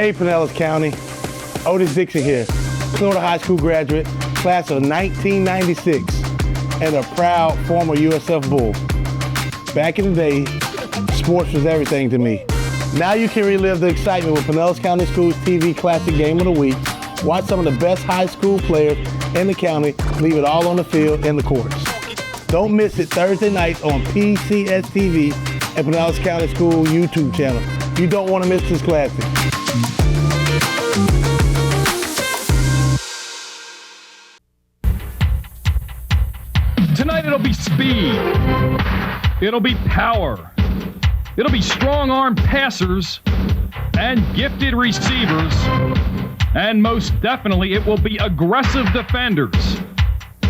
Hey, Pinellas County. Otis Dixon here, Florida High School graduate, class of 1996, and a proud former USF Bull. Back in the day, sports was everything to me. Now you can relive the excitement with Pinellas County Schools TV Classic Game of the Week. Watch some of the best high school players in the county leave it all on the field and the courts. Don't miss it Thursday night on PCS TV and Pinellas County School YouTube channel. You don't want to miss this classic. Tonight it'll be speed, it'll be power, it'll be strong-arm passers and gifted receivers, and most definitely it will be aggressive defenders.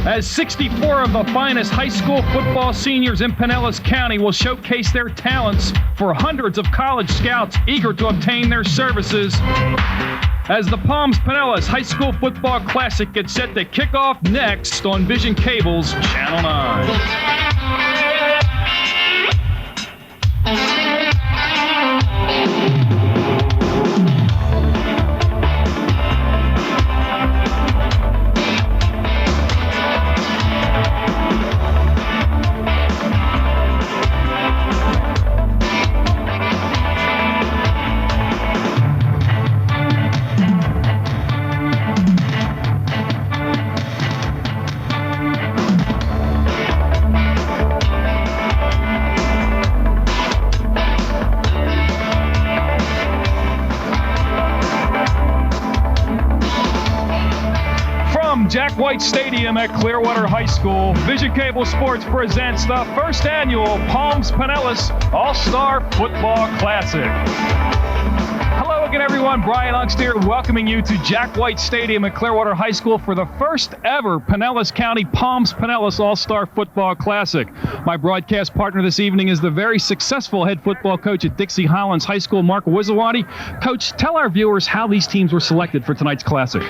As 64 of the finest high school football seniors in Pinellas County will showcase their talents for hundreds of college scouts eager to obtain their services. As the Palms Pinellas High School Football Classic gets set to kick off next on Vision Cable's Channel 9. Jack White Stadium at Clearwater High School, Vision Cable Sports presents the first annual Palms Pinellas All-Star Football Classic. Hello again, everyone. Brian Ungst here, welcoming you to Jack White Stadium at Clearwater High School for the first ever Pinellas County Palms Pinellas All-Star Football Classic. My broadcast partner this evening is the very successful head football coach at Dixie Highlands High School, Mark Wizawati. Coach, tell our viewers how these teams were selected for tonight's Classic.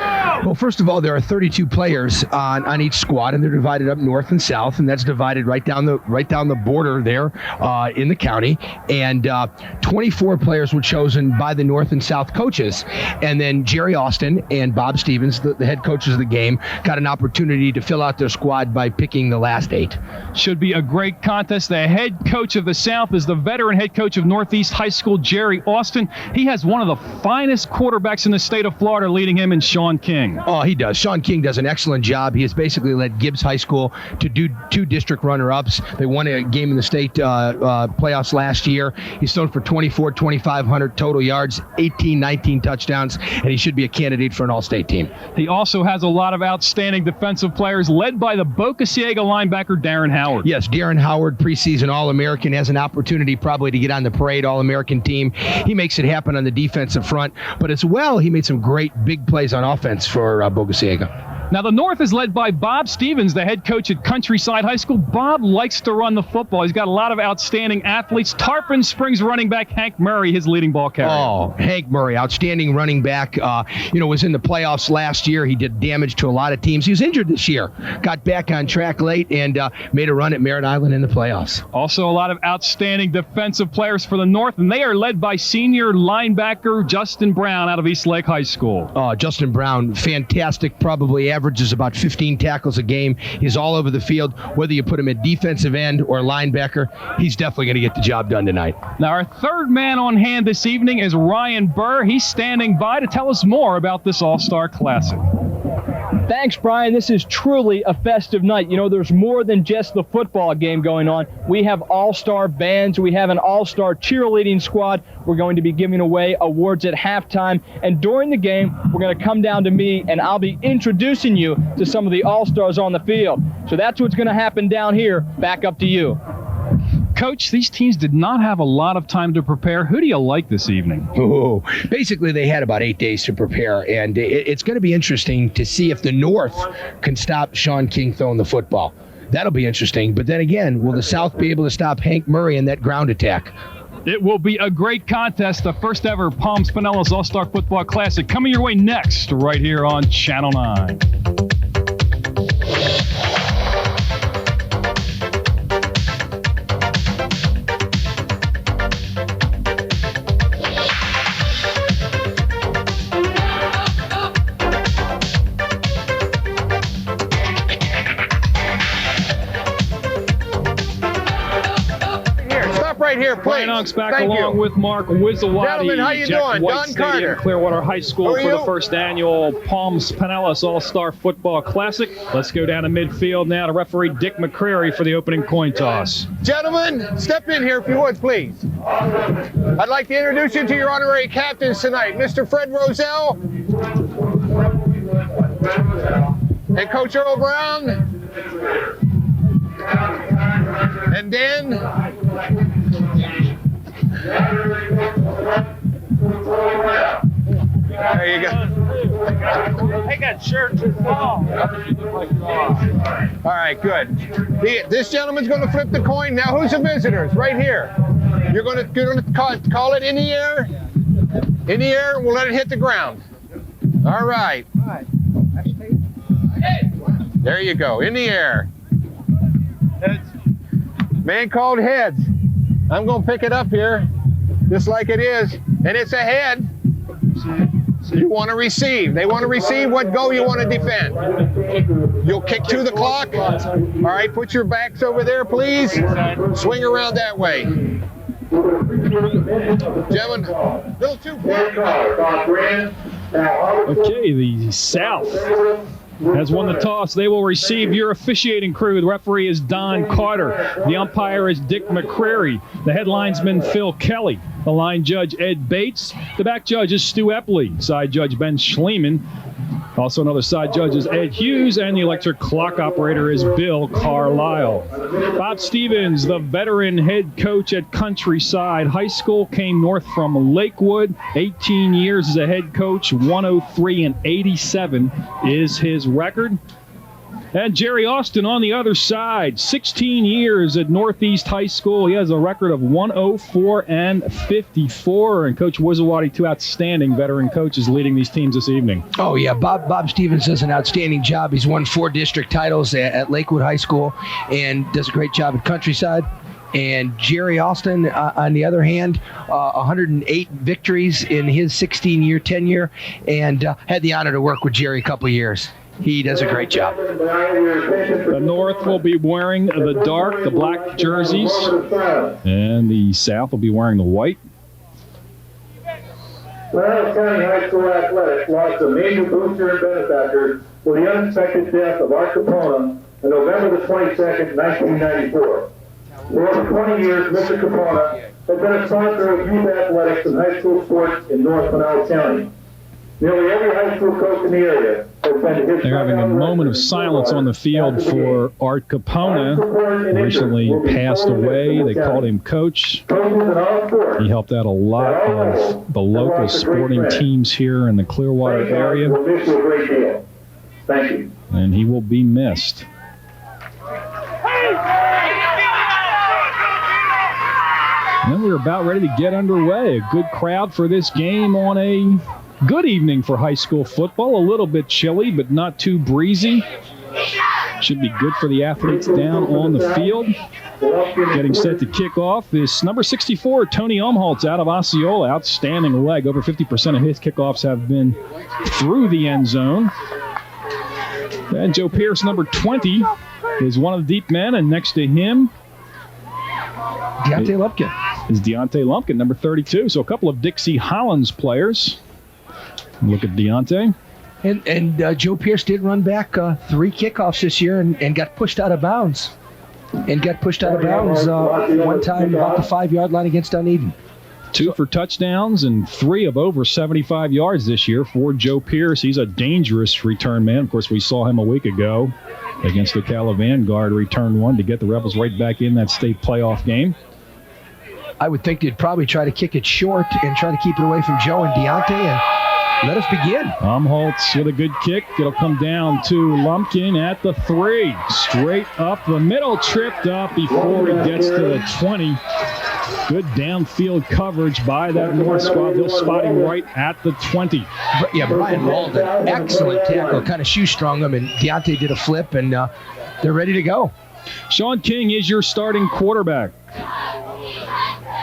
Well, first of all, there are 32 players on each squad, and they're divided up north and south, and that's divided right down the border there in the county. And 24 players were chosen by the north and south coaches, and then Jerry Austin and Bob Stevens, the head coaches of the game, got an opportunity to fill out their squad by picking the last 8. Should be a great contest. The head coach of the South is the veteran head coach of Northeast High School, Jerry Austin. He has one of the finest quarterbacks in the state of Florida leading him in Sean King. Oh, he does. Sean King does an excellent job. He has basically led Gibbs High School to do 2 district runner-ups. They won a game in the state playoffs last year. He's thrown for 2,500 total yards, 19 touchdowns, and he should be a candidate for an all-state team. He also has a lot of outstanding defensive players led by the Boca Ciega linebacker Darren Howard. Yes, Darren Howard, preseason All-American, has an opportunity probably to get on the parade All-American team. He makes it happen on the defensive front, but as well, he made some great big plays on offense for Boca Ciega. Now, the North is led by Bob Stevens, the head coach at Countryside High School. Bob likes to run the football. He's got a lot of outstanding athletes. Tarpon Springs running back Hank Murray, his leading ball carrier. Oh, Hank Murray, outstanding running back. Was in the playoffs last year. He did damage to a lot of teams. He was injured this year. Got back on track late and made a run at Merritt Island in the playoffs. Also, a lot of outstanding defensive players for the North, and they are led by senior linebacker Justin Brown out of East Lake High School. Justin Brown, fantastic, probably averages about 15 tackles a game. He's all over the field. Whether you put him at defensive end or linebacker, he's definitely going to get the job done tonight. Now, our third man on hand this evening is Ryan Burr. He's standing by to tell us more about this All-Star Classic. Thanks, Brian. This is truly a festive night. There's more than just the football game going on. We have all-star bands. We have an all-star cheerleading squad. We're going to be giving away awards at halftime. And during the game, we're going to come down to me, and I'll be introducing you to some of the all-stars on the field. So that's what's going to happen down here. Back up to you. Coach, these teams did not have a lot of time to prepare. Who do you like this evening? Oh, basically they had about 8 days to prepare, and it's going to be interesting to see if the North can stop Sean King throwing the football. That'll be interesting. But then again, will the South be able to stop Hank Murray in that ground attack? It will be a great contest, the first ever Palms Pinellas All-Star Football Classic, coming your way next right here on Channel 9. here, please. Brian Unks back Thank along you. with Mark Wizzawati. Gentlemen, how you Jack doing? White Don Stadium, Carter. Clearwater High School Who are for you? the first annual Palms Pinellas All-Star Football Classic. Let's go down to midfield now to referee Dick McCrary for the opening coin toss. Gentlemen, step in here if you would, please. I'd like to introduce you to your honorary captains tonight, Mr. Fred Roselle and Coach Earl Brown and Dan. There you go. I got shirts and all. All right, good. This gentleman's going to flip the coin. Now, who's the visitors? Right here. You're going to call it in the air. In the air, and we'll let it hit the ground. All right. There you go. In the air. Man called heads. I'm going to pick it up here, just like it is, and it's a head. You want to receive. They want to receive. What goal you want to defend? You'll kick to the clock. All right, put your backs over there, please. Swing around that way. Gentlemen, little too far. Okay, the South has won the toss. They will receive your officiating crew. The referee is Don Carter. The umpire is Dick McCrary. The headlinesman Phil Kelly. The line judge Ed Bates. The back judge is Stu Epley. Side judge Ben Schleeman. Also another side judge is Ed Hughes, and the electric clock operator is Bill Carlisle. Bob Stevens, the veteran head coach at Countryside High School, came north from Lakewood. 18 years as a head coach, 103-87 is his record. And Jerry Austin on the other side, 16 years at Northeast High School. He has a record of 104-54. And Coach Wizzawati, two outstanding veteran coaches leading these teams this evening. Oh, yeah. Bob Stevens does an outstanding job. He's won 4 district titles at Lakewood High School and does a great job at Countryside. And Jerry Austin, on the other hand, 108 victories in his 16-year tenure, and had the honor to work with Jerry a couple of years. He does a great job. The North will be wearing the black jerseys, and the South will be wearing the white. Pinellas County High School Athletics lost a major booster and benefactor for the unexpected death of Art Capona on November the 22nd, 1994. For over 20 years, Mr. Capona has been a sponsor of youth athletics and high school sports in North Pinellas County. Nearly every high school coach in the area has been his. They're having a moment of silence on the field for Art Capona. Recently passed away. They called him coach. He helped out a lot of the local sporting teams here in the Clearwater area. Thank you. And he will be missed. And we're about ready to get underway. A good crowd for this game on a good evening for high school football. A little bit chilly, but not too breezy. Should be good for the athletes down on the field. Getting set to kick off is number 64, Tony Umholtz out of Osceola. Outstanding leg. Over 50% of his kickoffs have been through the end zone. And Joe Pierce, number 20, is one of the deep men, and next to him Deontay Lumpkin is Deontay Lumpkin, number 32. So a couple of Dixie Hollins players. Look at Deontay. and Joe Pierce did run back 3 kickoffs this year and got pushed out of bounds. One time about the 5-yard line against Dunedin. 2 for touchdowns and 3 of over 75 yards this year for Joe Pierce. He's a dangerous return man. Of course, we saw him a week ago against the Ocala Vanguard, return 1 to get the Rebels right back in that state playoff game. I would think they'd probably try to kick it short and try to keep it away from Joe and Deontay, and let us begin. Umholtz with a good kick. It'll come down to Lumpkin at the 3. Straight up the middle, tripped up before he gets to the 20. Good downfield coverage by that North squad. They'll spot him right at the 20. Yeah, Brian Walden, excellent tackle, kind of shoestrung him, and Deontay did a flip, and they're ready to go. Sean King is your starting quarterback.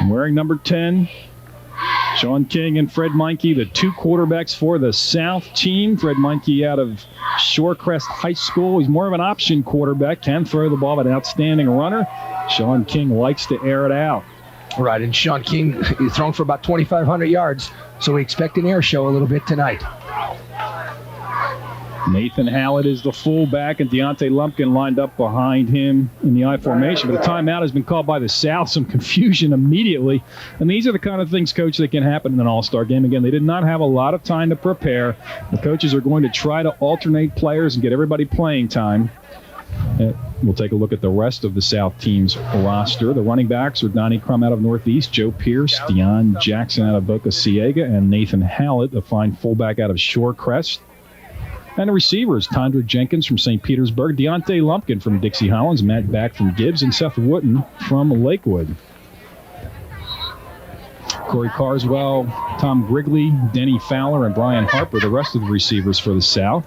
Wearing number 10, Sean King and Fred Meinke, the 2 quarterbacks for the South team. Fred Meinke out of Shorecrest High School. He's more of an option quarterback, can throw the ball, but an outstanding runner. Sean King likes to air it out. Right, and Sean King, he's thrown for about 2,500 yards, so we expect an air show a little bit tonight. Nathan Hallett is the fullback, and Deontay Lumpkin lined up behind him in the I formation. But the timeout has been called by the South. Some confusion immediately. And these are the kind of things, Coach, that can happen in an all-star game. Again, they did not have a lot of time to prepare. The coaches are going to try to alternate players and get everybody playing time. We'll take a look at the rest of the South team's roster. The running backs are Donnie Crum out of Northeast, Joe Pierce, Deion Jackson out of Boca Ciega, and Nathan Hallett, a fine fullback out of Shorecrest. And the receivers, Tondra Jenkins from St. Petersburg, Deontay Lumpkin from Dixie Hollins, Matt Back from Gibbs, and Seth Wooten from Lakewood. Corey Carswell, Tom Grigley, Denny Fowler, and Brian Harper, the rest of the receivers for the South.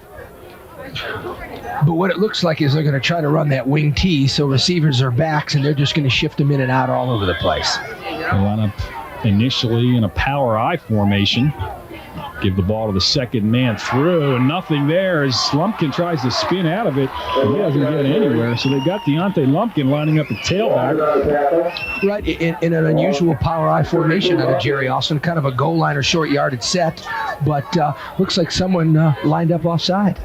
But what it looks like is they're going to try to run that wing T, so receivers are backs, and they're just going to shift them in and out all over the place. They line up initially in a power I formation. Give the ball to the second man through, and nothing there as Lumpkin tries to spin out of it. And he doesn't get anywhere, so they got Deontay Lumpkin lining up at tailback. Right, in an unusual power I formation out of Jerry Austin, kind of a goal line or short yarded set, but looks like someone lined up offside.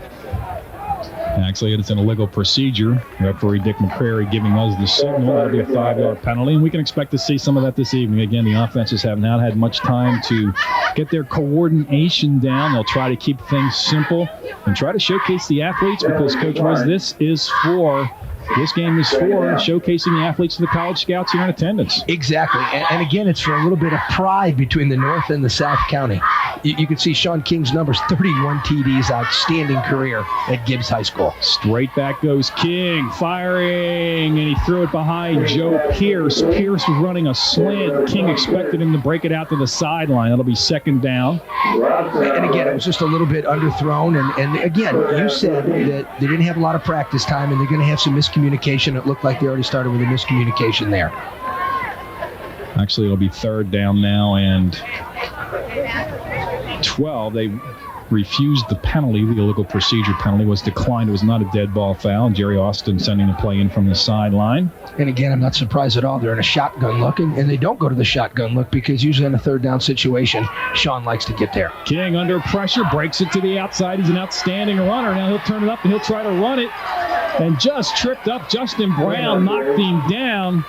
Actually, it's an illegal procedure. Referee Dick McCrary giving us the signal. That'll be a 5-yard penalty, and we can expect to see some of that this evening. Again, the offenses have not had much time to get their coordination down. They'll try to keep things simple and try to showcase the athletes because, Coach Rose, this game is for showcasing the athletes of the College Scouts here in attendance. Exactly. And again, it's for a little bit of pride between the North and the South County. You can see Sean King's numbers, 31 TDs, outstanding career at Gibbs High School. Straight back goes King, firing, and he threw it behind Joe Pierce. Pierce was running a slant. King expected him to break it out to the sideline. That'll be second down. And again, it was just a little bit underthrown. And again, you said that they didn't have a lot of practice time, and they're going to have some miscommunication. It looked like they already started with a miscommunication there. Actually, it'll be third down now and 12. They refused the penalty. The illegal procedure penalty was declined. It was not a dead ball foul. Jerry Austin sending the play in from the sideline. And again, I'm not surprised at all. They're in a shotgun look, and they don't go to the shotgun look because usually in a third down situation, Sean likes to get there. King under pressure, breaks it to the outside. He's an outstanding runner. Now he'll turn it up and he'll try to run it. And just tripped up. Justin Brown knocked him down.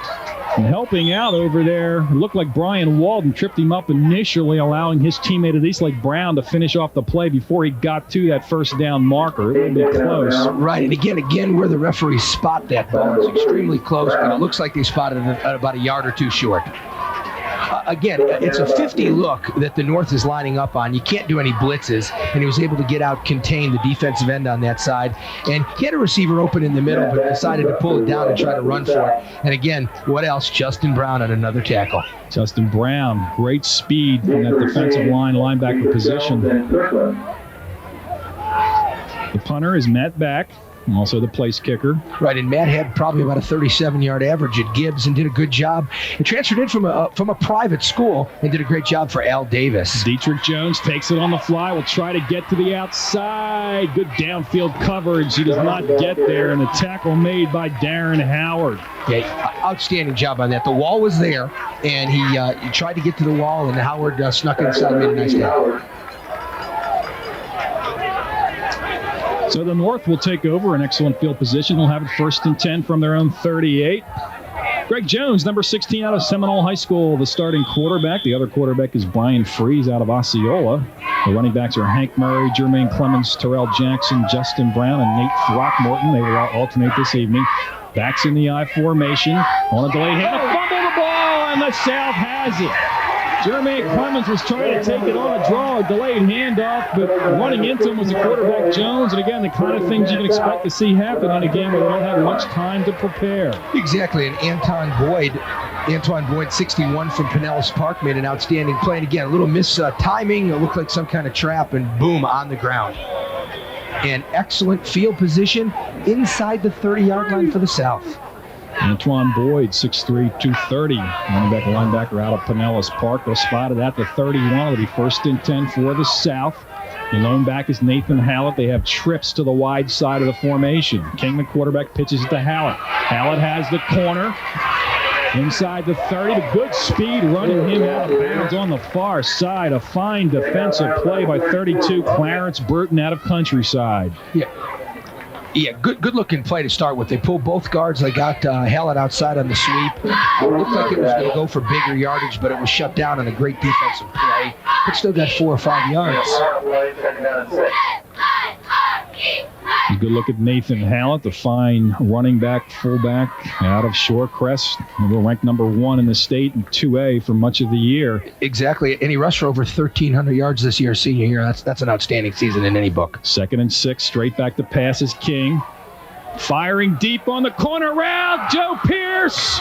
And helping out over there, it looked like Brian Walden tripped him up initially, allowing his teammate at Eastlake Brown to finish off the play before he got to that first down marker. It would be close. Right, and again, where the referees spot that ball is extremely close, but it looks like they spotted it at about a yard or two short. Again, it's a 50 look that the North is lining up on. You can't do any blitzes, and he was able to get out, contain the defensive end on that side. And he had a receiver open in the middle, but decided to pull it down and try to run for it. And again, what else? Justin Brown on another tackle. Justin Brown, great speed from that defensive line, linebacker position. The punter is Matt Back. Also the place kicker. Right, and Matt had probably about a 37-yard average at Gibbs and did a good job. He transferred in from a private school and did a great job for Al Davis. Dietrich Jones takes it on the fly. Will try to get to the outside. Good downfield coverage. He does not get there, and a tackle made by Darren Howard. Yeah, outstanding job on that. The wall was there, and he tried to get to the wall, and Howard snuck inside and made a nice tackle. So the North will take over an excellent field position. They'll have it 1st and 10 from their own 38. Greg Jones, number 16 out of Seminole High School, the starting quarterback. The other quarterback is Brian Freeze out of Osceola. The running backs are Hank Murray, Jermaine Clemens, Terrell Jackson, Justin Brown, and Nate Throckmorton. They will alternate this evening. Backs in the I formation. On a delayed hit, fumble the ball, and the South has it. Jermaine Clemens was trying to take it on a draw, a delayed handoff, but running into him was the quarterback Jones. And again, the kind of things you can expect to see happen. And again, we don't have much time to prepare. Exactly. And Antoine Boyd, 61 from Pinellas Park, made an outstanding play. And again, a little timing. It looked like some kind of trap, and boom, on the ground. And excellent field position inside the 30-yard line for the South. Antoine Boyd, 6'3", 230. Linebacker out of Pinellas Park. They'll spot it at the 31. It'll be 1st and 10 for the South. The lone back is Nathan Hallett. They have trips to the wide side of the formation. King, the quarterback, pitches it to Hallett. Hallett has the corner. Inside the 30, the good speed running him out of bounds on the far side. A fine defensive play by 32, Clarence Bruton out of Countryside. Yeah, good looking play to start with. They pulled both guards. They got Hallett outside on the sweep. It looked like it was going to go for bigger yardage, but it was shut down on a great defensive play. But still got 4 or 5 yards. A good look at Nathan Hallett, the fine running back, fullback out of Shorecrest. We're ranked number 1 in the state in 2A for much of the year. Exactly, and he rushed for over 1,300 yards this year, senior year. That's an outstanding season in any book. 2nd and 6, straight back to pass is King. Firing deep on the corner route. Joe Pierce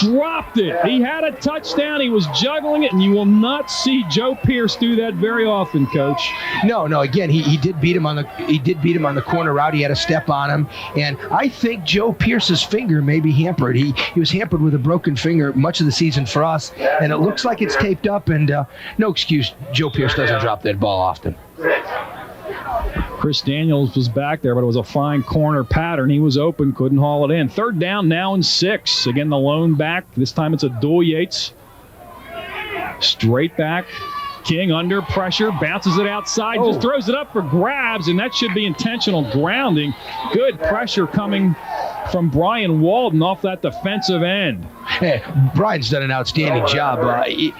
dropped it. He had a touchdown. He was juggling it, and you will not see Joe Pierce do that very often, Coach. No. Again, he did beat him on the corner route. He had a step on him, and I think Joe Pierce's finger may be hampered. He was hampered with a broken finger much of the season for us, and it looks like it's taped up. And no excuse, Joe Pierce doesn't drop that ball often. Chris Daniels was back there, but it was a fine corner pattern. He was open, couldn't haul it in. 3rd down now and 6. Again, the lone back. This time it's Abdul Yates. Straight back. King under pressure, bounces it outside, just throws it up for grabs, and that should be intentional grounding. Good pressure coming from Brian Walden off that defensive end. Hey, Brian's done an outstanding job. He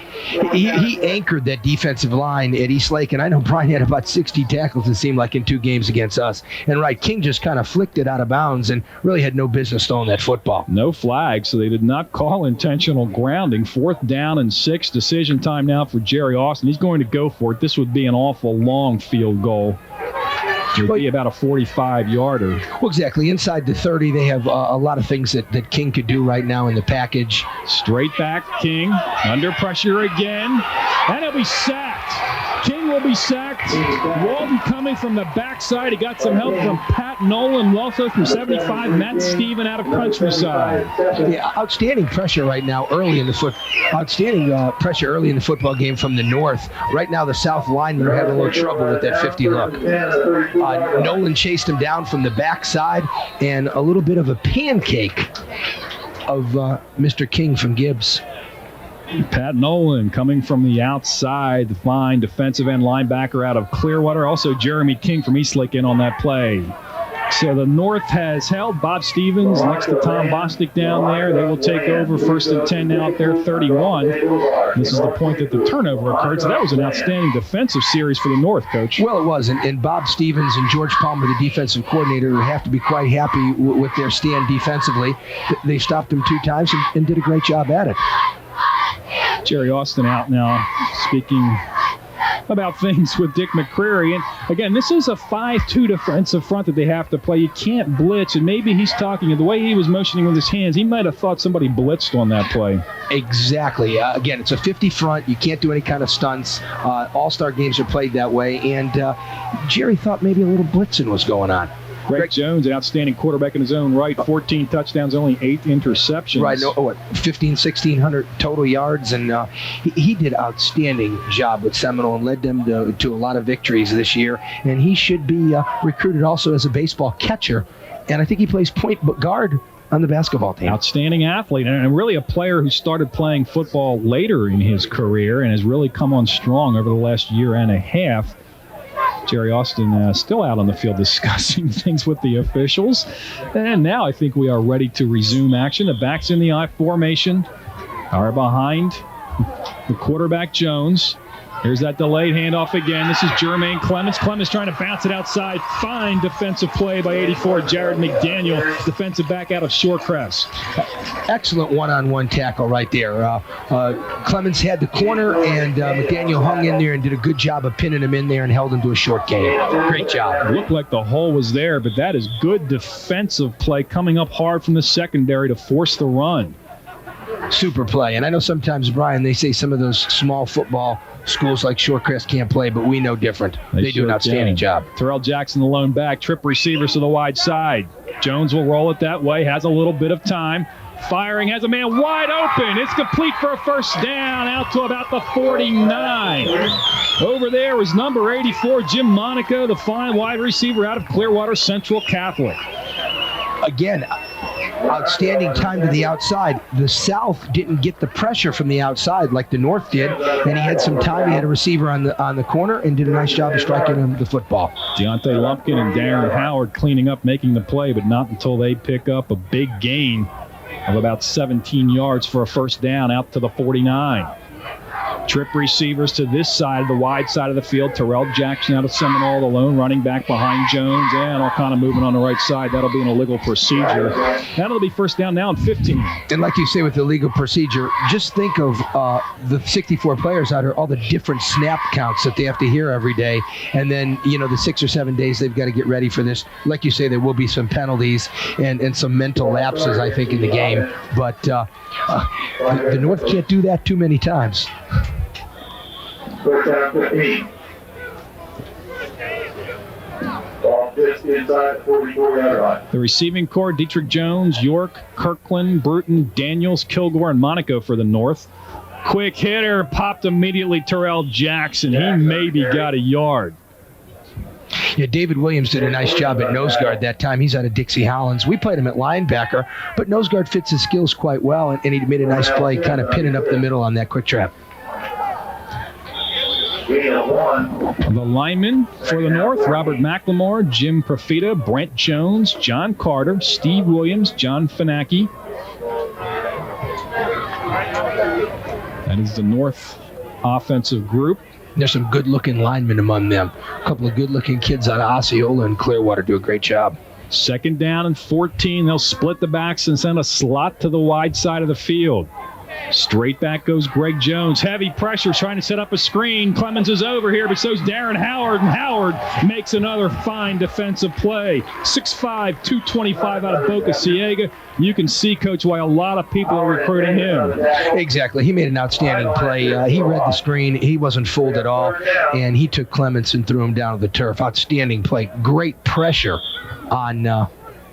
anchored that defensive line at East Lake, and I know Brian had about 60 tackles, it seemed like, in 2 games against us. And King just kind of flicked it out of bounds and really had no business throwing that football. No flag, so they did not call intentional grounding. 4th down and 6. Decision time now for Jerry Austin. He's going to go for it. This would be an awful long field goal. It would be about a 45-yarder. Well, exactly. Inside the 30, they have a lot of things that King could do right now in the package. Straight back, King. Under pressure again. And he'll be sacked. King will be sacked. Walden coming from the backside. He got some help from Pat Nolan. Also from 75, Matt Stephen out of Countryside. Yeah, outstanding pressure right now early in the pressure early in the football game from the north. Right now, the south linemen are having a little trouble with that 50 look. Nolan chased him down from the backside, and a little bit of a pancake of Mr. King from Gibbs. Pat Nolan coming from the outside, the fine defensive end linebacker out of Clearwater. Also Jeremy King from Eastlake in on that play. So the North has held. Bob Stevens next to Tom Bostic down there. They will take over 1st and 10 now at their 31. This is the point that the turnover occurred. So that was an outstanding defensive series for the North, Coach. Well, it was. And Bob Stevens and George Palmer, the defensive coordinator, have to be quite happy with their stand defensively. They stopped them 2 times and did a great job at it. Jerry Austin out now speaking about things with Dick McCreary. And again, this is a 5-2 defensive front that they have to play. You can't blitz. And maybe he's talking, the way he was motioning with his hands, he might have thought somebody blitzed on that play. Exactly. Again, it's a 50 front. You can't do any kind of stunts. All-star games are played that way. And Jerry thought maybe a little blitzing was going on. Greg Jones, an outstanding quarterback in his own right. 14 touchdowns, only 8 interceptions. Right, 1,600 total yards, and he did outstanding job with Seminole and led them to a lot of victories this year. And he should be recruited also as a baseball catcher, and I think he plays point guard on the basketball team. Outstanding athlete, and really a player who started playing football later in his career and has really come on strong over the last year and a half. Jerry Austin still out on the field discussing things with the officials. And now I think we are ready to resume action. The backs in the I formation are behind the quarterback, Jones. Here's that delayed handoff again. This is Jermaine Clemens. Clemens trying to bounce it outside. Fine defensive play by 84, Jared McDaniel, defensive back out of Shorecrest. Excellent one-on-one tackle right there. Clemens had the corner, and McDaniel hung in there and did a good job of pinning him in there and held him to a short gain. Great job. It looked like the hole was there, but that is good defensive play coming up hard from the secondary to force the run. Super play. And I know sometimes, Brian, they say some of those small football schools like Shorecrest can't play, but we know different. They do an outstanding job. Terrell Jackson, the lone back, trip receivers to the wide side. Jones will roll it that way, has a little bit of time. Firing, has a man wide open. It's complete for a first down out to about the 49. Over there is number 84, Jim Monaco, the fine wide receiver out of Clearwater Central Catholic. Again, outstanding time to the outside. The South didn't get the pressure from the outside like the North did, and he had some time. He had a receiver on the corner and did a nice job of striking him the football. Deontay Lumpkin and Darren Howard cleaning up, making the play, but not until they pick up a big gain of about 17 yards for a first down out to the 49. Trip receivers to this side, the wide side of the field. Terrell Jackson out of Seminole, the lone running back behind Jones, and all kind of movement on the right side. That'll be an illegal procedure. That'll be first down now and 15. And like you say with the legal procedure, just think of the 64 players out here, all the different snap counts that they have to hear every day. And then, the 6 or 7 days they've got to get ready for this. Like you say, there will be some penalties and some mental lapses, I think, in the game. But the North can't do that too many times. First down 15. Ball just inside the 44-yard line. The receiving core, Dietrich Jones, York, Kirkland, Bruton, Daniels, Kilgore, and Monaco for the North. Quick hitter, popped immediately, Terrell Jackson. He maybe got a yard. Yeah, David Williams did a nice job at nose guard that time. He's out of Dixie Hollins. We played him at linebacker, but nose guard fits his skills quite well, and he made a nice play, kind of pinning up the middle on that quick trap. The linemen for the North, Robert McLemore, Jim Profita, Brent Jones, John Carter, Steve Williams, John Finacki. That is the North offensive group. There's some good-looking linemen among them. A couple of good-looking kids out of Osceola and Clearwater do a great job. Second down and 14. They'll split the backs and send a slot to the wide side of the field. Straight back goes Greg Jones. Heavy pressure trying to set up a screen. Clemens is over here, but so's Darren Howard, and Howard makes another fine defensive play. 6'5", 225 out of Boca Ciega. You can see, Coach, why a lot of people are recruiting him. Exactly. He made an outstanding play. He read the screen. He wasn't fooled at all, and he took Clemens and threw him down to the turf. Outstanding play. Great pressure on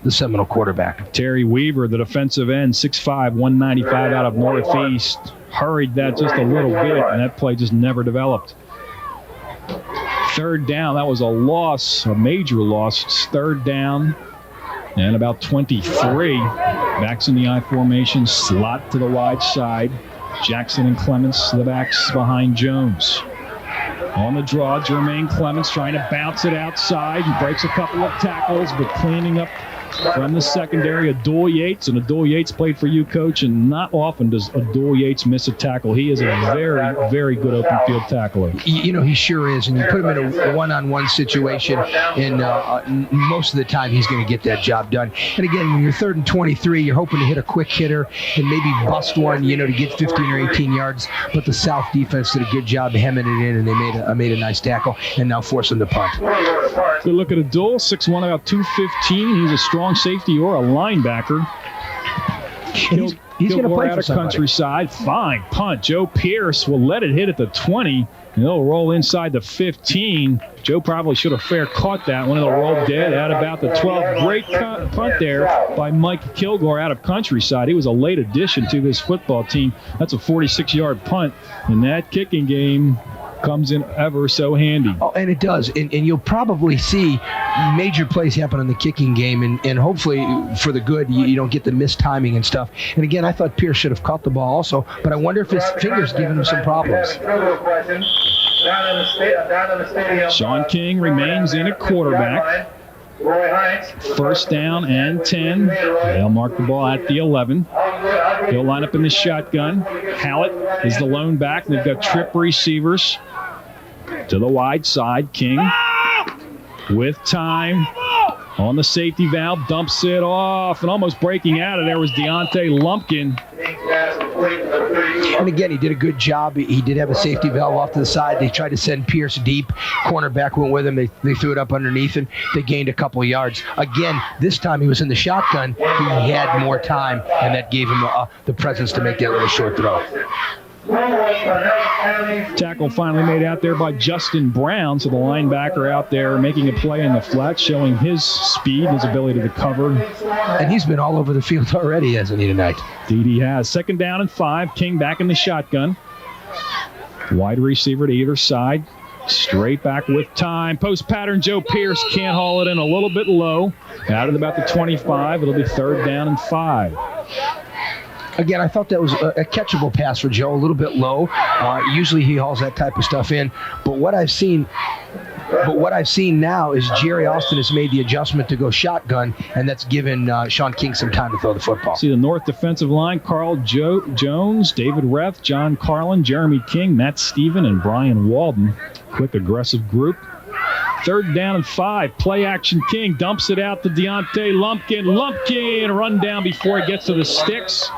the Seminole quarterback. Terry Weaver, the defensive end, 6'5", 195 out of Northeast. Hurried that just a little bit, and that play just never developed. Third down, that was a loss, a major loss. It's third down and about 23. Backs in the I formation, slot to the wide side. Jackson and Clements, the backs behind Jones. On the draw, Jermaine Clements trying to bounce it outside. He breaks a couple of tackles, but cleaning up from the secondary, Adul Yates. And Adul Yates played for you, Coach, and not often does Adul Yates miss a tackle. He is a very, very good open field tackler. He sure is. And you put him in a one-on-one situation, and most of the time he's going to get that job done. And again, when you're 3rd and 23, you're hoping to hit a quick hitter and maybe bust one, to get 15 or 18 yards. But the South defense did a good job hemming it in, and they made a nice tackle and now force them to punt. Good look at Adul, 6'1", about 215. He's a strong safety or a linebacker. He's going to play out for of somebody. Countryside. Fine punt. Joe Pierce will let it hit at the 20. And they'll roll inside the 15. Joe probably should have fair caught that one. It'll roll dead at about the 12. Great punt there by Mike Kilgore out of Countryside. He was a late addition to this football team. That's a 46-yard punt. And that kicking game comes in ever so handy. Oh, and it does. And you'll probably see major plays happen in the kicking game, and hopefully for the good, you don't get the missed timing and stuff. And again, I thought Pierce should have caught the ball also, but I wonder if his finger's giving him some problems. Sean King remains in at quarterback. First down and 10. They'll mark the ball at the 11. They'll line up in the shotgun. Hallett is the lone back. They've got trip receivers to the wide side. King with time on the safety valve, dumps it off, and almost breaking out of there was Deontay Lumpkin. And again, he did a good job. He did have a safety valve off to the side. They tried to send Pierce deep. Cornerback went with him. They threw it up underneath, and they gained a couple of yards. Again, this time he was in the shotgun. He had more time, and that gave him the presence to make that little short throw. Tackle finally made out there by Justin Brown, so the linebacker out there making a play in the flat, showing his speed and his ability to cover. And he's been all over the field already, hasn't he, tonight? Indeed he has. Second down and 5. King back in the shotgun. Wide receiver to either side. Straight back with time. Post pattern, Joe Pierce can't haul it in, a little bit low. Out at about the 25. It'll be 3rd down and 5. Again, I thought that was a catchable pass for Joe, a little bit low. Usually he hauls that type of stuff in. But what I've seen now is Jerry Austin has made the adjustment to go shotgun, and that's given Sean King some time to throw the football. See the North defensive line, Carl Jones, David Reth, John Carlin, Jeremy King, Matt Stephen, and Brian Walden. Quick, aggressive group. 3rd down and 5. Play action. King dumps it out to Deontay Lumpkin. Lumpkin run down before he gets to the sticks.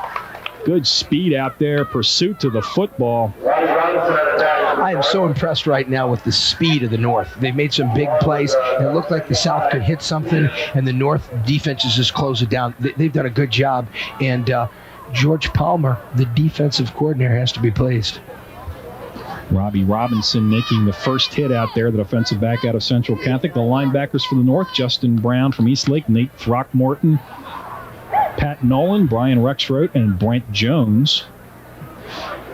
Good speed out there. Pursuit to the football. I am so impressed right now with the speed of the North. They've made some big plays. And it looked like the South could hit something, and the North defenses just close it down. They've done a good job. And George Palmer, the defensive coordinator, has to be pleased. Robbie Robinson making the first hit out there, the defensive back out of Central Catholic. The linebackers for the North, Justin Brown from Eastlake, Nate Throckmorton, Pat Nolan, Brian Rexroth, and Brent Jones.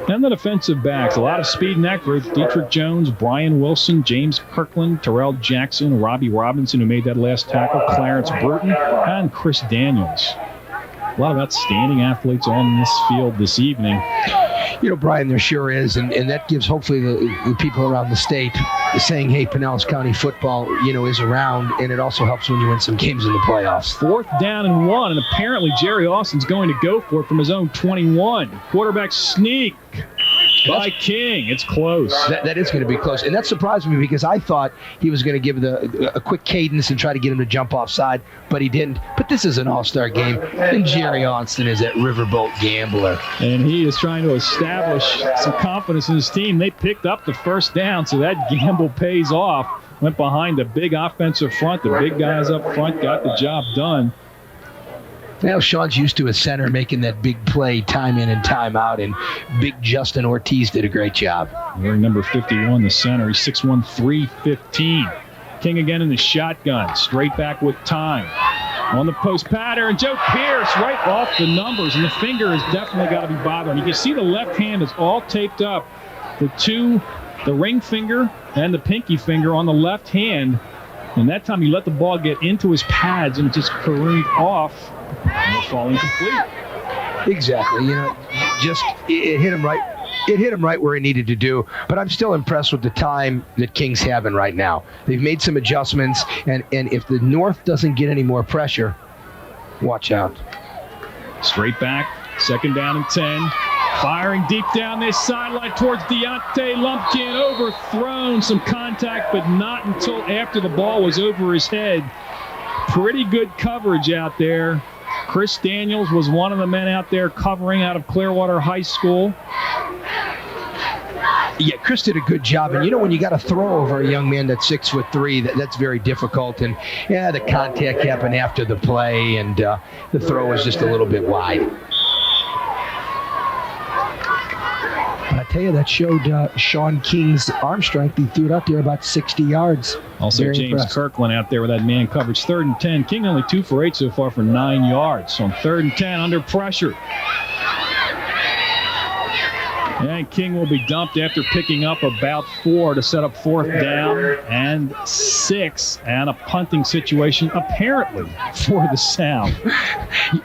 And the defensive backs, a lot of speed in that group. Dietrich Jones, Brian Wilson, James Kirkland, Terrell Jackson, Robbie Robinson, who made that last tackle, Clarence Bruton, and Chris Daniels. A lot of outstanding athletes on this field this evening. You know, Brian, there sure is, and that gives hopefully the people around the state saying, hey, Pinellas County football, is around, and it also helps when you win some games in the playoffs. 4th down and 1, and apparently Jerry Austin's going to go for it from his own 21. Quarterback sneak by King. It's close. That is going to be close, and that surprised me because I thought he was going to give a quick cadence and try to get him to jump offside, but he didn't. But this is an all-star game, and Jerry Austin is that riverboat gambler. And he is trying to establish some confidence in his team. They picked up the 1st down, so that gamble pays off. Went behind the big offensive front. The big guys up front got the job done. Now Sean's used to a center making that big play time in and time out, and big Justin Ortiz did a great job. Wearing number 51, the center. He's 6'1", 315. King again in the shotgun. Straight back with time. On the post pattern, Joe Pierce right off the numbers, and the finger has definitely got to be bothering. You can see the left hand is all taped up. The ring finger and the pinky finger on the left hand. And that time he let the ball get into his pads and it just careened off. And it's falling complete. Exactly. It hit him right. It hit him right where he needed to do. But I'm still impressed with the time that King's having right now. They've made some adjustments, and if the North doesn't get any more pressure, watch out. Straight back, 2nd down and 10. Firing deep down this sideline towards Deontay Lumpkin. Overthrown, some contact, but not until after the ball was over his head. Pretty good coverage out there. Chris Daniels was one of the men out there covering out of Clearwater High School. Yeah, Chris did a good job. And when you got to throw over a young man that's 6'3", that's very difficult. And the contact happened after the play, and the throw was just a little bit wide. I tell you, that showed Sean King's arm strength. He threw it out there about 60 yards. Also, Very James impressed. Kirkland out there with that man coverage. 3rd and 10. King only 2 for 8 so far for 9 yards. So on 3rd and 10, under pressure. And King will be dumped after picking up about 4 to set up 4th down and 6, and a punting situation apparently for the South.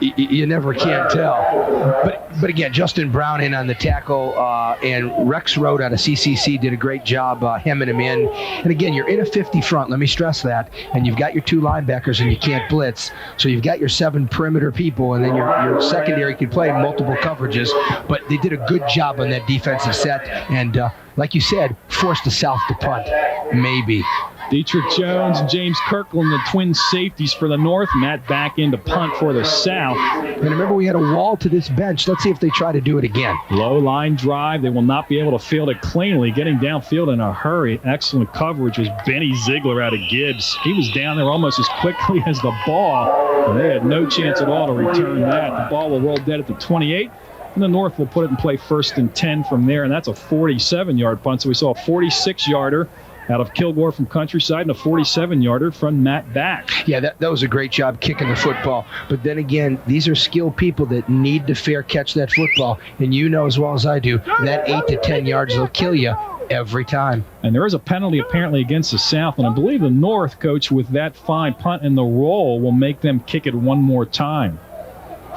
You never can tell. But again, Justin Brown in on the tackle, and Rex Road out of CCC did a great job hemming him in. And again, you're in a 50 front, let me stress that, and you've got your 2 linebackers and you can't blitz. So you've got your 7 perimeter people, and then your secondary can play multiple coverages. But they did a good job on that defensive set, and like you said, forced the South to punt. Maybe. Dietrich Jones and James Kirkland, the twin safeties for the North. Matt back in to punt for the South. And remember, we had a wall to this bench. Let's see if they try to do it again. Low line drive. They will not be able to field it cleanly. Getting downfield in a hurry. Excellent coverage was Benny Ziegler out of Gibbs. He was down there almost as quickly as the ball. And they had no chance at all to return that. The ball will roll dead at the 28. And the North will put it in play 1st and 10 from there. And that's a 47-yard punt. So we saw a 46-yarder out of Kilgore from Countryside and a 47-yarder from Matt Back. Yeah, that was a great job kicking the football. But then again, these are skilled people that need to fair catch that football. And you know as well as I do, that 8 to 10 yards will kill you Every time. And there is a penalty apparently against the South, and I believe the North, Coach, with that fine punt and the roll, will make them kick it one more time.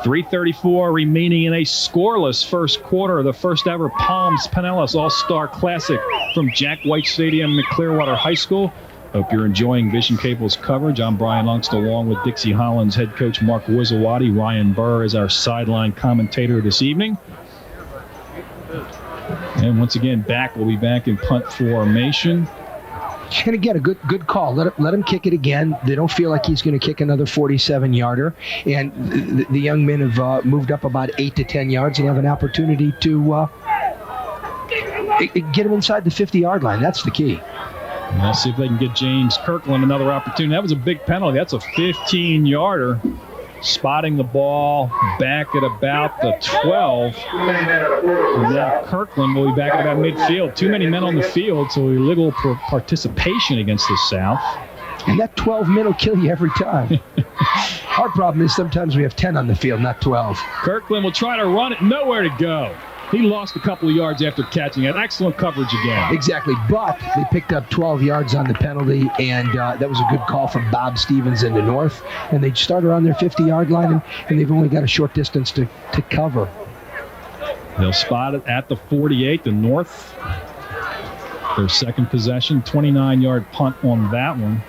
3:34 remaining in a scoreless first quarter of the first ever Palms Pinellas All-Star Classic from Jack White Stadium at Clearwater High School. Hope you're enjoying Vision Cable's coverage. I'm Brian Lungst along with Dixie Holland's head coach Mark Wizawati. Ryan Burr is our sideline commentator this evening. And once again, we'll be back in punt formation. And again, a good call. Let him kick it again. They don't feel like he's going to kick another 47-yarder. And the young men have moved up about 8 to 10 yards and have an opportunity to get him inside the 50-yard line. That's the key. And let's see if they can get James Kirkland another opportunity. That was a big penalty. That's a 15-yarder. Spotting the ball back at about the 12. And then Kirkland will be back at about midfield. Too many men on the field, so illegal participation against the South. And that 12 men will kill you every time. Our problem is sometimes we have 10 on the field, not 12. Kirkland will try to run it. Nowhere to go. He lost a couple of yards after catching it. Excellent coverage again. Exactly, but they picked up 12 yards on the penalty, and that was a good call from Bob Stevens in the North. And they started on their 50-yard line, and they've only got a short distance to cover. They'll spot it at the 48, the North. Their second possession, 29-yard punt on that one.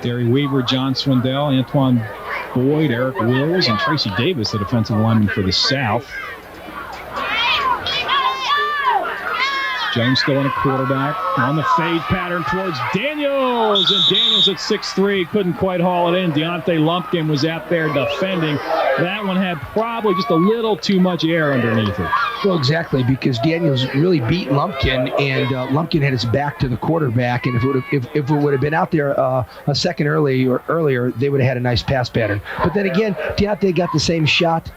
Derry Weaver, John Swindell, Antoine Boyd, Eric Wills, and Tracy Davis, the defensive lineman for the South. Jones still in a quarterback. On the fade pattern towards Daniels. And Daniels at 6'3", couldn't quite haul it in. Deontay Lumpkin was out there defending. That one had probably just a little too much air underneath it. Well, exactly, because Daniels really beat Lumpkin, and Lumpkin had his back to the quarterback. And if it would have been out there a second earlier, they would have had a nice pass pattern. But then again, Deontay got the same shot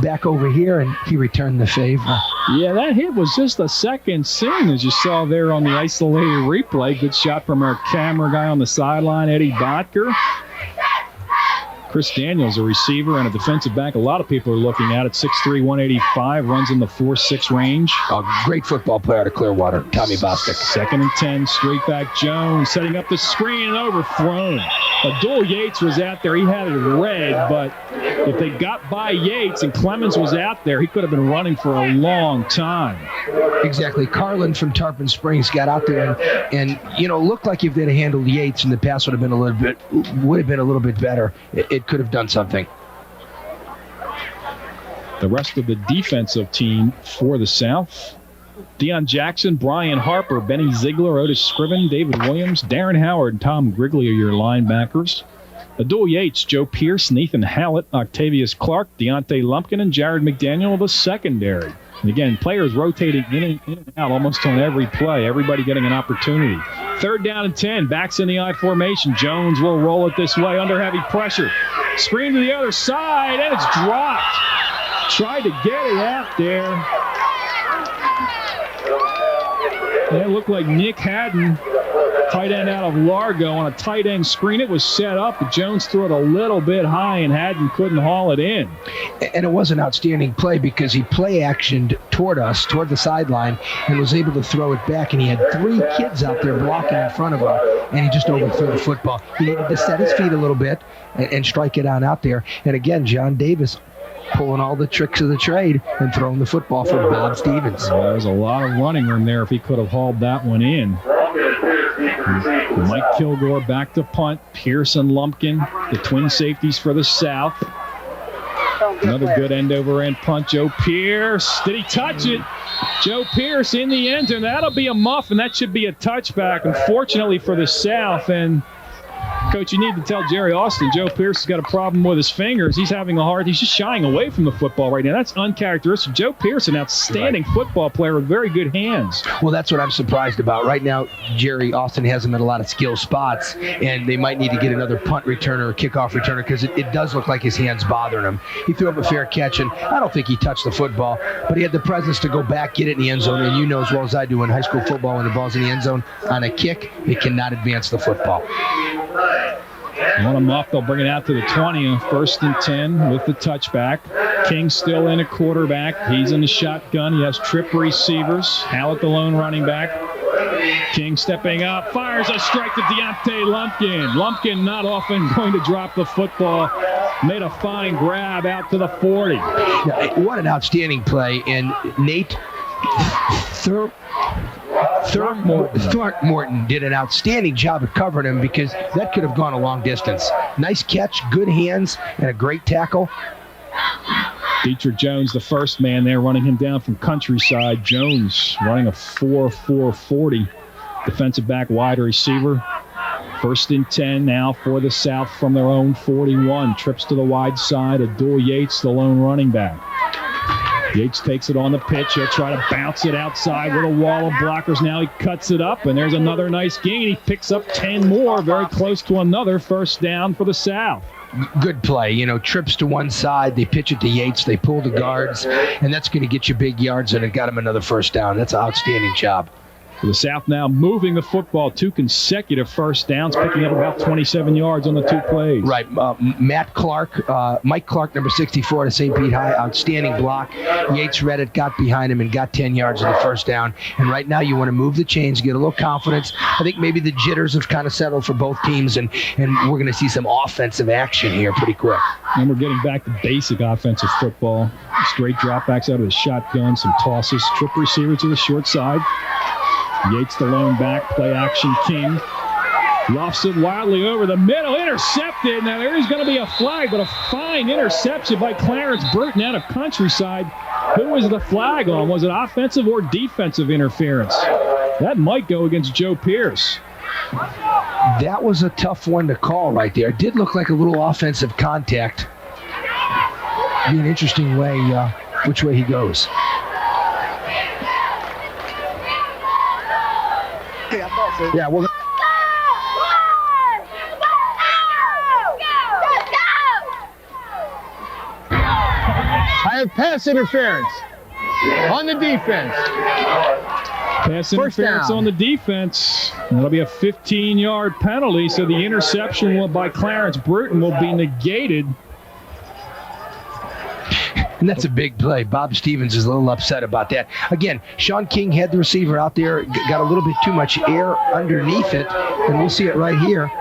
back over here, and he returned the favor. Yeah, that hit was just a second soon, as you saw there on the isolated replay. Good shot from our camera guy on the sideline, Eddie Botker. Chris Daniels, a receiver and a defensive back. A lot of people are looking at it. 6'3", 185, runs in the 4.6 range. A great football player out of Clearwater, Tommy Bostic. 2nd and 10, straight back Jones, setting up the screen and overthrown. Abdul Yates was out there. He had it red, but if they got by Yates and Clemens was out there, he could have been running for a long time. Exactly. Carlin from Tarpon Springs got out there and looked like if they'd have handled Yates and the pass would have been a little bit better. It could have done something. The rest of the defensive team for the South: Deion Jackson, Brian Harper, Benny Ziegler, Otis Scriven, David Williams, Darren Howard, and Tom Grigley are your linebackers. Abdul Yates, Joe Pierce, Nathan Hallett, Octavius Clark, Deontay Lumpkin, and Jared McDaniel, the secondary. And again, players rotating in and out almost on every play. Everybody getting an opportunity. 3rd down and 10. Backs in the I formation. Jones will roll it this way under heavy pressure. Screen to the other side, and it's dropped. Tried to get it out there. It looked like Nick Haddon, tight end out of Largo, on a tight end screen. It was set up, but Jones threw it a little bit high, and Haddon couldn't haul it in. And it was an outstanding play because he play-actioned toward us, toward the sideline, and was able to throw it back. And he had 3 kids out there blocking in front of him, and he just overthrew the football. He needed to set his feet a little bit and strike it on out there. And again, John Davis pulling all the tricks of the trade and throwing the football for Bob Stevens. Well, there's a lot of running room there if he could have hauled that one in. Mike Kilgore back to punt. Pierce and Lumpkin, the twin safeties for the South. Another good end-over-end punt. Joe Pierce. Did he touch it? Joe Pierce in the end zone. That'll be a muff, and that should be a touchback, unfortunately for the South. And Coach, you need to tell Jerry Austin, Joe Pierce has got a problem with his fingers. He's just shying away from the football right now. That's uncharacteristic. Joe Pierce, an outstanding football player with very good hands. Well, that's what I'm surprised about. Right now, Jerry Austin has him at a lot of skill spots, and they might need to get another punt returner or kickoff returner because it does look like his hand's bothering him. He threw up a fair catch, and I don't think he touched the football, but he had the presence to go back, get it in the end zone, and you know as well as I do in high school football, when the ball's in the end zone on a kick, it cannot advance the football. Want them off, they'll bring it out to the 20 on 1st and 10 with the touchback. King still in a quarterback. He's in the shotgun. He has trip receivers. Hallett the lone running back. King stepping up, fires a strike to Deontay Lumpkin. Lumpkin not often going to drop the football. Made a fine grab out to the 40. Yeah, what an outstanding play. And Nate Throckmorton did an outstanding job of covering him because that could have gone a long distance. Nice catch, good hands, and a great tackle. Dietrich Jones, the first man there, running him down from Countryside. Jones running a 4.40. Defensive back, wide receiver. 1st and 10 now for the South from their own 41. Trips to the wide side. Abdul Yates, the lone running back. Yates takes it on the pitch. He'll try to bounce it outside with a wall of blockers. Now he cuts it up, and there's another nice gain. He picks up 10 more, very close to another first down for the South. Good play. You know, trips to one side. They pitch it to Yates. They pull the guards, and that's going to get you big yards, and it got him another first down. That's an outstanding job. So the South now moving the football, 2 consecutive first downs, picking up about 27 yards on the 2 plays. Right. Mike Clark, number 64 to St. Pete High, outstanding block. Yates read it, got behind him, and got 10 yards on the first down. And right now you want to move the chains, get a little confidence. I think maybe the jitters have kind of settled for both teams, and we're going to see some offensive action here pretty quick. And we're getting back to basic offensive football. Straight dropbacks out of the shotgun, some tosses, trip receiver to the short side. Yates the lone back, play action King. Lofts it wildly over the middle, intercepted. Now there is going to be a flag, but a fine interception by Clarence Burton out of Countryside. Who was the flag on? Was it offensive or defensive interference? That might go against Joe Pierce. That was a tough one to call right there. It did look like a little offensive contact. Be an interesting way, which way he goes. Yeah, we're I have pass interference on the defense. Pass interference on the defense. That'll be a 15-yard penalty, so the interception by Clarence Burton will be negated. And that's a big play. Bob Stevens is a little upset about that. Again, Sean King had the receiver out there, got a little bit too much air underneath it, and we'll see it right here.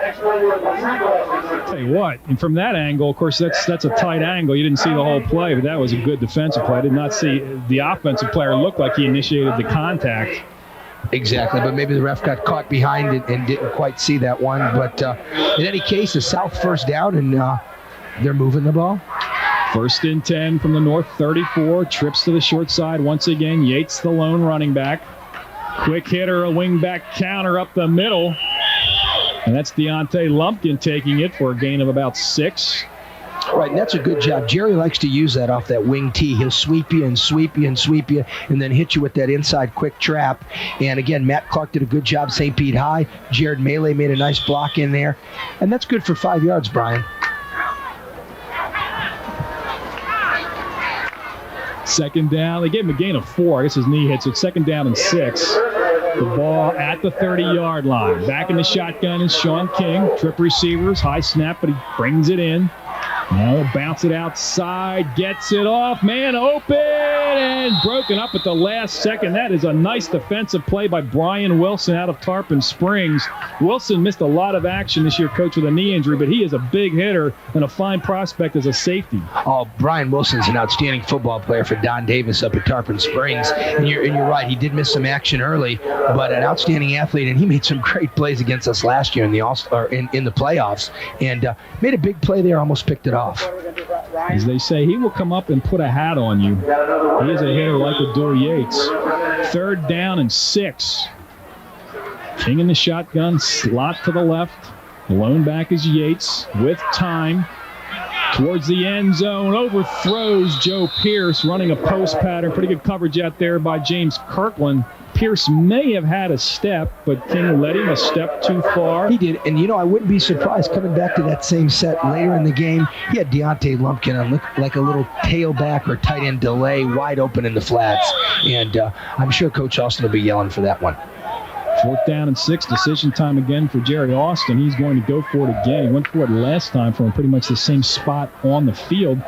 Tell you what, and from that angle, of course, that's a tight angle. You didn't see the whole play, but that was a good defensive play. I did not see the offensive player look like he initiated the contact. Exactly, but maybe the ref got caught behind it and didn't quite see that one. But in any case, the South first down, and they're moving the ball. 1st and 10 from the North 34. Trips to the short side once again. Yates, the lone running back. Quick hitter, a wing back counter up the middle. And that's Deontay Lumpkin taking it for a gain of about 6. Right, and that's a good job. Jerry likes to use that off that wing tee. He'll sweep you and sweep you and sweep you, and then hit you with that inside quick trap. And again, Matt Clark did a good job, St. Pete High. Jared Melee made a nice block in there. And that's good for 5 yards, Brian. Second down. They gave him a gain of 4. I guess his knee hit, so it's 2nd down and 6. The ball at the 30-yard line. Back in the shotgun is Sean King. Trip receivers, high snap, but he brings it in. Now he'll bounce it outside, gets it off, man open, and broken up at the last second. That is a nice defensive play by Brian Wilson out of Tarpon Springs. Wilson missed a lot of action this year, coach, with a knee injury, but he is a big hitter and a fine prospect as a safety. Oh, Brian Wilson's an outstanding football player for Don Davis up at Tarpon Springs. And you're right, he did miss some action early, but an outstanding athlete, and he made some great plays against us last year in the in the playoffs, and made a big play there, almost picked it off. As they say, he will come up and put a hat on you. He is a hitter like Abdul Yates. 3rd down and 6. King in the shotgun, slot to the left. Lone back is Yates with time. Towards the end zone, overthrows Joe Pierce, running a post pattern. Pretty good coverage out there by James Kirkland. Pierce may have had a step, but King let him a step too far. He did, and I wouldn't be surprised coming back to that same set later in the game. He had Deontay Lumpkin on, looked like a little tailback or tight end delay, wide open in the flats, and I'm sure Coach Austin will be yelling for that one. 4th down and 6. Decision time again for Jerry Austin. He's going to go for it again. He went for it last time from pretty much the same spot on the field.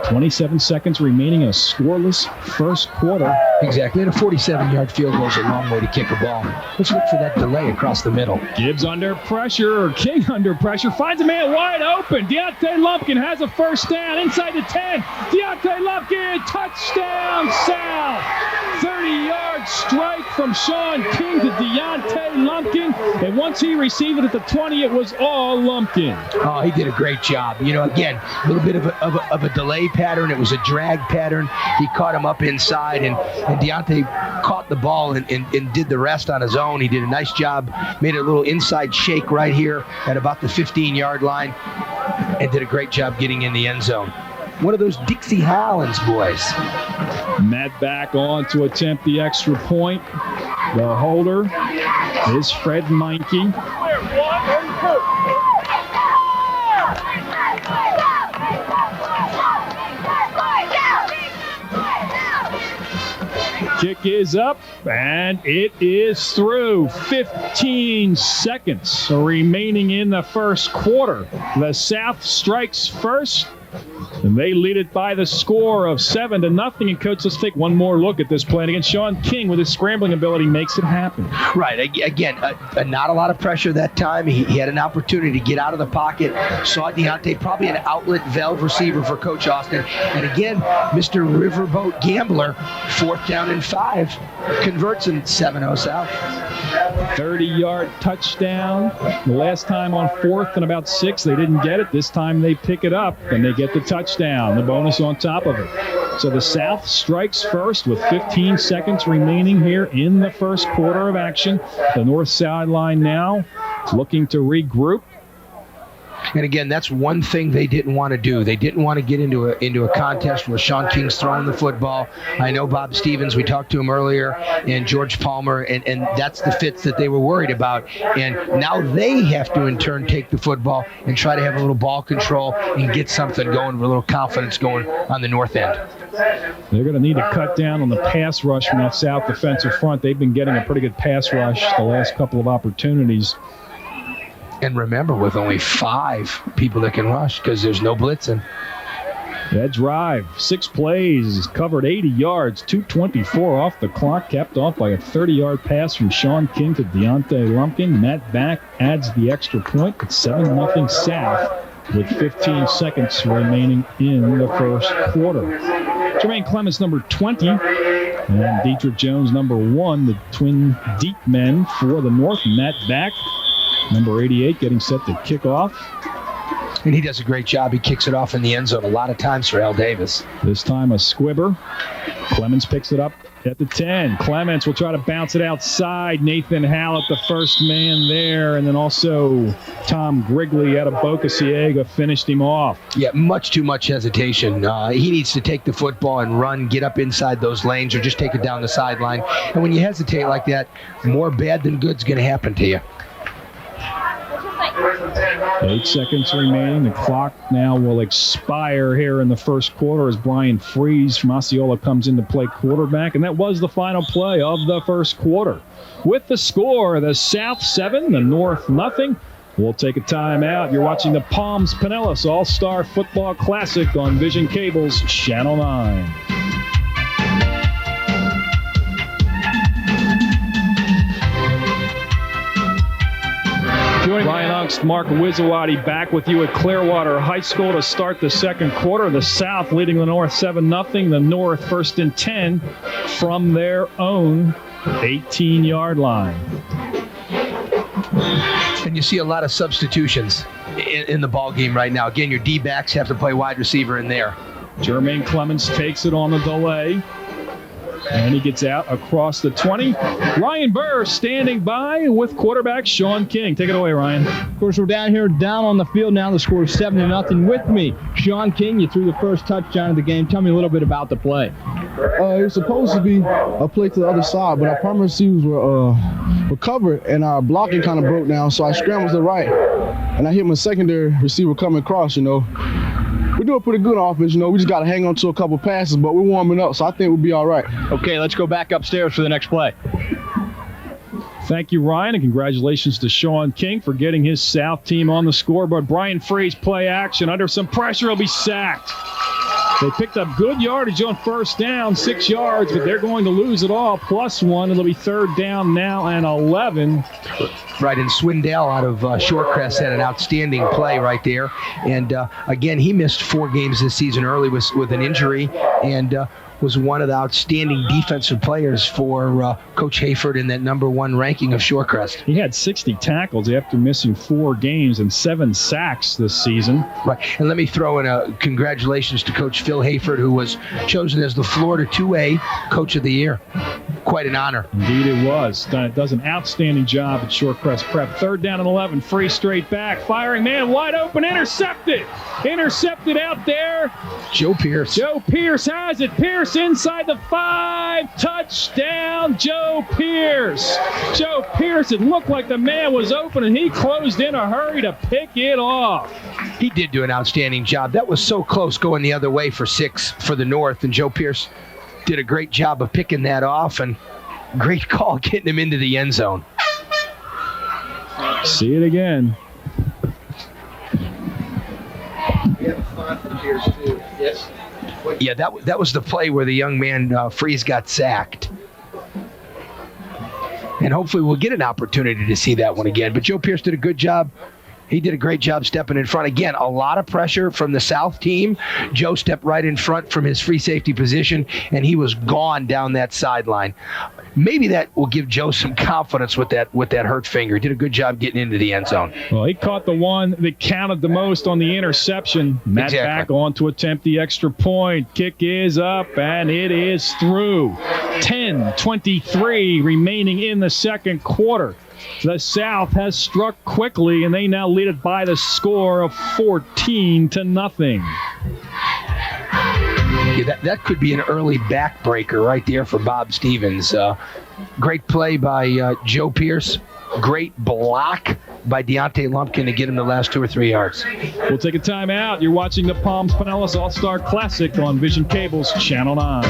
27 seconds remaining in a scoreless first quarter. Exactly. And a 47-yard field goal is a long way to kick a ball. Let's look for that delay across the middle. Gibbs under pressure, King under pressure, finds a man wide open. Deontay Lumpkin has a first down inside the 10. Deontay Lumpkin, touchdown South. 30-yard strike from Sean King to Deontay Lumpkin. And once he received it at the 20, it was all Lumpkin. Oh, he did a great job. You know, again, a little bit of a delay pattern. It was a drag pattern. He caught him up inside, and Deontay caught the ball and did the rest on his own. He did a nice job, made a little inside shake right here at about the 15-yard line, and did a great job getting in the end zone. One of those Dixie Highlands boys. Matt back on to attempt the extra point. The holder is Fred Meinke. Kick is up, and it is through. 15 seconds remaining in the first quarter. The South strikes first, and they lead it by the score of 7-0. And Coach, let's take one more look at this play. And again, Sean King, with his scrambling ability, makes it happen. Right. Again, not a lot of pressure that time. He had an opportunity to get out of the pocket. Saw Deontay, probably an outlet valve receiver for Coach Austin. And again, Mr. Riverboat Gambler, 4th down and 5, converts in 7-0 South. 30-yard touchdown. The last time on 4th and about 6, they didn't get it. This time they pick it up, and they get the touchdown, the bonus on top of it. So the South strikes first with 15 seconds remaining here in the first quarter of action. The north sideline now looking to regroup. And again, that's one thing they didn't want to do. They didn't want to get into a contest where Sean King's throwing the football. I know Bob Stevens, we talked to him earlier, and George Palmer, and that's the fits that they were worried about. And now they have to, in turn, take the football and try to have a little ball control and get something going, with a little confidence going on the north end. They're going to need to cut down on the pass rush from that South defensive front. They've been getting a pretty good pass rush the last couple of opportunities. And remember, with only 5 people that can rush, because there's no blitzing. That drive, 6 plays, covered 80 yards, 2:24 off the clock, capped off by a 30-yard pass from Sean King to Deontay Lumpkin. Matt Back adds the extra point. It's 7-0 South with 15 seconds remaining in the first quarter. Jermaine Clements, number 20, and Dietrich Jones, number 1, the twin deep men for the North. Matt Back, number 88, getting set to kick off. And he does a great job. He kicks it off in the end zone a lot of times for Al Davis. This time a squibber. Clements picks it up at the 10. Clements will try to bounce it outside. Nathan Hallett, the first man there. And then also Tom Grigley out of Boca Ciega finished him off. Yeah, much too much hesitation. He needs to take the football and run, get up inside those lanes, or just take it down the sideline. And when you hesitate like that, more bad than good's going to happen to you. 8 seconds remaining. The clock now will expire here in the first quarter as Brian Freeze from Osceola comes into play quarterback. And that was the final play of the first quarter. With the score, the South 7, the North nothing. We'll take a timeout. You're watching the Palms Pinellas All-Star Football Classic on Vision Cable's Channel 9. Ryan Ungst, Mark Wizawati back with you at Clearwater High School to start the second quarter. The South leading the North 7-0. The North first and 10 from their own 18-yard line. And you see a lot of substitutions in the ball game right now. Again, your D-backs have to play wide receiver in there. Jermaine Clements takes it on the delay. And he gets out across the 20. Ryan Burr standing by with quarterback Sean King. Take it away, Ryan. Of course, we're down on the field now. The score is 7-0. With me, Sean King. You threw the first touchdown of the game. Tell me a little bit about the play. It was supposed to be a play to the other side, but our primary receivers were covered, and our blocking kind of broke down. So I scrambled to the right, and I hit my secondary receiver coming across. We're doing pretty good on offense, we just got to hang on to a couple passes, but we're warming up, so I think we'll be all right. Okay, let's go back upstairs for the next play. Thank you, Ryan, and congratulations to Sean King for getting his South team on the scoreboard. Brian Freeze, play action. Under some pressure, he'll be sacked. They picked up good yardage on first down, 6 yards, but they're going to lose it all, +1. It'll be third down now and 11. Right, and Swindell out of Shorecrest had an outstanding play right there. And, again, he missed 4 games this season early with an injury and was one of the outstanding defensive players for Coach Hayford in that #1 ranking of Shorecrest. He had 60 tackles after missing 4 games and 7 sacks this season. Right, and let me throw in a congratulations to Coach Phil Hayford, who was chosen as the Florida 2A Coach of the Year. Quite an honor. Indeed it was. Does an outstanding job at Shorecrest Prep. Third down and 11. Free straight back. Firing man wide open. Intercepted. Intercepted out there. Joe Pierce. Joe Pierce has it. Pierce inside the 5. Touchdown, Joe Pierce. Joe Pierce, it looked like the man was open, and he closed in a hurry to pick it off. He did do an outstanding job. That was so close going the other way for 6 for the North, and Joe Pierce did a great job of picking that off, and great call getting him into the end zone. See it again. Yeah, that was the play where the young man Freeze got sacked. And hopefully we'll get an opportunity to see that one again. But Joe Pierce did a good job. He did a great job stepping in front. Again, a lot of pressure from the South team. Joe stepped right in front from his free safety position, and he was gone down that sideline. Maybe that will give Joe some confidence with that hurt finger. He did a good job getting into the end zone. Well, he caught the one that counted the most on the interception. Matt back on to attempt the extra point. Kick is up, and it is through. 10:23 remaining in the second quarter. The South has struck quickly, and they now lead it by the score of 14-0. Yeah, that could be an early backbreaker right there for Bob Stevens. Great play by Joe Pierce. Great block by Deontay Lumpkin to get him the last 2 or 3 yards. We'll take a timeout. You're watching the Palms Pinellas All-Star Classic on Vision Cable's Channel 9.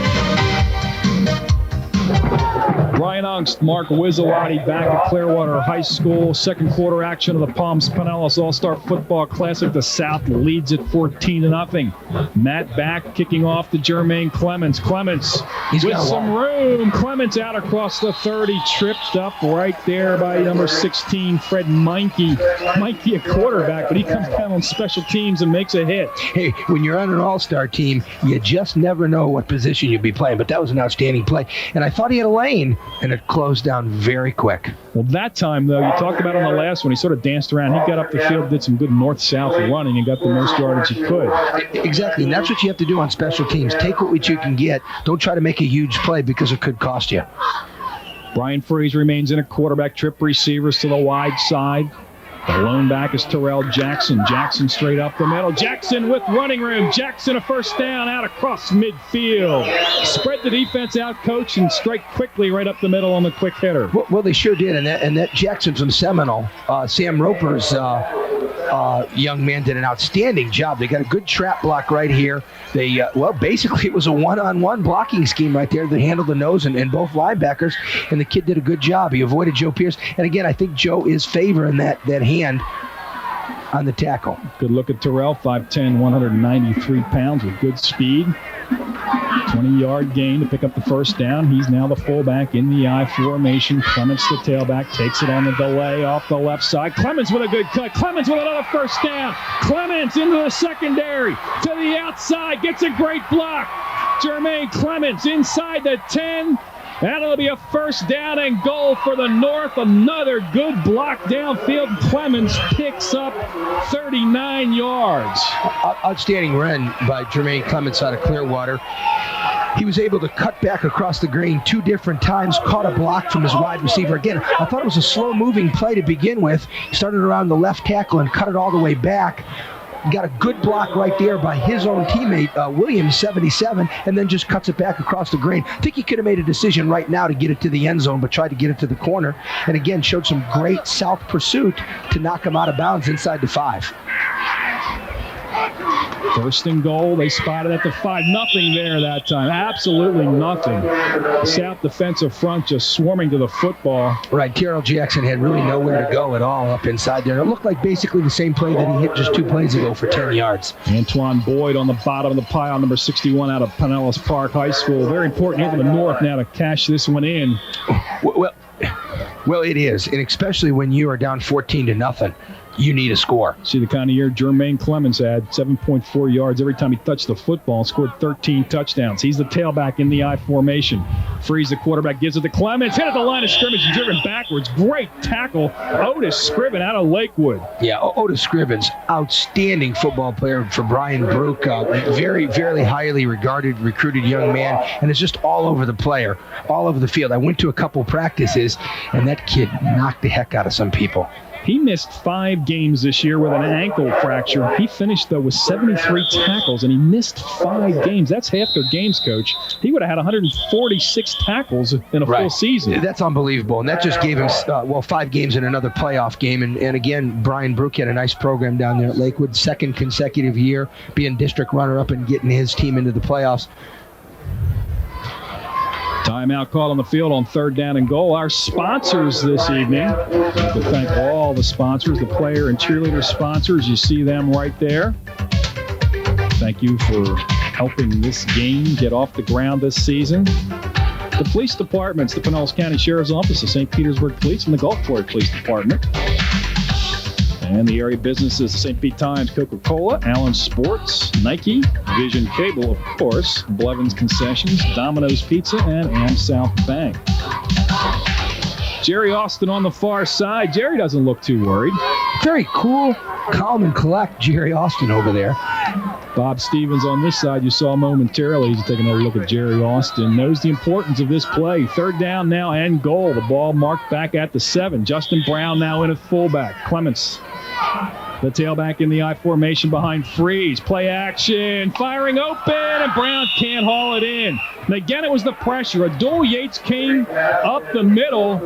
Brian Ungst, Mark Wizolati back at Clearwater High School. Second quarter action of the Palms Pinellas All-Star Football Classic. The South leads it 14-0. Matt back kicking off to Jermaine Clements. Clements with some room. Clements out across the 30. Tripped up right there by number 16, Fred Meinke. Meinke a quarterback, but he comes down on special teams and makes a hit. Hey, when you're on an all-star team, you just never know what position you'll be playing. But that was an outstanding play. And I thought he had a lane, and it closed down very quick. Well, that time, though, you talked about on the last one, he sort of danced around. He got up the field, did some good north-south running, and got the most yardage he could. Exactly, and that's what you have to do on special teams. Take what you can get. Don't try to make a huge play because it could cost you. Brian Freeze remains in a quarterback trip, receivers to the wide side. The lone back is Terrell Jackson. Jackson straight up the middle. Jackson with running room. Jackson a first down out across midfield. Spread the defense out, coach, and strike quickly right up the middle on the quick hitter. Well, they sure did, and that Jackson from Seminole, Sam Roper's young man, did an outstanding job. They got a good trap block right here. They basically it was a one-on-one blocking scheme right there that handled the nose and both linebackers, and the kid did a good job. He avoided Joe Pierce, and again, I think Joe is favoring that hand on the tackle. Good look at Terrell, 5'10", 193 pounds with good speed. 20-yard gain to pick up the first down. He's now the fullback in the I formation. Clements, the tailback, takes it on the delay off the left side. Clements with a good cut. Clements with another first down. Clements into the secondary to the outside. Gets a great block. Jermaine Clements inside the 10. That'll be a first down and goal for the North. Another good block downfield. Clements picks up 39 yards. Outstanding run by Jermaine Clements out of Clearwater. He was able to cut back across the green 2 different times, caught a block from his wide receiver. Again, I thought it was a slow-moving play to begin with. He started around the left tackle and cut it all the way back. Got a good block right there by his own teammate, Williams, 77, and then just cuts it back across the green. I think he could have made a decision right now to get it to the end zone, but tried to get it to the corner. And again, showed some great South pursuit to knock him out of bounds inside the 5. First and goal, they spotted at the 5. Nothing there that time. Absolutely nothing. The South defensive front just swarming to the football. Right, Carroll Jackson had really nowhere to go at all up inside there. It looked like basically the same play that he hit just 2 plays ago for 10 yards. Antoine Boyd on the bottom of the pile, number 61 out of Pinellas Park High School. Very important here for the North now to cash this one in. Well, it is, and especially when you are down 14-0. You need a score. See the kind of year Jermaine Clemens had, 7.4 yards every time he touched the football, scored 13 touchdowns. He's the tailback in the I formation. Frees the quarterback, gives it to Clemens, hit at the line of scrimmage, driven backwards. Great tackle. Otis Scriven out of Lakewood. Yeah, Otis Scrivens, outstanding football player for Brian Brook. Very, very highly regarded, recruited young man, and it's just all over the player, all over the field. I went to a couple practices, and that kid knocked the heck out of some people. He missed 5 games this year with an ankle fracture. He finished, though, with 73 tackles, and he missed 5 games. That's half their games, Coach. He would have had 146 tackles in a full season. That's unbelievable, and that just gave him, 5 games in another playoff game. And again, Brian Brook had a nice program down there at Lakewood, 2nd consecutive year, being district runner-up and getting his team into the playoffs. Timeout call on the field on 3rd down and goal. Our sponsors this evening. I'd like to thank all the sponsors, the player and cheerleader sponsors. You see them right there. Thank you for helping this game get off the ground this season. The police departments, the Pinellas County Sheriff's Office, the St. Petersburg Police, and the Gulfport Police Department. And the area businesses, the St. Pete Times, Coca-Cola, Allen Sports, Nike, Vision Cable, of course, Blevins Concessions, Domino's Pizza, and AmSouth Bank. Jerry Austin on the far side. Jerry doesn't look too worried. Very cool, calm, and collect Jerry Austin over there. Bob Stevens on this side, you saw momentarily. He's taking a look at Jerry Austin. Knows the importance of this play. 3rd down now and goal. The ball marked back at the 7. Justin Brown now in at fullback. Clements, the tailback in the I formation behind Freeze. Play action, firing open, and Brown can't haul it in. And again, it was the pressure. Abdul Yates came up the middle,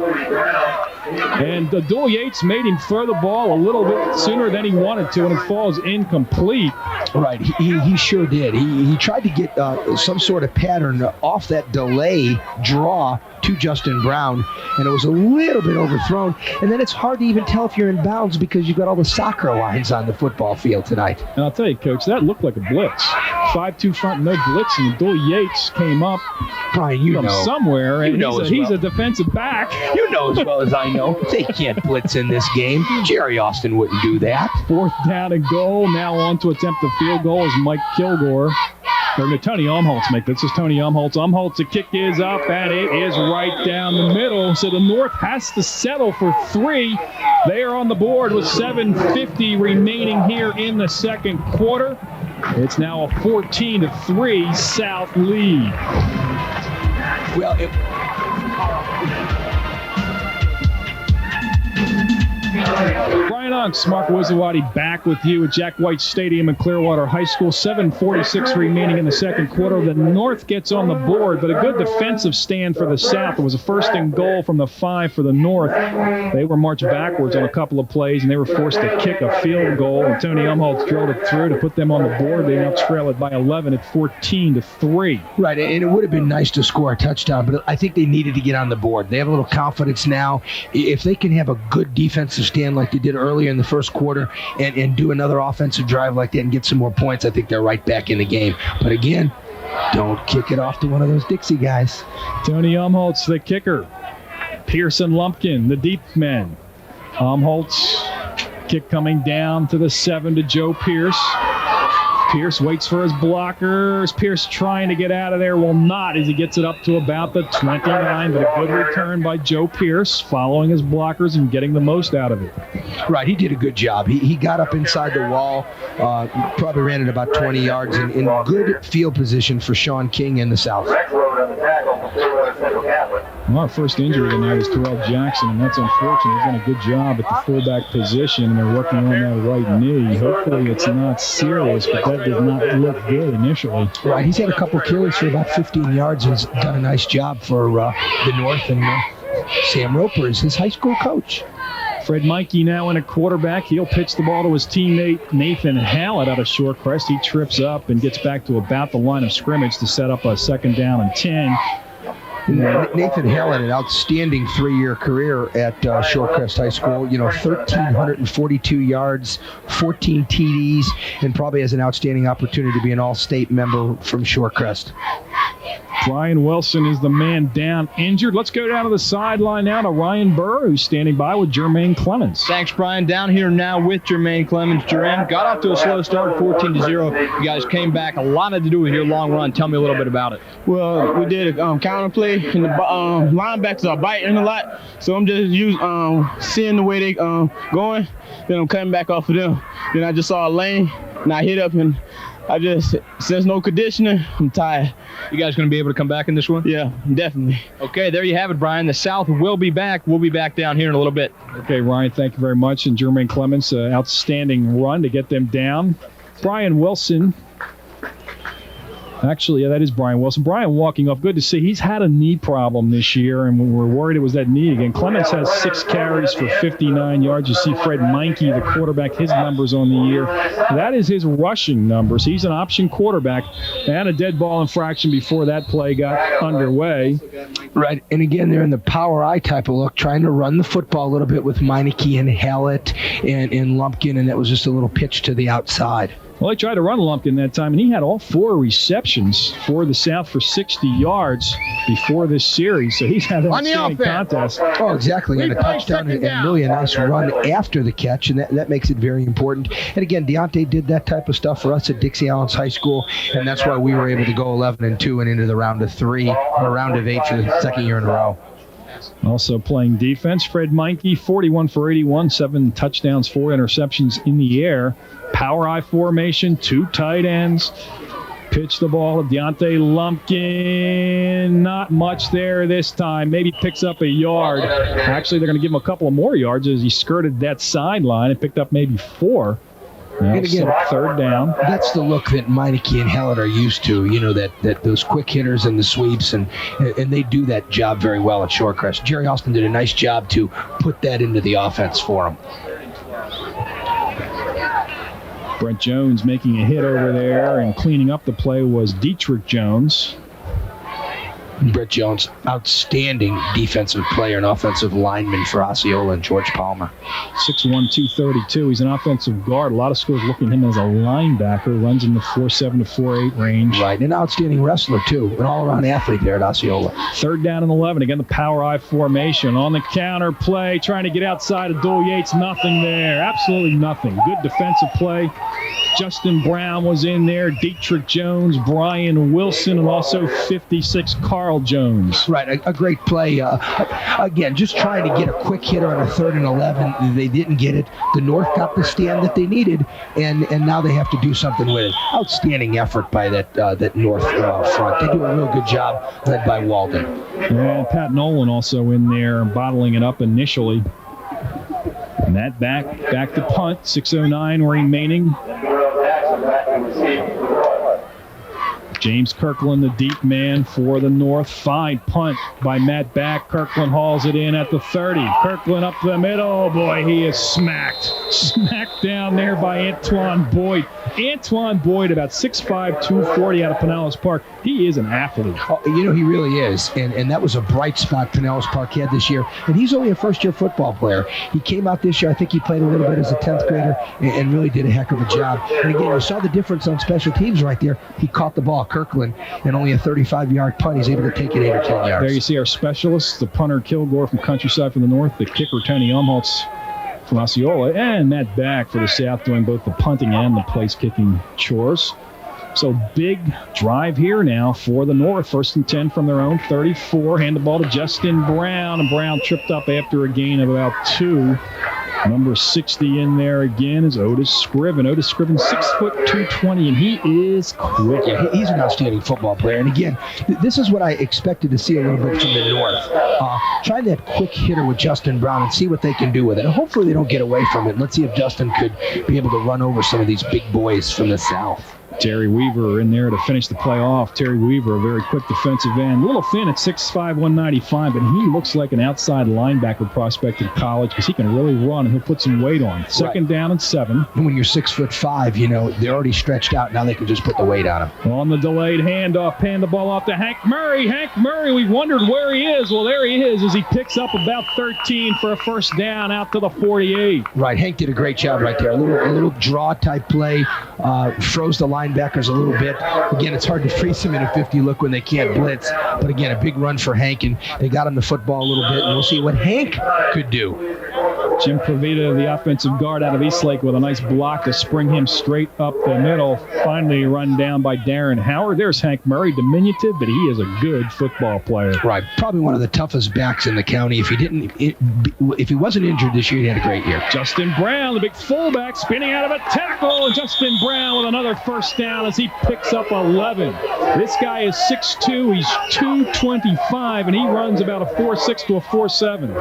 and Abdul Yates made him throw the ball a little bit sooner than he wanted to, and it falls incomplete. Right, he sure did. He tried to get some sort of pattern off that delay draw to Justin Brown, and it was a little bit overthrown. And then it's hard to even tell if you're in bounds because you've got all the soccer lines on the football field tonight. And I'll tell you, Coach, that looked like a blitz. 5-2 front, no blitz, and Abdul Yates came up Brian, you from know somewhere, and he's a defensive back. You know as well as I know. They can't blitz in this game. Jerry Austin wouldn't do that. 4th down and goal. Now on to attempt the field goal is Mike Kilgore. Or no, Tony Umholtz make this. Is Tony Umholtz. Umholtz, the kick is up, and it is right down the middle. So the North has to settle for 3. They are on the board with 7:50 remaining here in the 2nd quarter. It's now a 14-3 South lead. Well, Brian Unks, Mark Wizawati back with you at Jack White Stadium in Clearwater High School. 7:46 remaining in the 2nd quarter. The North gets on the board, but a good defensive stand for the South. It was a 1st and goal from the 5 for the North. They were marched backwards on a couple of plays, and they were forced to kick a field goal, and Tony Umholtz drilled it through to put them on the board. They now trail it by 11 at 14-3. Right, and it would have been nice to score a touchdown, but I think they needed to get on the board. They have a little confidence now. If they can have a good defensive stand like they did earlier in the 1st quarter and do another offensive drive like that and get some more points, I think they're right back in the game. But again, don't kick it off to one of those Dixie guys. Tony Umholtz, the kicker. Pearson Lumpkin, the deep men. Umholtz, kick coming down to the 7 to Joe Pierce. Pierce waits for his blockers. Pierce trying to get out of there, will not as he gets it up to about the 29, but a good return by Joe Pierce, following his blockers and getting the most out of it. Right, he did a good job. He got up inside the wall, probably ran it about 20 yards in good field position for Sean King in the South. Well, our first injury tonight is Terrell Jackson, and that's unfortunate. He's done a good job at the fullback position, and they're working on that right knee. Hopefully it's not serious, but that did not look good initially. Right, he's had a couple carries for about 15 yards and has done a nice job for the North, and Sam Roper is his high school coach. Fred Mikey now in a quarterback. He'll pitch the ball to his teammate Nathan Hallett out of Shorecrest. He trips up and gets back to about the line of scrimmage to set up a 2nd down and 10. Nathan Hallett, an outstanding 3-year career at Shorecrest High School. 1,342 yards, 14 TDs, and probably has an outstanding opportunity to be an all-state member from Shorecrest. Brian Wilson is the man down injured. Let's go down to the sideline now to Ryan Burr, who's standing by with Jermaine Clemens. Thanks, Brian. Down here now with Jermaine Clemens. Jermaine got off to a slow start, 14-0. You guys came back. A lot to do with your long run. Tell me a little bit about it. Well, we did a counter play, and the linebackers are biting a lot, so I'm just seeing the way they going, then I'm cutting back off of them. Then I just saw a lane, and I hit up, and since no conditioning, I'm tired. You guys going to be able to come back in this one? Yeah, definitely. Okay, there you have it, Brian. The South will be back. We'll be back down here in a little bit. Okay, Ryan, thank you very much. And Jermaine Clemens, outstanding run to get them down. Brian Wilson. Actually, yeah, that is Brian Wilson. Brian walking off. Good to see. He's had a knee problem this year, and we're worried it was that knee again. Clemens has 6 carries for 59 yards. You see Fred Meinke, the quarterback, his numbers on the year. That is his rushing numbers. He's an option quarterback. And a dead ball infraction before that play got underway. Right, and again, they're in the power eye type of look, trying to run the football a little bit with Meineke and Hallett and Lumpkin, and that was just a little pitch to the outside. Well, they tried to run Lumpkin that time, and he had all 4 receptions for the South for 60 yards before this series. So he's had an outstanding contest. Oh, exactly. And a touchdown and really a nice run after the catch, and that makes it very important. And again, Deontay did that type of stuff for us at Dixie Allens High School, and that's why we were able to go 11-2 and into the round of 8 for the 2nd year in a row. Also playing defense, Fred Meinke, 41 for 81, 7 touchdowns, 4 interceptions in the air. Power eye formation, 2 tight ends. Pitch the ball to Deontay Lumpkin. Not much there this time. Maybe picks up a yard. Actually, they're going to give him a couple of more yards as he skirted that sideline and picked up maybe 4. Now, and again, 3rd down. That's the look that Meineke and Hallett are used to. That those quick hitters and the sweeps, and they do that job very well at Shorecrest. Jerry Austin did a nice job to put that into the offense for him. Brent Jones making a hit over there, and cleaning up the play was Dietrich Jones. Brett Jones, outstanding defensive player and offensive lineman for Osceola and George Palmer. 6'1", 232. He's an offensive guard. A lot of schools look at him as a linebacker. Runs in the 4'7" to 4'8" range. Right, an outstanding wrestler, too. An all-around athlete there at Osceola. 3rd down and 11. Again, the power eye formation. On the counter play, trying to get outside of Dole Yates. Nothing there. Absolutely nothing. Good defensive play. Justin Brown was in there. Dietrich Jones, Brian Wilson, and also 56 Carl Jones. Right, a great play. Again, just trying to get a quick hitter on a 3rd and 11. They didn't get it. The North got the stand that they needed, and now they have to do something with it. Outstanding effort by that North front. They do a real good job, led by Walden. And Pat Nolan also in there, bottling it up initially. And that back to punt. 6:09 remaining. James Kirkland, the deep man for the North. Fine punt by Matt Back. Kirkland hauls it in at the 30. Kirkland up the middle. Oh, boy, he is smacked. Smacked down there by Antoine Boyd. Antoine Boyd, about 6'5", 240 out of Pinellas Park. He is an athlete. Oh, he really is. And that was a bright spot Pinellas Park had this year. And he's only a first-year football player. He came out this year. I think he played a little bit as a 10th grader and really did a heck of a job. And again, you saw the difference on special teams right there. He caught the ball, Kirkland, and only a 35-yard punt. He's able to take it 8 or 10 yards. There you see our specialists, the punter Kilgore from Countryside for the North, the kicker Tony Umholtz from Osceola, and Matt Back for the South doing both the punting and the place-kicking chores. So big drive here now for the North. 1st and 10 from their own 34. Hand the ball to Justin Brown, and Brown tripped up after a gain of about 2. Number 60 in there again is Otis Scriven. Otis Scriven, 6', 220, and he is quick. Yeah, he's an outstanding football player. And again, this is what I expected to see a little bit from the North. Try that quick hitter with Justin Brown and see what they can do with it. And hopefully they don't get away from it. Let's see if Justin could be able to run over some of these big boys from the South. Terry Weaver in there to finish the play off. Terry Weaver, a very quick defensive end. A little thin at 6'5", 195, but he looks like an outside linebacker prospect in college because he can really run and he'll put some weight on. Second down and 7. And when you're 6'5", they're already stretched out. Now they can just put the weight on him. On the delayed handoff, pan the ball off to Hank Murray. Hank Murray, we've wondered where he is. Well, there he is as he picks up about 13 for a first down out to the 48. Right, Hank did a great job right there. A little draw type play, froze the linebackers a little bit. Again, it's hard to freeze them in a 50 look when they can't blitz. But again, a big run for Hank, and they got him the football a little bit, and we'll see what Hank could do. Jim Provita, the offensive guard out of Eastlake, with a nice block to spring him straight up the middle. Finally run down by Darren Howard. There's Hank Murray, diminutive, but he is a good football player. Right, probably one of the toughest backs in the county. If he wasn't injured this year, he had a great year. Justin Brown, the big fullback, spinning out of a tackle, and Justin Brown with another first down as he picks up 11. This guy is 6'2", he's 225, and he runs about a 4.6 to a 4.7.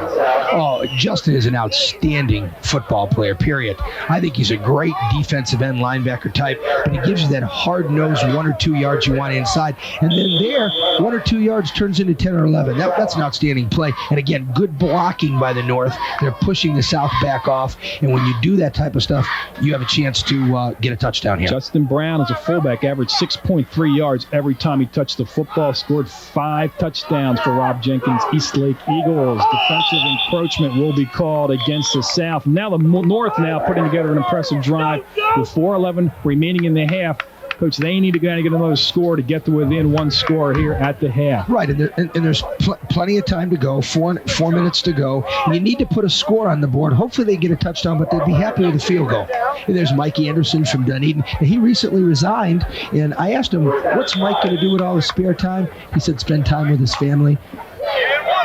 Oh, Justin is an outstanding football player, period. I think he's a great defensive end linebacker type, but he gives you that hard-nosed 1 or 2 yards you want inside, and then there, 1 or 2 yards turns into 10 or 11. That's an outstanding play, and again, good blocking by the North. They're pushing the South back off, and when you do that type of stuff, you have a chance to get a touchdown here. Justin Brown as a fullback averaged 6.3 yards every time he touched the football, scored 5 touchdowns for Rob Jenkins. Eastlake Eagles. Defensive encroachment will be called against the South. Now the North putting together an impressive drive with 4:11 remaining in the half. Coach, they need to get another score to get to within 1 score here at the half. Right, and there's plenty of time to go, 4 minutes to go. And you need to put a score on the board. Hopefully they get a touchdown, but they'd be happy with a field goal. And there's Mikey Anderson from Dunedin. And he recently resigned, and I asked him, what's Mike going to do with all his spare time? He said spend time with his family.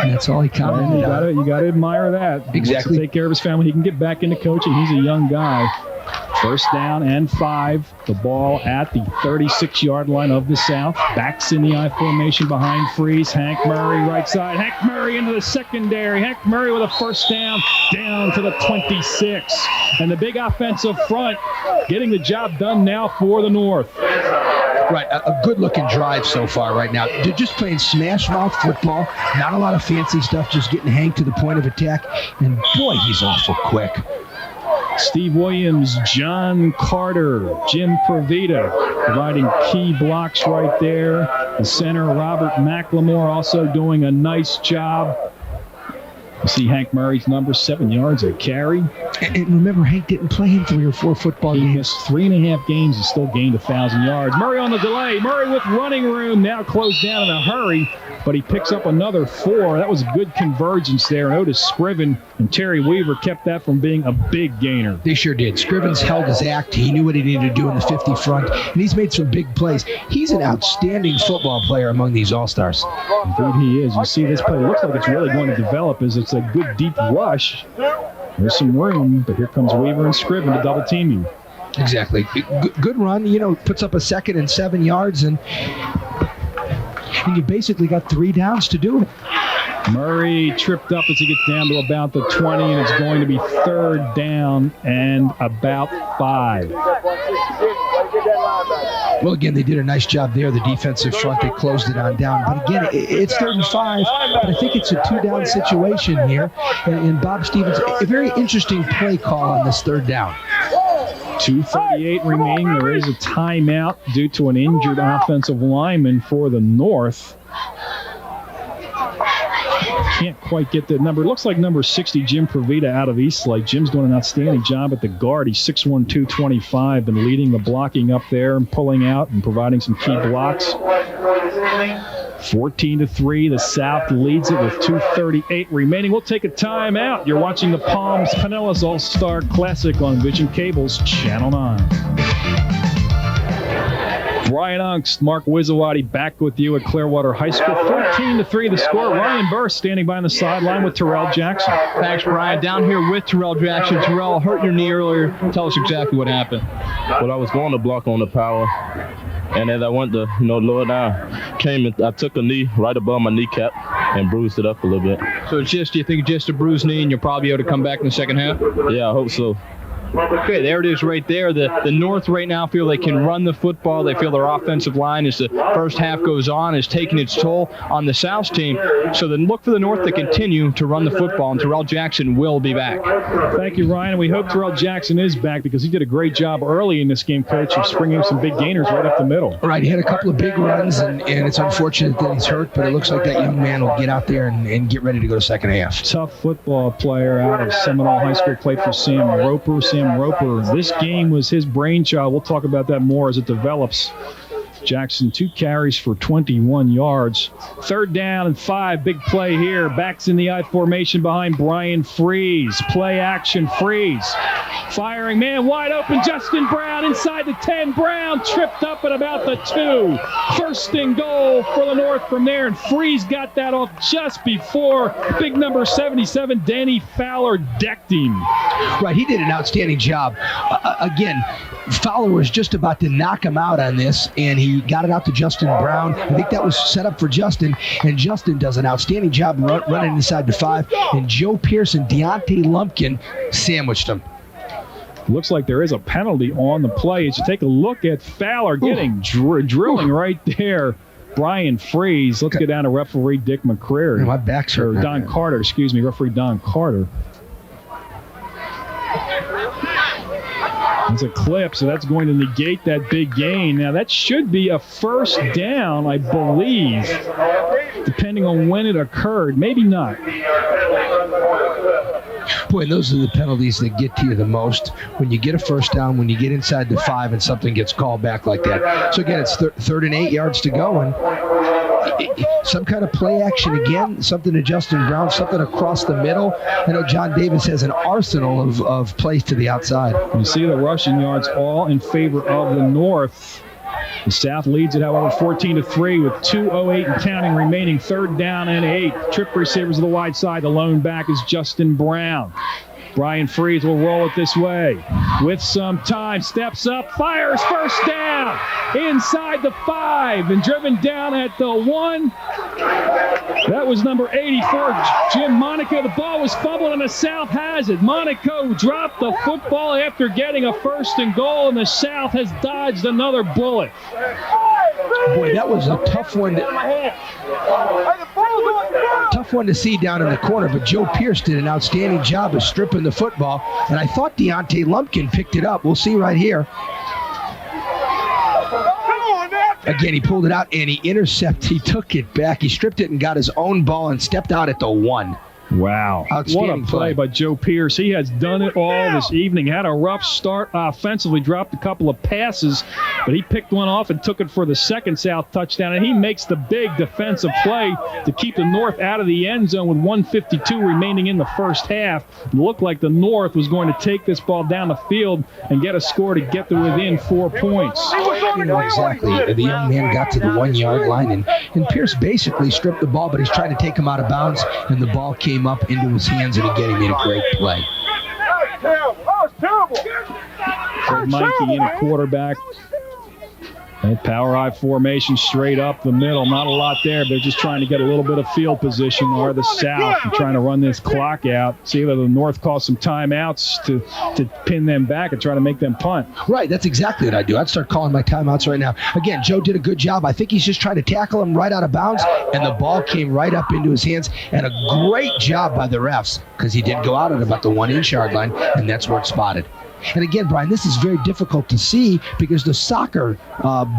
And that's all he commented on. You got to admire that. Exactly. He wants to take care of his family. He can get back into coaching. He's a young guy. First down and 5. The ball at the 36-yard line of the South. Backs in the I formation behind Freeze. Hank Murray right side. Hank Murray into the secondary. Hank Murray with a first down to the 26. And the big offensive front getting the job done now for the North. Right, a good-looking drive so far right now. They're just playing smash-mouth football. Not a lot of fancy stuff, just getting Hank to the point of attack. And, boy, he's awful quick. Steve Williams, John Carter, Jim Provita providing key blocks right there. The center, Robert McLemore, also doing a nice job. You see Hank Murray's number, 7 yards a carry. And remember, Hank didn't play in 3 or 4 football games. He missed 3.5 games and still gained 1,000 yards. Murray on the delay. Murray with running room. Now closed down in a hurry, but he picks up another 4. That was a good convergence there. And Otis Scriven and Terry Weaver kept that from being a big gainer. They sure did. Scrivens held his act. He knew what he needed to do in the 50 front, and he's made some big plays. He's an outstanding football player among these All-Stars. Indeed he is. You see this play. It looks like it's really going to develop as it's a good deep rush. There's some room, but here comes Weaver and Scriven to double team you. Exactly. Good run, puts up a 2nd and 7 yards, and you basically got 3 downs to do it. Murray tripped up as he gets down to about the 20, and it's going to be 3rd down and about 5. Well, again, they did a nice job there. The defensive front, they closed it on down. But again, it's 3rd and 5, but I think it's a 2-down situation here. And Bob Stevens, a very interesting play call on this 3rd down. 2:38 remaining. There is a timeout due to an injured offensive lineman for the North. Can't quite get that number. It looks like number 60, Jim Provita out of Eastlake. Jim's doing an outstanding job at the guard. He's 6'1", 225, been leading the blocking up there and pulling out and providing some key blocks. 14-3, the South leads it with 2:38 remaining. We'll take a timeout. You're watching the Palms Pinellas All-Star Classic on Vision Cable's Channel 9. Brian Ungst, Mark Wizawati back with you at Clearwater High School. 14-3 the score. Ryan Burr standing by on the sideline with Terrell Jackson. Thanks, Brian. Down here with Terrell Jackson. Terrell hurt your knee earlier. Tell us exactly what happened. Well, I was going to block on the power, and as I went to lower down, I took a knee right above my kneecap and bruised it up a little bit. So you think it's just a bruised knee and you'll probably be able to come back in the second half? Yeah, I hope so. Okay, there it is right there. The North right now feel they can run the football. They feel their offensive line, as the first half goes on, is taking its toll on the South's team. So then look for the North to continue to run the football, and Terrell Jackson will be back. Thank you, Ryan. And we hope Terrell Jackson is back because he did a great job early in this game, Coach, of springing some big gainers right up the middle. Right, he had a couple of big runs, and it's unfortunate that he's hurt, but it looks like that young man will get out there and get ready to go to second half. Tough football player out of Seminole High School, played for Sam Roper. Sam Roper, this game was his brainchild. We'll talk about that more as it develops. Jackson, 2 carries for 21 yards. 3rd down and 5. Big play here. Backs in the I formation behind Brian Freeze. Play action, Freeze. Firing, man wide open. Justin Brown inside the 10. Brown tripped up at about the 2. 1st and goal for the North from there. And Freeze got that off just before big number 77, Danny Fowler, decked him. Right, he did an outstanding job. Again, Fowler was just about to knock him out on this, and he got it out to Justin Brown. I think that was set up for Justin, and Justin does an outstanding job running inside the 5, and Joe Pierce and Deontay Lumpkin sandwiched him. Looks like there is a penalty on the play. As you take a look at Fowler getting drilling right there. Brian Freeze. Let's get down to referee Dick McCrary. My back's hurt. Or Don Carter, excuse me, referee Don Carter. It's a clip, so that's going to negate that big gain. Now, that should be a 1st down, I believe, depending on when it occurred. Maybe not. Boy, those are the penalties that get to you the most. When you get a 1st down, when you get inside the 5 and something gets called back like that. So, again, it's 3rd and 8 yards to go, and some kind of play action again, something to Justin Brown, something across the middle. I know John Davis has an arsenal of plays to the outside. You see the rushing yards all in favor of the North. The South leads it, however, 14-3 with 2:08 and counting remaining. 3rd down and 8. Trip receivers to the wide side. The lone back is Justin Brown. Brian Freeze will roll it this way. With some time, steps up, fires, 1st down. Inside the 5 and driven down at the 1. That was number 84, Jim Monaco. The ball was fumbled and the South has it. Monaco dropped the football after getting a 1st and goal, and the South has dodged another bullet. Boy, that was a tough one. Tough one to see down in the corner, but Joe Pierce did an outstanding job of stripping the football, and I thought Deontay Lumpkin picked it up. We'll see right here. Again, he pulled it out, and he intercepted. He took it back. He stripped it and got his own ball and stepped out at the 1. Wow. What a play by Joe Pierce. He has done it all this evening. Had a rough start offensively, dropped a couple of passes, but he picked one off and took it for the 2nd South touchdown, and he makes the big defensive play to keep the North out of the end zone with 1:52 remaining in the 1st half. It looked like the North was going to take this ball down the field and get a score to get to within 4 points. You know, exactly. The young man got to the 1-yard line, and Pierce basically stripped the ball, but he's trying to take him out of bounds, and the ball came up into his hands, and again, he made a great play. Fred Mikey in a quarterback. That power I formation straight up the middle. Not a lot there. They're just trying to get a little bit of field position, or the South, and trying to run this clock out. See whether the North calls some timeouts to pin them back and try to make them punt. Right, that's exactly what I do. I'd start calling my timeouts right now. Again, Joe did a good job. I think he's just trying to tackle him right out of bounds, and the ball came right up into his hands. And a great job by the refs, because he did go out at about the 1-inch yard line, and that's where it's spotted. And again, Brian, this is very difficult to see because the soccer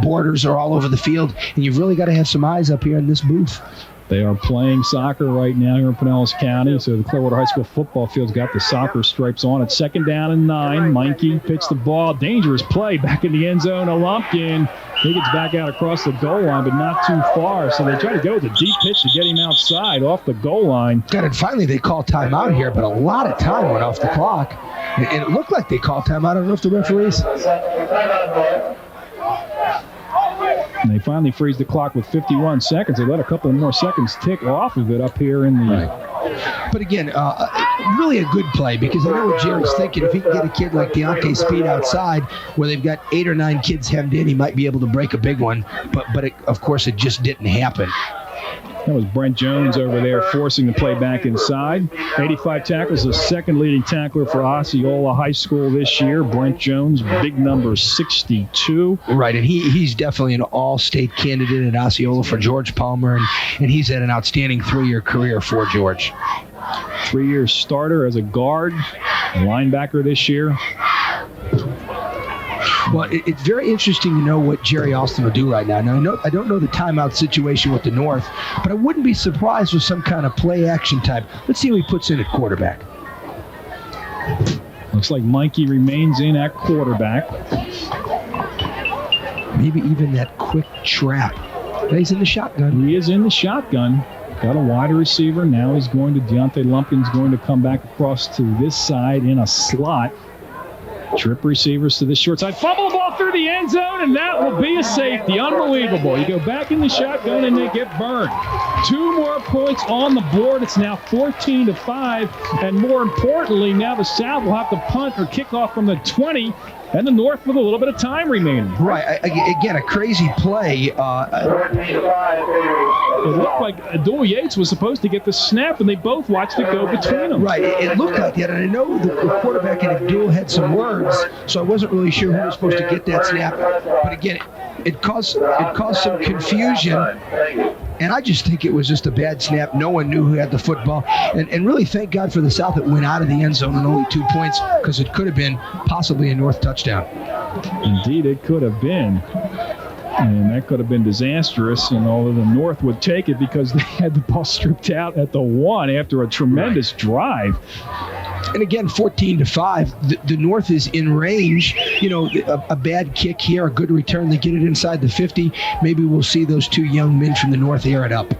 borders are all over the field, and you've really got to have some eyes up here in this booth. They are playing soccer right now here in Pinellas County. So the Clearwater High School football field's got the soccer stripes on. It's 2nd down and 9. Meinke pitched the ball. Dangerous play back in the end zone. A Lumpkin. He gets back out across the goal line, but not too far. So they try to go with a deep pitch to get him outside off the goal line. God, and finally they call timeout here, but a lot of time went off the clock. And it looked like they called timeout. I don't know if the referees... And they finally freeze the clock with 51 seconds. They let a couple of more seconds tick off of it up here in the... Right. But again, really a good play, because I know what Jerry's thinking. If he can get a kid like Deontay Speed outside where they've got 8 or 9 kids hemmed in, he might be able to break a big one. But of course, it just didn't happen. That was Brent Jones over there forcing the play back inside. 85 tackles, the second leading tackler for Osceola High School this year. Brent Jones, big number 62. Right, and he's definitely an all-state candidate at Osceola for George Palmer, and he's had an outstanding 3-year career for George. 3-year starter as a guard, linebacker this year. Well, it's very interesting to know what Jerry Austin will do right now. Now, I don't know the timeout situation with the North, but I wouldn't be surprised with some kind of play-action type. Let's see who he puts in at quarterback. Looks like Mikey remains in at quarterback. Maybe even that quick trap. He's in the shotgun. He is in the shotgun. Got a wide receiver. Now he's going to Deontay Lumpkin's going to come back across to this side in a slot. Trip receivers to the short side. Fumble the ball through the end zone, and that will be a safety. Unbelievable. You go back in the shotgun, and they get burned. 2 more points on the board. It's now 14-5. And more importantly, now the South will have to punt or kick off from the 20. And the North with a little bit of time remaining. Right. Again, a crazy play. It looked like Abdul Yates was supposed to get the snap, and they both watched it go between them. Right. It looked like that. And I know the quarterback and Abdul had some words, so I wasn't really sure who was supposed to get that snap. But again, it caused some confusion. And I just think it was just a bad snap. No one knew who had the football. And really thank God for the South that went out of the end zone on only 2 points, because it could have been possibly a North touchdown. Indeed, it could have been. And that could have been disastrous. And although the North would take it because they had the ball stripped out at the 1 after a tremendous drive. And again, 14-5, the North is in range. You know, a bad kick here, a good return. They get it inside the 50. Maybe we'll see those 2 young men from the North air it up.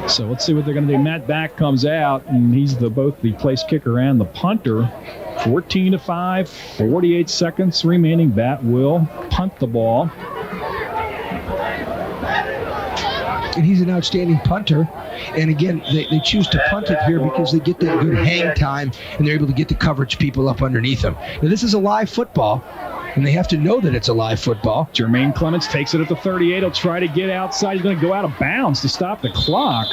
So let's see what they're going to do. Matt Back comes out, and he's both the place kicker and the punter. 14-5, 48 seconds remaining. Bat will punt the ball. And he's an outstanding punter. And again, they choose to punt it here because they get that good hang time, and they're able to get the coverage people up underneath them. Now, this is a live football, and they have to know that it's a live football. Jermaine Clements takes it at the 38. He'll try to get outside. He's going to go out of bounds to stop the clock.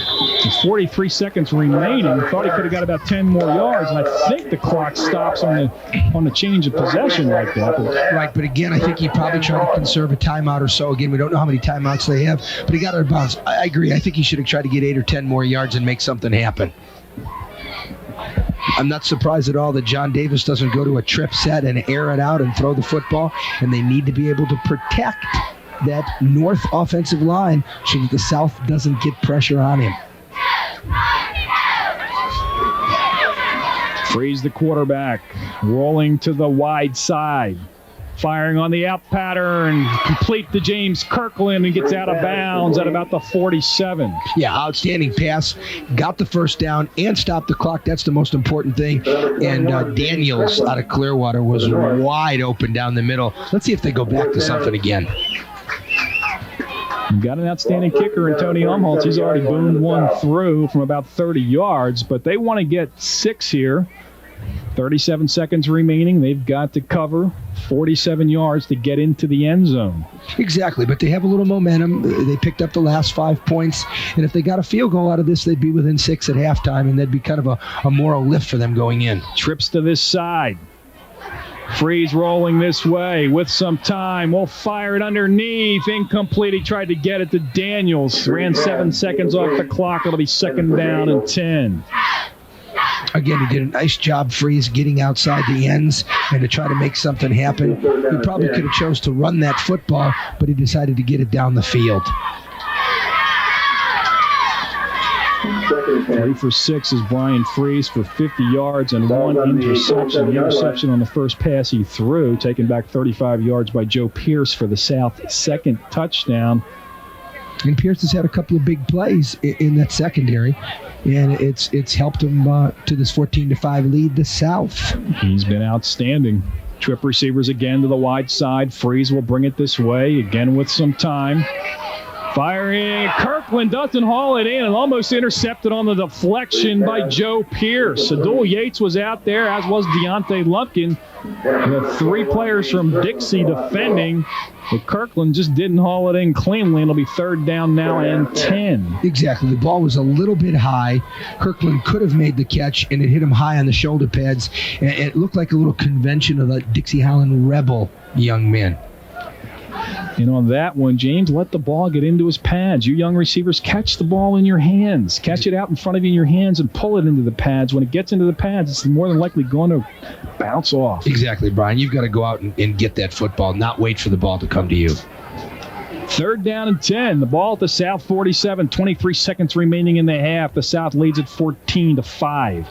With 43 seconds remaining. Thought he could have got about 10 more yards, and I think the clock stops on the change of possession like that. Right, but again, I think he probably tried to conserve a timeout or so. Again, we don't know how many timeouts they have, but he got out of bounds. I agree. I think he should have tried to get 8 or 10 more yards and make something happen. I'm not surprised at all that John Davis doesn't go to a trip set and air it out and throw the football, and they need to be able to protect that North offensive line so that the South doesn't get pressure on him. Freeze the quarterback, rolling to the wide side. Firing on the out pattern, complete to James Kirkland, and gets out of bounds at about the 47. Yeah, outstanding pass. Got the first down and stopped the clock. That's the most important thing. And Daniels out of Clearwater was wide open down the middle. Let's see if they go back to something again. You've got an outstanding kicker in Tony Umholtz. He's already boomed one through from about 30 yards, but they want to get 6 here. 37 seconds remaining. They've got to cover 47 yards to get into the end zone. Exactly, but they have a little momentum. They picked up the last 5 points, and if they got a field goal out of this, they'd be within 6 at halftime, and that'd be kind of a moral lift for them going in. Trips to this side. Freeze rolling this way with some time. We'll fire it underneath. Incomplete. He tried to get it to Daniels. Ran 7 seconds off the clock. It'll be 2nd down and 10. Again, he did a nice job, Freeze, getting outside the ends and to try to make something happen. He probably could have chose to run that football, but he decided to get it down the field. 3 for 6 is Brian Freeze for 50 yards and 1 interception. The interception on the first pass he threw, taken back 35 yards by Joe Pierce for the South's 2nd touchdown. And Pierce has had a couple of big plays in that secondary, and it's helped him to this 14-5 lead, the South. He's been outstanding. Trip receivers again to the wide side. Freeze will bring it this way, again with some time. Firing, Kirkland doesn't haul it in and almost intercepted on the deflection by Joe Pierce. Adul Yates was out there, as was Deontay Lumpkin. The 3 players from Dixie defending, but Kirkland just didn't haul it in cleanly. It'll be 3rd down now and 10. Exactly. The ball was a little bit high. Kirkland could have made the catch, and it hit him high on the shoulder pads. And it looked like a little convention of the Dixie Highland Rebel young men. And on that one, James, let the ball get into his pads. You young receivers, catch the ball in your hands. Catch it out in front of you in your hands and pull it into the pads. When it gets into the pads, it's more than likely going to bounce off. Exactly, Brian. You've got to go out and get that football, not wait for the ball to come to you. 3rd down and 10. The ball at the South 47. 23 seconds remaining in the half. The South leads at 14-5.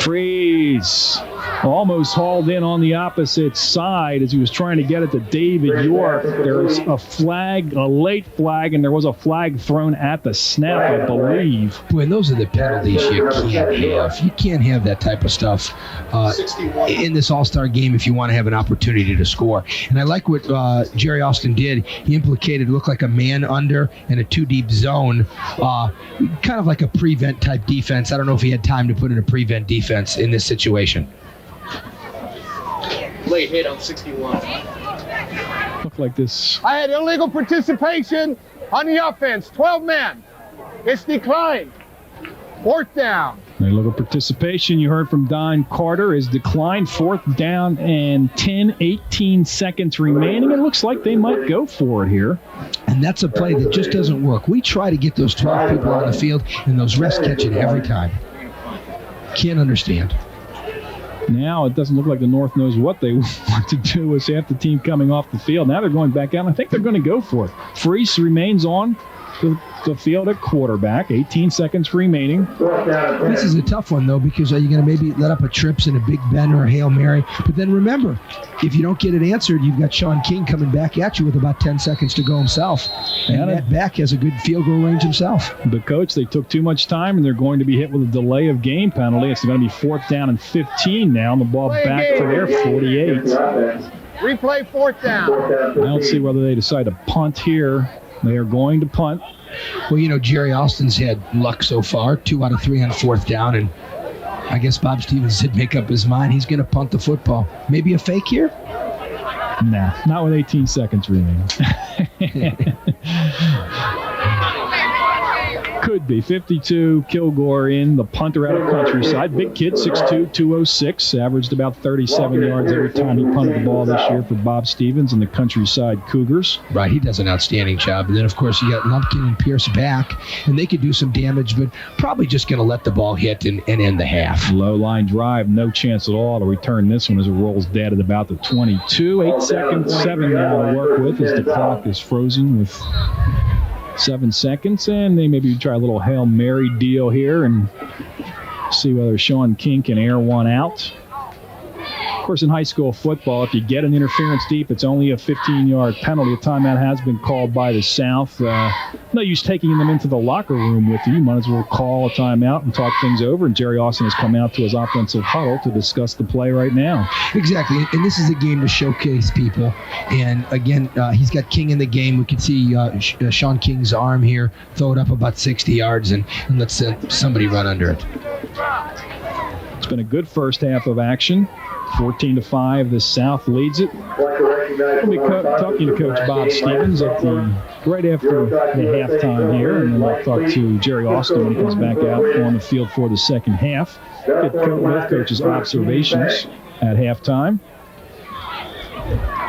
Freeze. Almost hauled in on the opposite side as he was trying to get it to David York. There's a flag, a late flag, and there was a flag thrown at the snap, I believe. Boy, and those are the penalties you can't have. You can't have that type of stuff in this all-star game if you want to have an opportunity to score. And I like what Jerry Austin did. He implicated, looked like a man under and a 2-deep zone, kind of like a prevent type defense. I don't know if he had time to put in a prevent defense in this situation. Late hit on 61. Looked like this. I had illegal participation on the offense. 12 men. It's declined. 4th down. Illegal participation, you heard from Don Carter, is declined. 4th down and 10, 18 seconds remaining. It looks like they might go for it here. And that's a play that just doesn't work. We try to get those 12 people on the field, and those refs catch it every time. Can't understand. Now it doesn't look like the North knows what they want to do with half the team coming off the field. Now they're going back out, and I think they're going to go for it. Freese remains on the field at quarterback. 18 seconds remaining. This is a tough one, though, because you're going to maybe let up a trips and a Big Ben or a Hail Mary. But then remember, if you don't get it answered, you've got Sean King coming back at you with about 10 seconds to go himself. And that back has a good field goal range himself. But, Coach, they took too much time, and they're going to be hit with a delay of game penalty. It's going to be 4th down and 15 now, and the ball back to their 48. Replay 4th down. Now let's see whether they decide to punt here. They are going to punt. Well, you know, Jerry Austin's had luck so far, 2 out of 3 on 4th down, and I guess Bob Stevens did make up his mind. He's going to punt the football. Maybe a fake here? Nah, not with 18 seconds remaining. Could be. 52, Kilgore in, the punter out of Countryside. Big kid, 6'2", 206, averaged about 37 yards every time he punted the ball this year for Bob Stevens and the Countryside Cougars. Right, he does an outstanding job. And then, of course, you got Lumpkin and Pierce back, and they could do some damage, but probably just going to let the ball hit and end the half. Low line drive, no chance at all to return this one as it rolls dead at about the 22. 8 seconds, 7 now to work with as the clock is frozen with 7 seconds, and they maybe try a little Hail Mary deal here and see whether Sean King can air one out. Of course, in high school football, if you get an interference deep, it's only a 15-yard penalty. A timeout has been called by the South. No use taking them into the locker room with you. You might as well call a timeout and talk things over. And Jerry Austin has come out to his offensive huddle to discuss the play right now. Exactly, and this is a game to showcase people. And again, he's got King in the game. We can see Sean King's arm here, throw it up about 60 yards, and let somebody run under it. It's been a good first half of action. 14-5, the South leads it. We'll be talking to Coach Bob Stevens right after the halftime here, and then I'll talk to Jerry Austin when he comes back out on the field for the second half. Get both coaches' observations at halftime.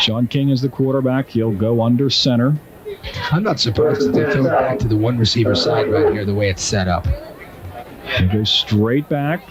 Sean King is the quarterback. He'll go under center. I'm not surprised that they throw it back to the one receiver side right here, the way it's set up. He goes straight back.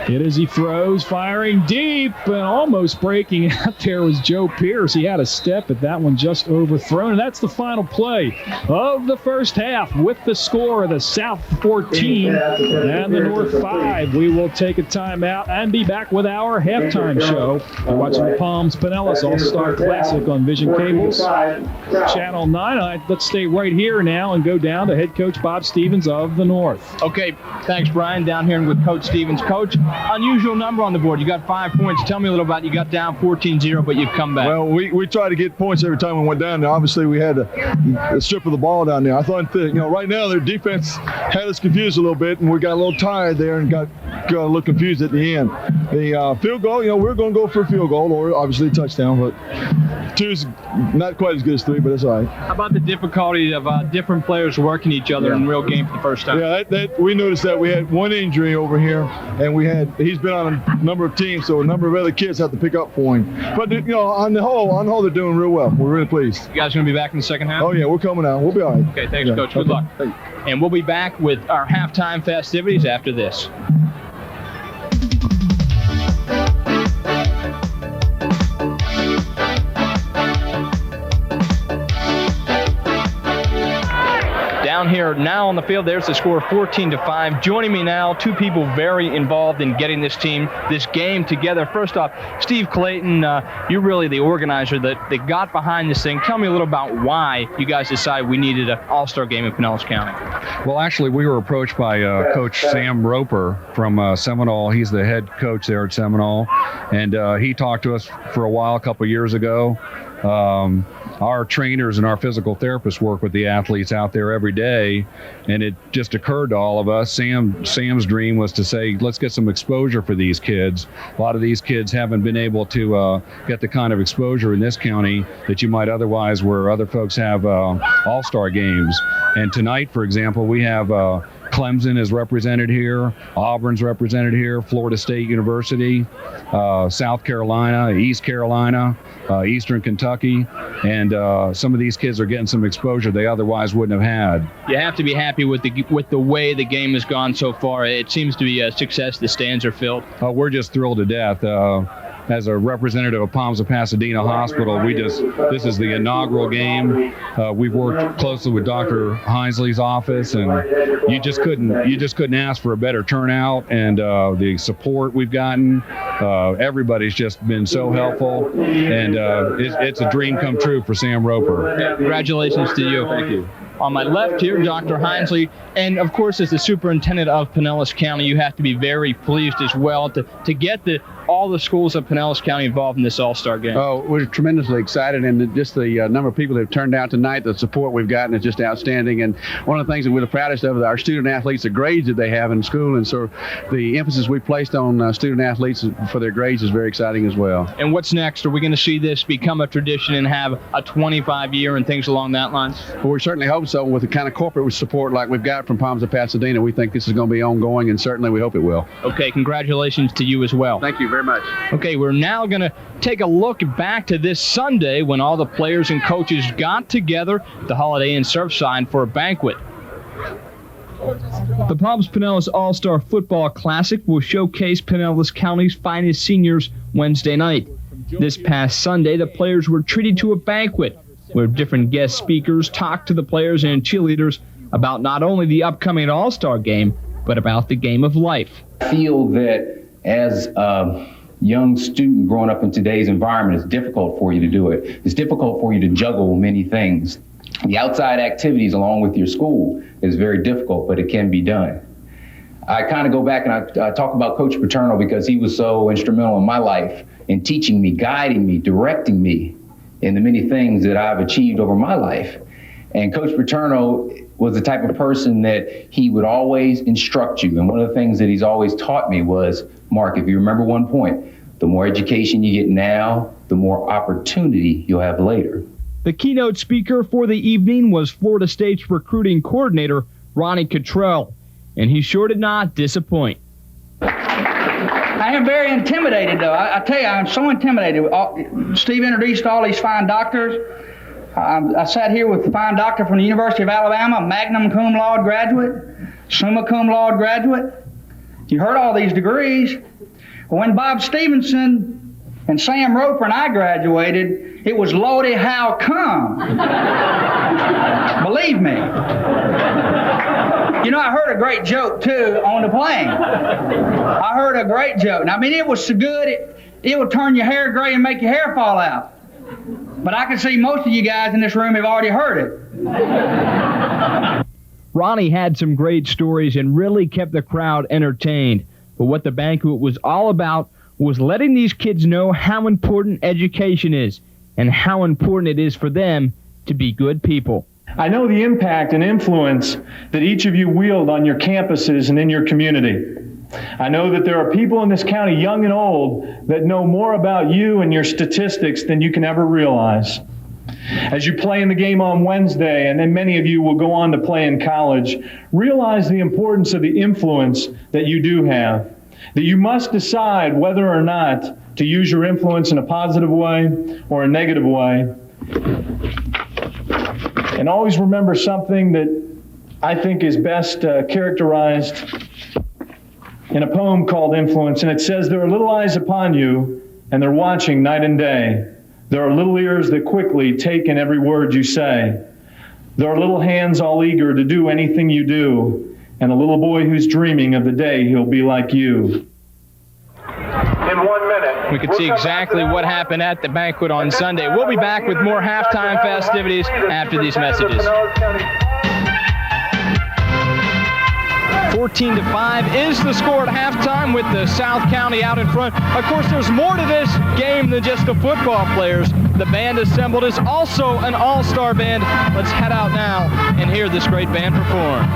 It is he throws, firing deep, and almost breaking out there was Joe Pierce. He had a step, but that one just overthrown. And that's the final play of the first half with the score of the South 14 and the North 5. We will take a timeout and be back with our halftime show. You're watching the Palms Pinellas All-Star Classic on Vision Cables, Channel 9. Let's stay right here now and go down to head coach Bob Stevens of the North. Okay, thanks, Brian. Down here with Coach Stevens. Coach, unusual number on the board. You got 5 points. Tell me a little about you got down 14-0, but you've come back. Well, we tried to get points every time we went down there. Obviously, we had a strip of the ball down there. I thought that, right now their defense had us confused a little bit, and we got a little tired there and got a little confused at the end. The field goal, we're going to go for a field goal or obviously a touchdown, but 2's not quite as good as 3, but it's all right. How about the difficulty of different players working each other in real game for the first time? Yeah, we noticed that we had one injury over here, and he's been on a number of teams, so a number of other kids have to pick up for him. But on the whole, they're doing real well. We're really pleased. You guys going to be back in the second half? Oh yeah, we're coming out. We'll be all right. Okay, thanks, Coach. Good luck. Thanks. And we'll be back with our halftime festivities after this. Down here now on the field, there's the score 14-5. Joining me now, two people very involved in getting this game together. First off, Steve Clayton, you're really the organizer that got behind this thing. Tell me a little about why you guys decided we needed an all-star game in Pinellas County. Well, actually, we were approached by Coach Sam Roper from Seminole. He's the head coach there at Seminole, and he talked to us for a while, a couple years ago. Our trainers and our physical therapists work with the athletes out there every day, and it just occurred to all of us. Sam's dream was to say, let's get some exposure for these kids. A lot of these kids haven't been able to get the kind of exposure in this county that you might otherwise, where other folks have all-star games. And tonight, for example, we have Clemson is represented here, Auburn's represented here, Florida State University, South Carolina, East Carolina, Eastern Kentucky, and some of these kids are getting some exposure they otherwise wouldn't have had. You have to be happy with the way the game has gone so far. It seems to be a success. The stands are filled. We're just thrilled to death. As a representative of Palms of Pasadena Hospital, this is the inaugural game. We've worked closely with Dr. Hinesley's office, and you just couldn't ask for a better turnout, and the support we've gotten. Everybody's just been so helpful, and it's a dream come true for Sam Roper. Yeah, congratulations to you. Thank you. On my left here, Dr. Hinesley, and of course, as the superintendent of Pinellas County, you have to be very pleased as well to get all the schools of Pinellas County involved in this all-star game. Oh, we're tremendously excited, and just the number of people that have turned out tonight, the support we've gotten is just outstanding. And one of the things that we're the proudest of is our student athletes, the grades that they have in school, and so the emphasis we placed on student athletes for their grades is very exciting as well. And what's next? Are we going to see this become a tradition and have a 25-year and things along that lines? Well, we certainly hope so. With the kind of corporate support like we've got from Palms of Pasadena, we think this is going to be ongoing, and certainly we hope it will. Okay, congratulations to you as well. Thank you very much. Okay, we're now going to take a look back to this Sunday when all the players and coaches got together at the Holiday Inn Surfside for a banquet. The Palms Pinellas All-Star Football Classic will showcase Pinellas County's finest seniors Wednesday night. This past Sunday, the players were treated to a banquet where different guest speakers talked to the players and cheerleaders about not only the upcoming All-Star game, but about the game of life. I feel that as a young student growing up in today's environment, it's difficult for you to do it. It's difficult for you to juggle many things. The outside activities along with your school is very difficult, but it can be done. I kind of go back and I talk about Coach Paterno because he was so instrumental in my life in teaching me, guiding me, directing me in the many things that I've achieved over my life. And Coach Paterno was the type of person that he would always instruct you. And one of the things that he's always taught me was, Mark, if you remember one point, the more education you get now, the more opportunity you'll have later. The keynote speaker for the evening was Florida State's recruiting coordinator, Ronnie Cottrell, and he sure did not disappoint. I am very intimidated, though. I tell you, I'm so intimidated. Steve introduced all these fine doctors. I sat here with a fine doctor from the University of Alabama, magna cum laude graduate, summa cum laude graduate. You heard all these degrees. When Bob Stevenson and Sam Roper and I graduated, it was Lordy, how come? Believe me. You know, I heard a great joke, too, on the plane. I heard a great joke. I mean, it was so good, it would turn your hair gray and make your hair fall out. But I can see most of you guys in this room have already heard it. Ronnie had some great stories and really kept the crowd entertained. But what the banquet was all about was letting these kids know how important education is and how important it is for them to be good people. I know the impact and influence that each of you wield on your campuses and in your community. I know that there are people in this county, young and old, that know more about you and your statistics than you can ever realize. As you play in the game on Wednesday, and then many of you will go on to play in college, realize the importance of the influence that you do have, that you must decide whether or not to use your influence in a positive way or a negative way. And always remember something that I think is best characterized in a poem called Influence, and it says, "There are little eyes upon you, and they're watching night and day. There are little ears that quickly take in every word you say. There are little hands all eager to do anything you do, and a little boy who's dreaming of the day he'll be like you." In 1 minute. We could see exactly what happened at the banquet on Sunday. We'll be back with more halftime festivities after these messages. 14-5 is the score at halftime with the South County out in front. Of course, there's more to this game than just the football players. The band assembled is also an all-star band. Let's head out now and hear this great band perform.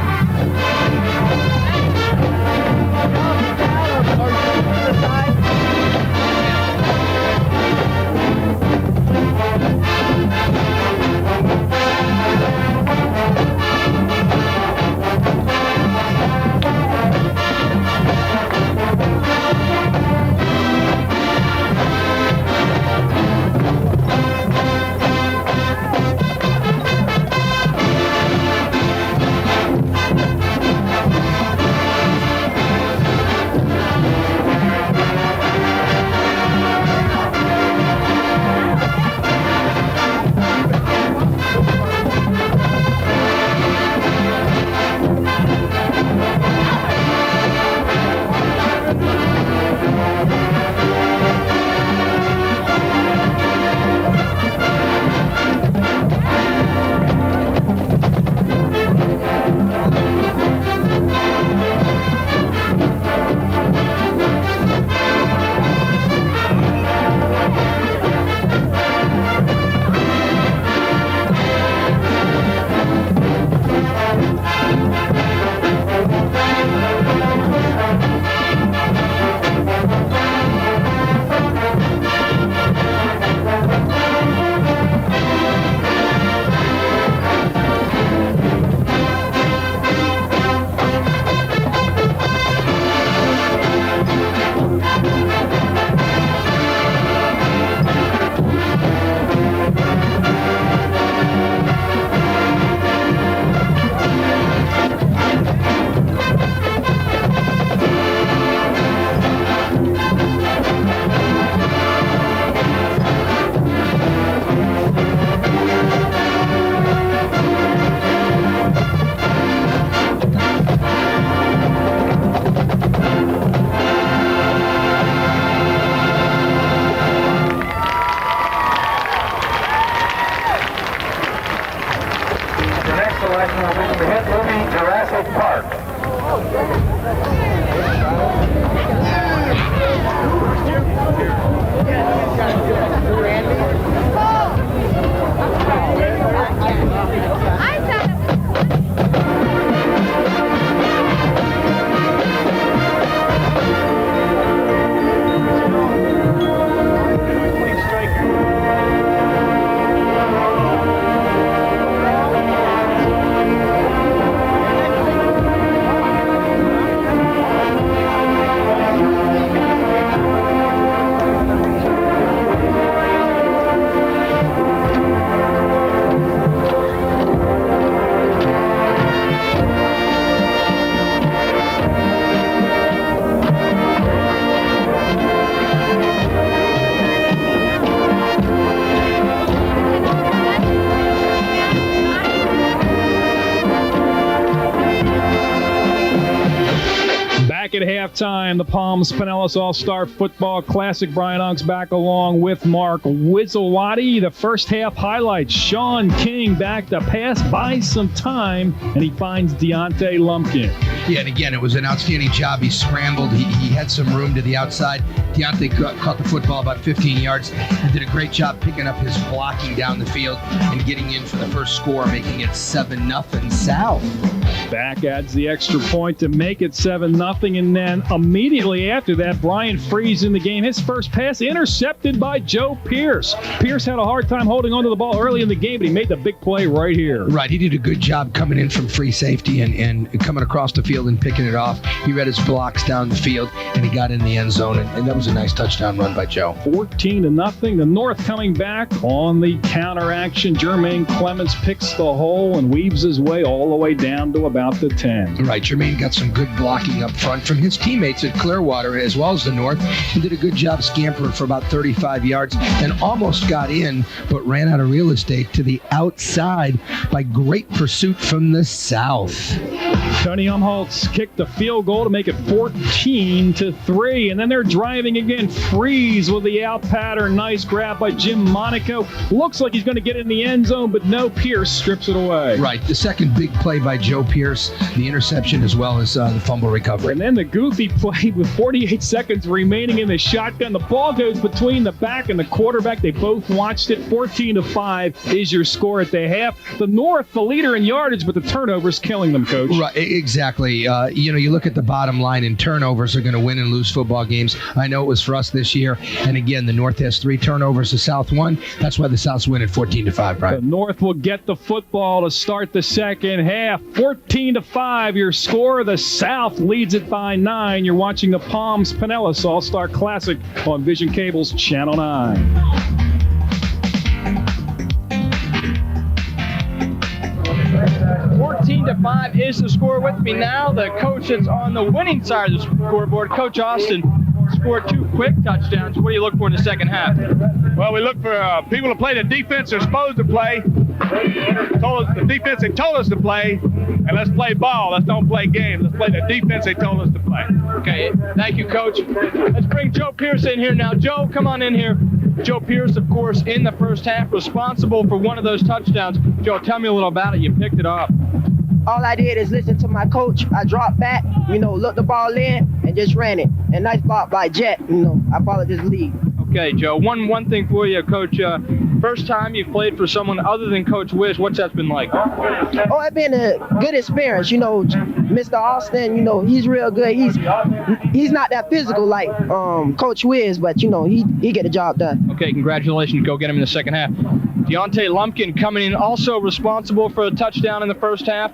Back at halftime, the Palms Pinellas All-Star Football Classic. Brian Unks back along with Mark Wizzawati. The first half highlights. Sean King back to pass, buys some time, and he finds Deontay Lumpkin. Yeah, and again, it was an outstanding job. He scrambled. He had some room to the outside. Deontay caught the football about 15 yards and did a great job picking up his blocking down the field and getting in for the first score, making it 7-0 South. Back adds the extra point to make it 7-0, and then immediately after that, Brian Freeze in the game. His first pass intercepted by Joe Pierce. Pierce had a hard time holding onto the ball early in the game, but he made the big play right here. Right, he did a good job coming in from free safety and coming across the field and picking it off. He read his blocks down the field, and he got in the end zone, and that was a nice touchdown run by Joe. 14-0. The North coming back on the counter action. Jermaine Clements picks the hole and weaves his way all the way down to about the 10. Right, Jermaine got some good blocking up front from his teammates at Clearwater as well as the North. He did a good job scampering for about 35 yards and almost got in, but ran out of real estate to the outside by great pursuit from the South. Tony Umholtz kicked the field goal to make it 14-3, and then they're driving again. Freeze with the out pattern. Nice grab by Jim Monaco. Looks like he's going to get in the end zone, but no, Pierce strips it away. Right, the second big play by Joe Pierce, the interception as well as the fumble recovery. And then the goofy play with 48 seconds remaining in the shotgun. The ball goes between the back and the quarterback. They both watched it. 14-5 is your score at the half. The North, the leader in yardage, but the turnovers killing them, Coach. Right, exactly. You look at the bottom line, and turnovers are going to win and lose football games. I know it was for us this year. And again, the North has 3 turnovers, the South 1. That's why the South's winning 14-5, right? The North will get the football to start the second half. 14-5, your score. The South leads it by 9. You're watching the Palms Pinellas All-Star Classic on Vision Cable's Channel 9. 14-5 is the score. With me now, the coach that's on the winning side of the scoreboard, Coach Austin, scored 2 quick touchdowns. What do you look for in the second half? Well, we look for people to play the defense they're supposed to play. The defense they told us to play, and let's play ball. Let's don't play games. Let's play the defense they told us to play. Okay, thank you, Coach. Let's bring Joe Pierce in here now. Joe, come on in here. Joe Pierce, of course, in the first half, responsible for one of those touchdowns. Joe, tell me a little about it. You picked it up. All I did is listen to my coach. I dropped back, looked the ball in, and just ran it. And nice block by Jet. I followed his lead. Okay, Joe. One thing for you, Coach. First time you've played for someone other than Coach Wiz, what's that been like? Oh, it's been a good experience. Mr. Austin, he's real good. He's not that physical like Coach Wiz, but he get the job done. Okay, congratulations. Go get him in the second half. Deontay Lumpkin coming in, also responsible for a touchdown in the first half.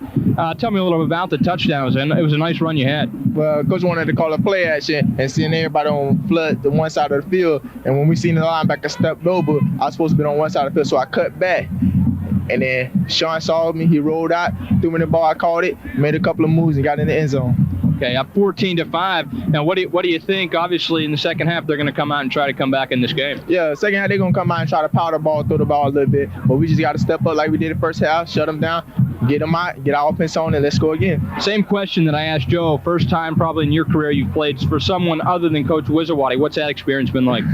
Tell me a little bit about the touchdowns, and it was a nice run you had. Well, Coach wanted to call a play action and seeing everybody on flood the one side of the field. And when we seen the linebacker stepped over, I was supposed to be on one side of the field, so I cut back. And then Sean saw me, he rolled out, threw me the ball, I caught it, made a couple of moves, and got in the end zone. Okay, up 14-5. Now, what do you think? Obviously, in the second half, they're going to come out and try to come back in this game. Yeah, second half, they're going to come out and try to power the ball, throw the ball a little bit. But we just got to step up like we did the first half, shut them down, get them out, get our offense on, and let's go again. Same question that I asked Joe. First time probably in your career you've played for someone other than Coach Wizzawati. What's that experience been like?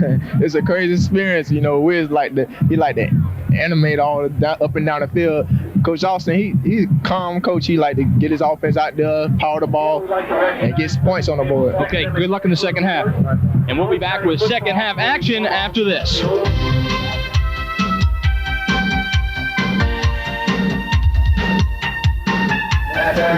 It's a crazy experience. Wiz like to animate all up and down the field. Coach Austin, he's a calm coach. He like to get his offense out there, power the ball, and get points on the board. Okay, good luck in the second half. And we'll be back with second half action after this.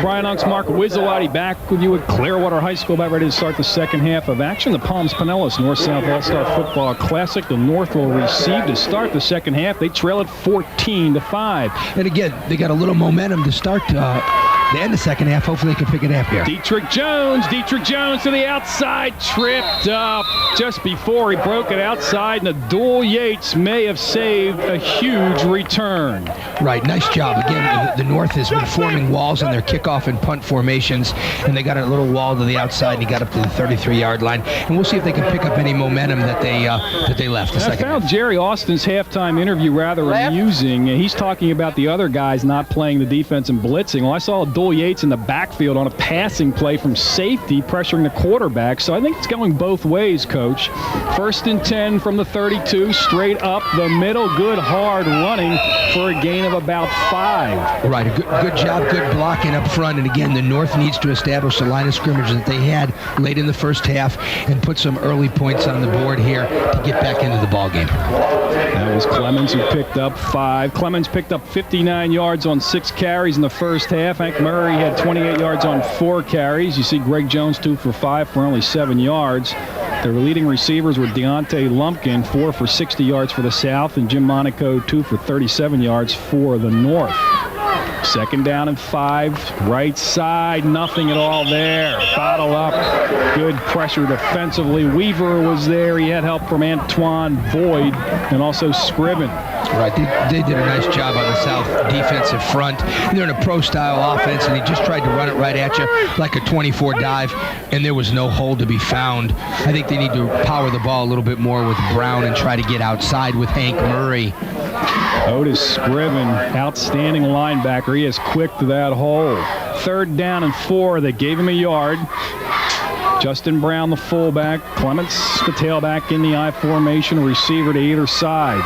Brian Unks, Mark Wizzawati back with you at Clearwater High School, about ready to start the second half of action. The Palms Pinellas North-South All-Star Football Classic. The North will receive to start the second half. They trail it 14-5. And again, they got a little momentum to start the end of the second half. Hopefully they can pick it up here. Dietrich Jones to the outside, tripped up just before he broke it outside, and Abdul Yates may have saved a huge return. Right, nice job. Again, the North has been forming walls on their kickoff and punt formations, and they got a little wall to the outside, and he got up to the 33-yard line. And we'll see if they can pick up any momentum that they left. I found Jerry Austin's halftime interview rather amusing. He's talking about the other guys not playing the defense and blitzing. Well, I saw Abdul Yates in the backfield on a passing play from safety, pressuring the quarterback. So I think it's going both ways, Coach. 1st and 10 from the 32, straight up the middle. Good hard running for a gain of about 5. Right, a good job, good blocking up front. And again, the North needs to establish the line of scrimmage that they had late in the first half and put some early points on the board here to get back into the ballgame. That was Clemens who picked up 5. Clemens picked up 59 yards on 6 carries in the first half. Hank Murray had 28 yards on 4 carries. You see Greg Jones 2 for 5 for only 7 yards. Their leading receivers were Deontay Lumpkin, 4 for 60 yards for the South, and Jim Monaco, 2 for 37 yards for the North. 2nd down and 5, right side, nothing at all there. Bottle up, good pressure defensively. Weaver was there. He had help from Antoine Boyd and also Scriven. Right, they did a nice job on the South defensive front. They're in a pro-style offense, and he just tried to run it right at you like a 24 dive, and there was no hole to be found. I think they need to power the ball a little bit more with Brown and try to get outside with Hank Murray. Otis Scriven, outstanding linebacker. He is quick to that hole. 3rd down and 4. They gave him a yard. Justin Brown, the fullback. Clements, the tailback in the I formation. Receiver to either side.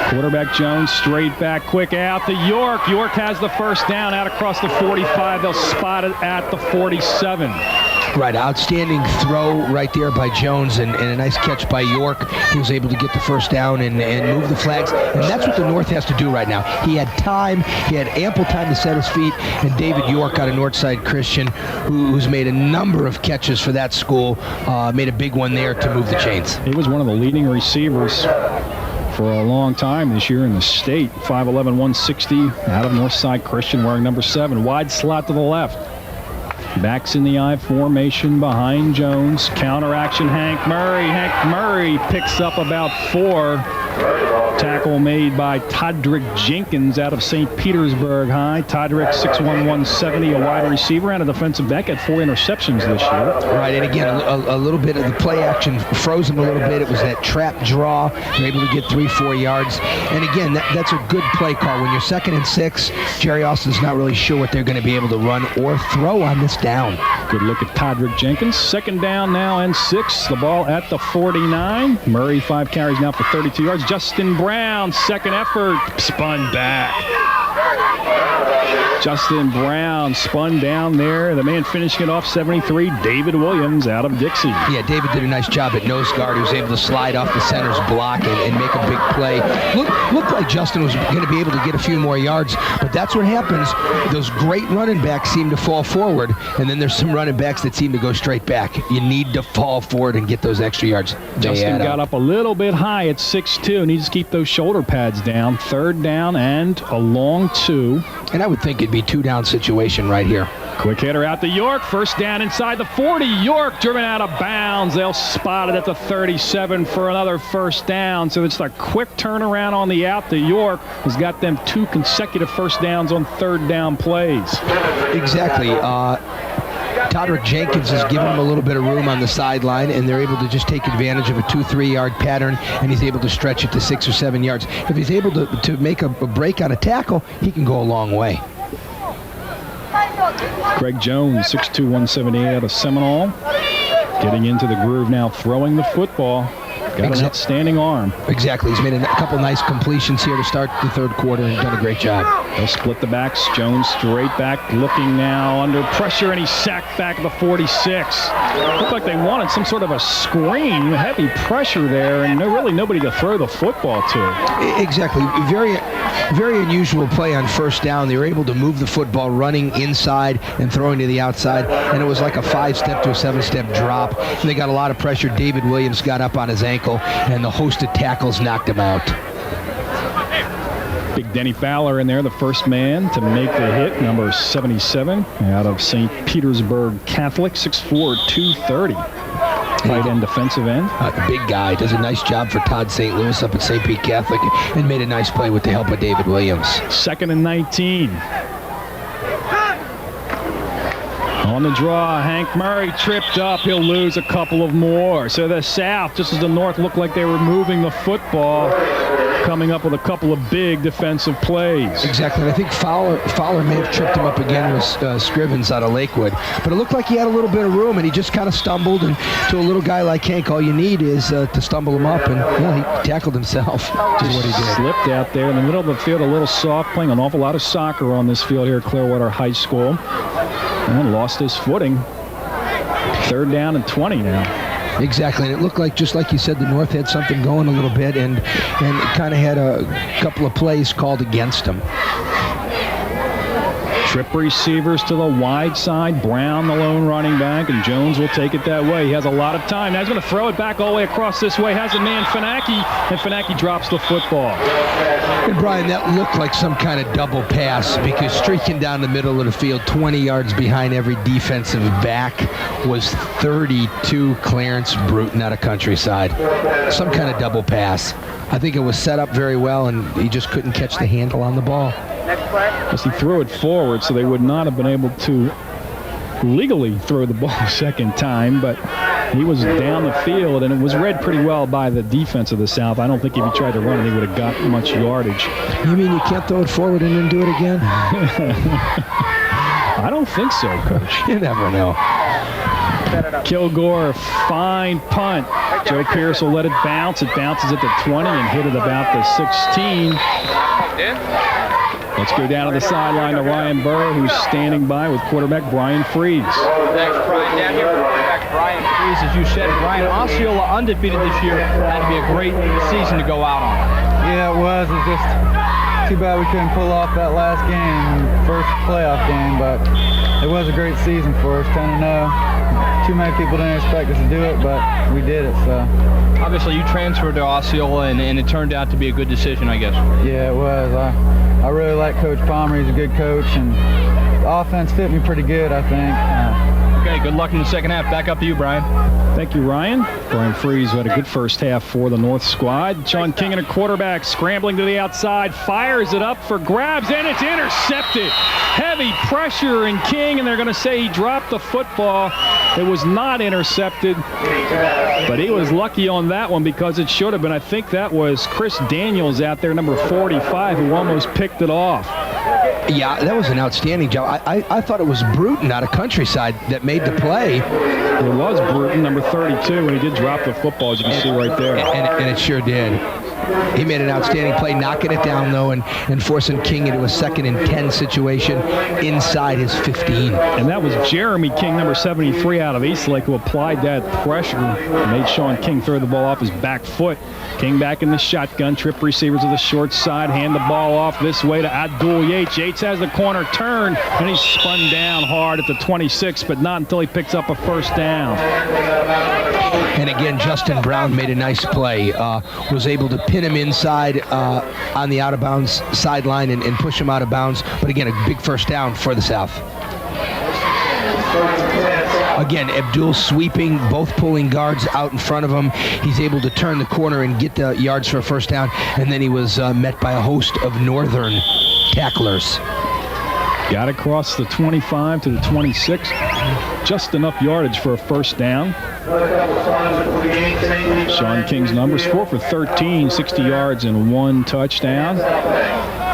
Quarterback Jones, straight back, quick out to York. York has the first down out across the 45. They'll spot it at the 47. Right, outstanding throw right there by Jones and a nice catch by York. He was able to get the first down and move the flags. And that's what the North has to do right now. He had time. He had ample time to set his feet. And David York out of Northside Christian, who's made a number of catches for that school, made a big one there to move the chains. He was one of the leading receivers for a long time this year in the state. 5'11", 160 out of Northside Christian, wearing number 7. Wide slot to the left. Backs in the I formation behind Jones. Counter action, Hank Murray. Hank Murray picks up about 4. Tackle made by Todrick Jenkins out of St. Petersburg High. Todrick, 6'1", 170, a wide receiver and a defensive back, had 4 interceptions this year. Right, and again, a little bit of the play action froze him a little bit. It was that trap draw. They're able to get 3-4 yards. And again, that's a good play call. When you're 2nd and 6, Jerry Austin's not really sure what they're going to be able to run or throw on this down. Good look at Todrick Jenkins. 2nd down now and 6. The ball at the 49. Murray, 5 carries now for 32 yards. Justin Brown, second effort, spun back. Justin Brown spun down there. The man finishing it off, 73, David Williams out of Dixie. Yeah, David did a nice job at nose guard. He was able to slide off the center's block and make a big play. Looked like Justin was going to be able to get a few more yards, but that's what happens. Those great running backs seem to fall forward, and then there's some running backs that seem to go straight back. You need to fall forward and get those extra yards. Justin got up a little bit high at 6'2", needs to keep those shoulder pads down. 3rd down and a long 2. And I would think it'd be 2-down situation right here. Quick hitter out to York. First down inside the 40. York driven out of bounds. They'll spot it at the 37 for another first down. So it's a quick turnaround on the out to York. Has got them 2 consecutive first downs on 3rd down plays. Exactly. Todrick Jenkins has given him a little bit of room on the sideline, and they're able to just take advantage of a 2-3 yard pattern, and he's able to stretch it to 6 or 7 yards. If he's able to make a break on a tackle, he can go a long way. Greg Jones, 6'2", 178 out of Seminole. Getting into the groove now, throwing the football. Got an outstanding arm. Exactly. He's made a couple nice completions here to start the 3rd quarter and done a great job. They'll split the backs. Jones straight back, looking now under pressure, and he's sacked back at the 46. Looked like they wanted some sort of a screen, heavy pressure there, and really nobody to throw the football to. Exactly. Very, very unusual play on 1st down. They were able to move the football running inside and throwing to the outside, and it was like a 5-step to a 7-step drop. And they got a lot of pressure. David Williams got up on his ankle, and the host of tackles knocked him out. Big Denny Fowler in there, the first man to make the hit, number 77, out of St. Petersburg Catholic, 6'4", 230. Tight end, defensive end. The big guy does a nice job for Todd St. Louis up at St. Pete Catholic and made a nice play with the help of David Williams. 2nd and 19. On the draw, Hank Murray tripped up. He'll lose a couple of more. So the South, just as the North looked like they were moving the football, coming up with a couple of big defensive plays. Exactly. And I think Fowler may have tripped him up again with Scrivens out of Lakewood. But it looked like he had a little bit of room, and he just kind of stumbled. And to a little guy like Hank, all you need is to stumble him up. And, he tackled himself, which is what he did. Slipped out there in the middle of the field, a little soft, playing an awful lot of soccer on this field here at Clearwater High School. And lost his footing. 3rd down and 20 now. Exactly, and it looked like, just like you said, the North had something going a little bit and kind of had a couple of plays called against them. Trip receivers to the wide side. Brown, the lone running back, and Jones will take it that way. He has a lot of time. Now he's going to throw it back all the way across this way. Has a man, Fanaki, and Fanaki drops the football. And Brian, that looked like some kind of double pass because streaking down the middle of the field, 20 yards behind every defensive back, was 32 Clarence Bruton out of Countryside. Some kind of double pass. I think it was set up very well, and he just couldn't catch the handle on the ball. As he threw it forward, so they would not have been able to legally throw the ball a second time, but he was down the field, and it was read pretty well by the defense of the South. I don't think if he tried to run it, he would have got much yardage. You mean you can't throw it forward and then do it again? I don't think so, Coach. You never know. Kilgore, fine punt. Joe Pierce will let it bounce. It bounces at the 20 and hit it about the 16. Let's go down to the sideline to Ryan Burrow, who's standing by with quarterback Brian Freeze. Thanks, Brian. Down here, quarterback Brian Freeze, as you said. Brian, Osceola undefeated this year. Had to be a great season to go out on. Yeah, it was. It's just too bad we couldn't pull off that last game, first playoff game, but it was a great season for us, 10-0. Too many people didn't expect us to do it, but we did it, so. Obviously, you transferred to Osceola, and it turned out to be a good decision, I guess. Yeah, it was. I really like Coach Palmer. He's a good coach, and the offense fit me pretty good, I think. Okay, good luck in the second half. Back up to you, Brian. Thank you, Ryan. Brian Freeze had a good first half for the North squad. Sean King and a quarterback scrambling to the outside, fires it up for grabs, and it's intercepted. Heavy pressure in King, and they're going to say he dropped the football. It was not intercepted, but he was lucky on that one because it should have been. I think that was Chris Daniels out there, number 45, who almost picked it off. Yeah, that was an outstanding job. I thought it was Bruton out of Countryside that made the play. It was Bruton, number 32, and he did drop the football, as you can see right there. And it sure did. He made an outstanding play, knocking it down, though, and forcing King into a 2nd and 10 situation inside his 15. And that was Jeremy King, number 73, out of Eastlake, who applied that pressure and made Sean King throw the ball off his back foot. King back in the shotgun, trip receivers to the short side, hand the ball off this way to Abdul Yates. Yates has the corner turn, and he's spun down hard at the 26, but not until he picks up a first down. And again, Justin Brown made a nice play, was able to pin him inside on the out-of-bounds sideline and push him out of bounds. But again, a big first down for the South. Again, Abdul sweeping, both pulling guards out in front of him. He's able to turn the corner and get the yards for a first down, and then he was met by a host of Northern tacklers. Got across the 25 to the 26. Just enough yardage for a first down. Sean King's numbers, 4 for 13, 60 yards and 1 touchdown.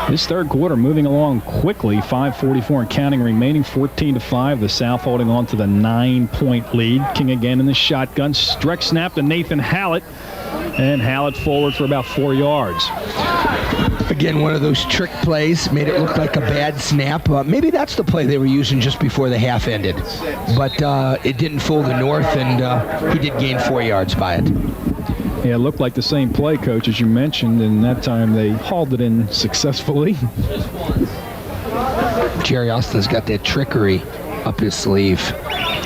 This third quarter moving along quickly, 5:44 and counting remaining, 14-5. The South holding on to the 9-point lead. King again in the shotgun. Stretch snap to Nathan Hallett, and Hallett forward for about 4 yards. Again, one of those trick plays, made it look like a bad snap. Maybe that's the play they were using just before the half ended. But it didn't fool the North, and he did gain 4 yards by it. Yeah, it looked like the same play, Coach, as you mentioned, and that time they hauled it in successfully. Jerry Austin's got that trickery up his sleeve.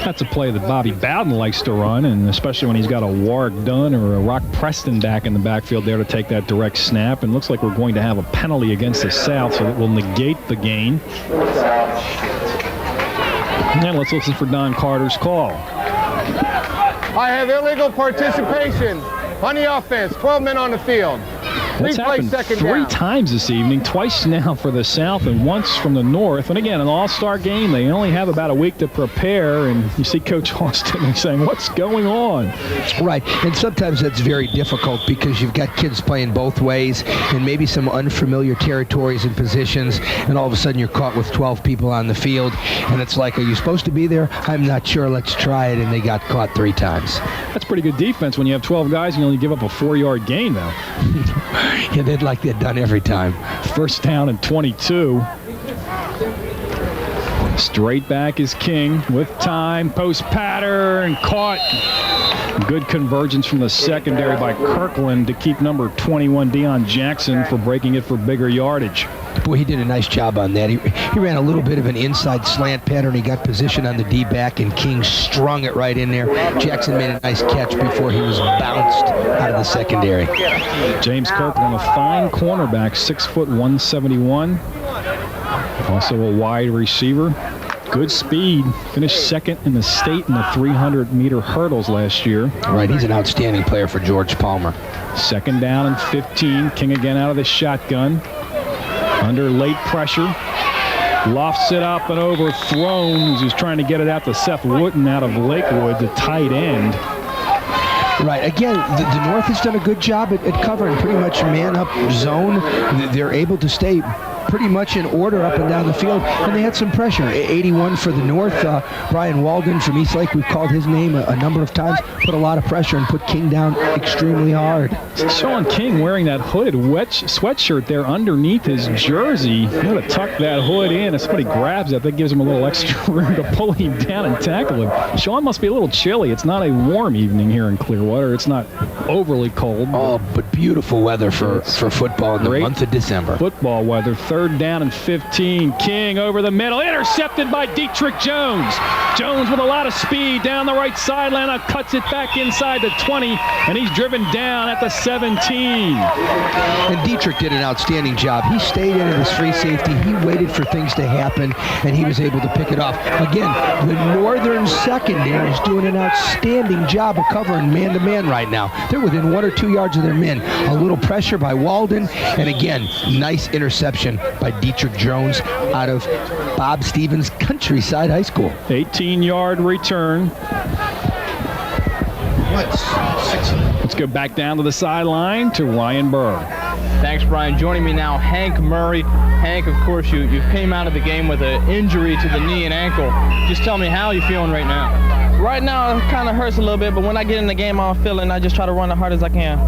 That's a play that Bobby Bowden likes to run, and especially when he's got a Warwick Dunn or a Rock Preston back in the backfield there to take that direct snap. And looks like we're going to have a penalty against the South, so that will negate the gain. And let's listen for Don Carter's call. I have illegal participation on the offense, 12 men on the field. That's happened three times this evening, twice now for the South and once from the North. And again, an all-star game, they only have about a week to prepare, and you see Coach Austin saying, what's going on? Right, and sometimes that's very difficult because you've got kids playing both ways and maybe some unfamiliar territories and positions, and all of a sudden you're caught with 12 people on the field, and it's like, are you supposed to be there? I'm not sure, let's try it, and they got caught 3 times. That's pretty good defense when you have 12 guys and you only give up a 4-yard gain, though. Yeah, they'd like that done every time. First down and 22. Straight back is King with time. Post pattern, caught. Good convergence from the secondary by Kirkland to keep number 21, Deion Jackson, for breaking it for bigger yardage. Boy, he did a nice job on that. He ran a little bit of an inside slant pattern. He got position on the D-back, and King strung it right in there. Jackson made a nice catch before he was bounced out of the secondary. James Kirkland, a fine cornerback, 6', 171. Also a wide receiver. Good speed. Finished second in the state in the 300-meter hurdles last year. Right, he's an outstanding player for George Palmer. Second down and 15. King again out of the shotgun. Under late pressure. Lofts it up and overthrown. He's trying to get it out to Seth Wooten out of Lakewood, the tight end. Right. Again, the North has done a good job at covering pretty much man-up zone. They're able to stay pretty much in order up and down the field, and they had some pressure. 81 for the North. Brian Walden from Eastlake, we've called his name a number of times, put a lot of pressure and put King down extremely hard. Sean King wearing that hooded sweatshirt there underneath his jersey. You got to tuck that hood in. If somebody grabs that gives him a little extra room to pull him down and tackle him. Sean must be a little chilly. It's not a warm evening here in Clearwater. It's not overly cold. Oh, but beautiful weather for football in the month of December. Football weather. Third down and 15. King over the middle. Intercepted by Dietrich Jones. Jones with a lot of speed down the right sideline. Cuts it back inside the 20, and he's driven down at the 17. And Dietrich did an outstanding job. He stayed in at his free safety. He waited for things to happen, and he was able to pick it off. Again, the Northern secondary is doing an outstanding job of covering man-to-man right now. They're within 1 or 2 yards of their men. A little pressure by Walden, and again, nice interception by Dietrich Jones out of Bob Stevens Countryside High School. 18-yard return. Let's go back down to the sideline to Ryan Burr. Thanks, Brian. Joining me now, Hank Murray. Hank, of course, you came out of the game with an injury to the knee and ankle. Just tell me, how are you feeling right now? Right now, it kind of hurts a little bit, but when I get in the game, I'm feeling I just try to run as hard as I can.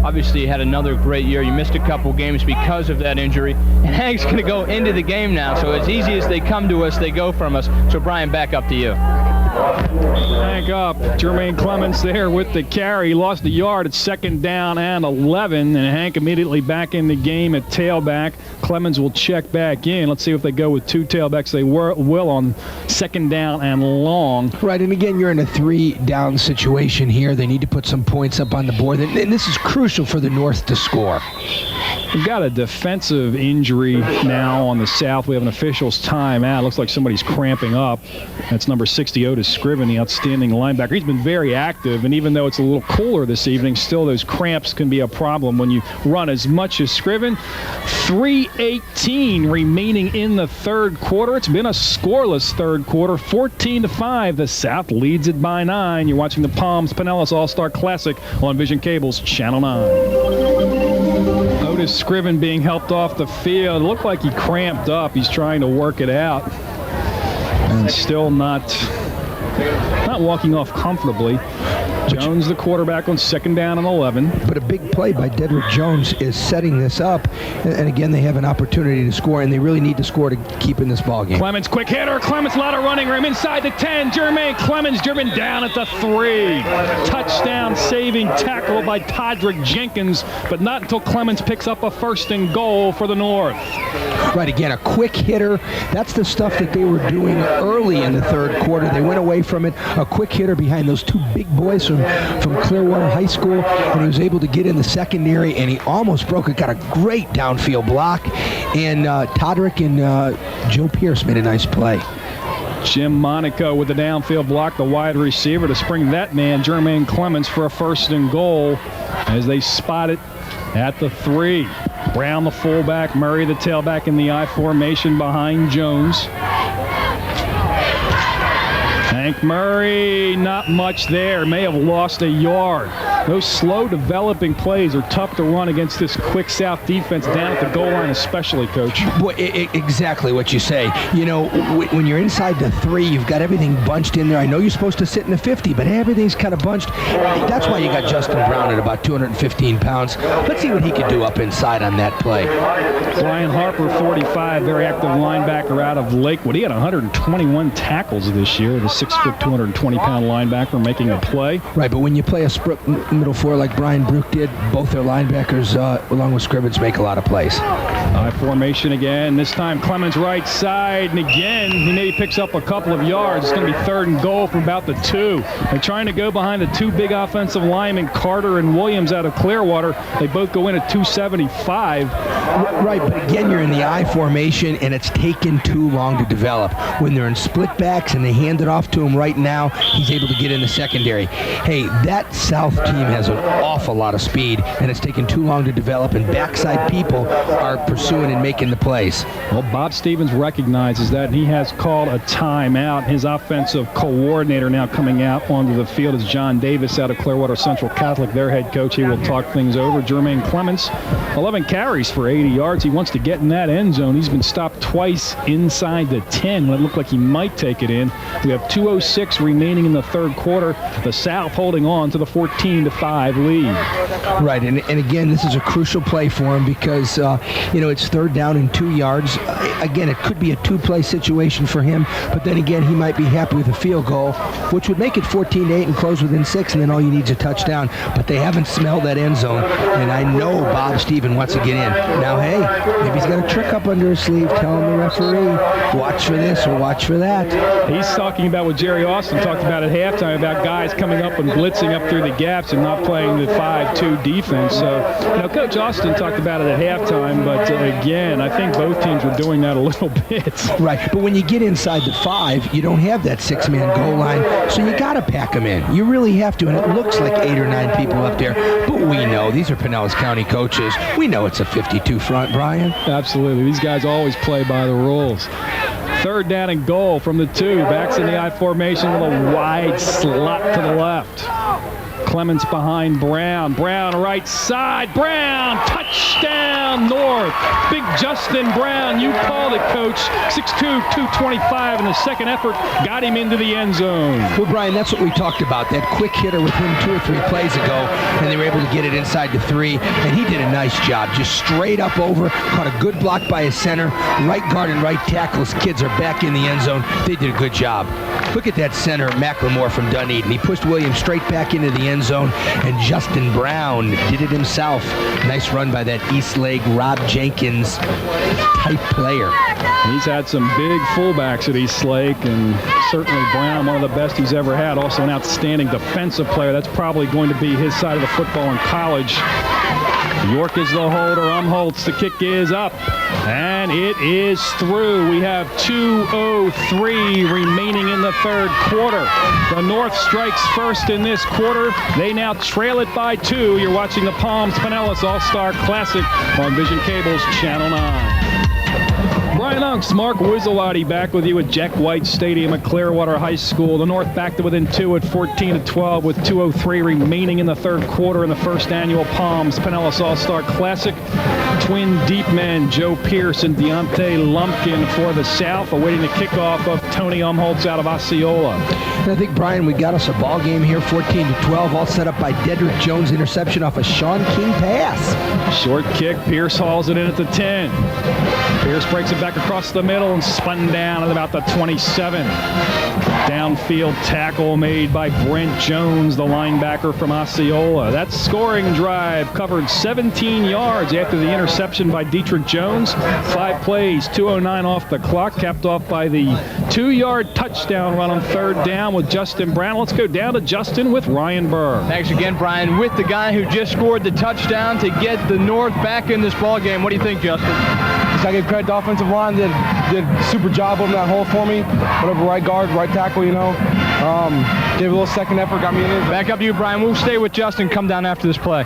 Obviously, you had another great year. You missed a couple games because of that injury. And Hank's going to go into the game now, so as easy as they come to us, they go from us. So, Brian, back up to you. Hank up. Jermaine Clements there with the carry. Lost a yard at second down and 11, and Hank immediately back in the game at tailback. Clemens will check back in. Let's see if they go with 2 tailbacks. They will on second down and long. Right, and again, you're in a 3-down situation here. They need to put some points up on the board, and this is crucial for the North to score. We've got a defensive injury now on the South. We have an official's timeout. Looks like somebody's cramping up. That's number 60, Otis Scriven, the outstanding linebacker. He's been very active, and even though it's a little cooler this evening, still those cramps can be a problem when you run as much as Scriven. 3:18 remaining in the third quarter. It's been a scoreless third quarter, 14-5. The South leads it by 9. You're watching the Palms Pinellas All-Star Classic on Vision Cable's Channel 9. Otis Scriven being helped off the field. It looked like he cramped up. He's trying to work it out. And still not walking off comfortably. Jones, the quarterback, on second down and 11. But a big play by Dedrick Jones is setting this up. And again, they have an opportunity to score, and they really need to score to keep in this ballgame. Clemens, quick hitter. Clemens, a lot of running room inside the 10. Jermaine Clemens driven down at the 3. Touchdown saving tackle by Todrick Jenkins, but not until Clemens picks up a 1st and goal for the North. Right, again, a quick hitter. That's the stuff that they were doing early in the third quarter. They went away from it. A quick hitter behind those 2 big boys from Clearwater High School, and he was able to get in the secondary, and he almost broke it. Got a great downfield block, and Todrick and Joe Pierce made a nice play. Jim Monaco with the downfield block, the wide receiver, to spring that man, Jermaine Clemens, for a 1st and goal as they spot it At the 3, Brown the fullback, Murray the tailback in the I formation behind Jones. Hank Murray, not much there. May have lost a yard. Those slow developing plays are tough to run against this quick South defense down at the goal line especially, Coach. Boy, exactly what you say. You know, when you're inside the 3, you've got everything bunched in there. I know you're supposed to sit in the 50, but everything's kind of bunched. That's why you got Justin Brown at about 215 pounds. Let's see what he can do up inside on that play. Brian Harper, 45, very active linebacker out of Lakewood. He had 121 tackles this year. The 6', 220-pound linebacker making a play. Right, but when you play a middle 4 like Brian Brook did, both their linebackers, along with Scribbins, make a lot of plays. I formation again. This time Clemens right side, and again he maybe picks up a couple of yards. It's going to be 3rd and goal from about the 2. They're trying to go behind the 2 big offensive linemen, Carter and Williams out of Clearwater. They both go in at 275. Right, but again you're in the I formation, and it's taken too long to develop. When they're in split backs and they hand it off to him right now, he's able to get in the secondary. Hey, that South team has an awful lot of speed, and it's taken too long to develop, and backside people are pursuing and making the plays. Well, Bob Stevens recognizes that, and he has called a timeout. His offensive coordinator now coming out onto the field is John Davis out of Clearwater Central Catholic, their head coach. He will talk things over. Jermaine Clements, 11 carries for 80 yards. He wants to get in that end zone. He's been stopped twice inside the 10 when it looked like he might take it in. We have 2:06 remaining in the 3rd quarter. The South holding on to the 14-5 lead. Right, and again, this is a crucial play for him because, it's 3rd down and 2 yards. Again, it could be a 2-play situation for him, but then again, he might be happy with a field goal, which would make it 14-8 and close within 6, and then all you need is a touchdown. But they haven't smelled that end zone, and I know Bob Stevens wants to get in. Now, hey, maybe he's got a trick up under his sleeve. Tell him the referee, watch for this or watch for that. He's talking about what Jerry Austin talked about at halftime, about guys coming up and blitzing up through the gaps and not playing the 5-2 defense. So, Coach Austin talked about it at halftime, but again, I think both teams were doing that a little bit. Right, but when you get inside the 5, you don't have that 6-man goal line, so you got to pack them in. You really have to, and it looks like 8 or 9 people up there, but we know these are Pinellas County coaches. We know it's a 52 front, Brian. Absolutely. These guys always play by the rules. 3rd down and goal from the 2. Backs in the I formation with a wide slot to the left. Clements behind Brown. Brown right side. Brown, touchdown North. Big Justin Brown, you called it, Coach. 6'2", 225 in the second effort. Got him into the end zone. Well, Brian, that's what we talked about. That quick hitter with him 2 or 3 plays ago, and they were able to get it inside the 3, and he did a nice job. Just straight up over, caught a good block by his center. Right guard and right tackle. His kids are back in the end zone. They did a good job. Look at that center, McLemore from Dunedin. He pushed Williams straight back into the end zone, and Justin Brown did it himself. Nice run by that East Lake Rob Jenkins type player. He's had some big fullbacks at East Lake, and certainly Brown, one of the best he's ever had. Also an outstanding defensive player. That's probably going to be his side of the football in college. York is the holder. Umholtz, the kick is up, and it is through. We have 2:03 remaining in the 3rd quarter. The North strikes first in this quarter. They now trail it by 2. You're watching the Palms Pinellas All-Star Classic on Vision Cable's Channel 9. Brian Unks, Mark Wizzelati back with you at Jack White Stadium at Clearwater High School. The North back to within 2 at 14-12 with 2:03 remaining in the 3rd quarter in the 1st annual Palms Pinellas All-Star Classic. Twin deep men Joe Pierce and Deontay Lumpkin for the South, awaiting the kickoff of Tony Umholtz out of Osceola. And I think, Brian, we got us a ball game here, 14-12, all set up by Dedrick Jones, interception off a Sean King pass. Short kick, Pierce hauls it in at the 10. Pierce breaks it back across the middle and spun down at about the 27. Downfield tackle made by Brent Jones, the linebacker from Osceola. That scoring drive covered 17 yards after the interception by Dietrich Jones. 5 plays, 2:09 off the clock, capped off by the 2-yard touchdown run on 3rd down with Justin Brown. Let's go down to Justin with Ryan Burr. Thanks again, Brian, with the guy who just scored the touchdown to get the North back in this ball game. What do you think, Justin? I give credit to the offensive line. Did a super job on that hole for me. Whatever, right guard, right tackle, Gave a little second effort, got me in it. Back up to you, Brian. We'll stay with Justin. Come down after this play.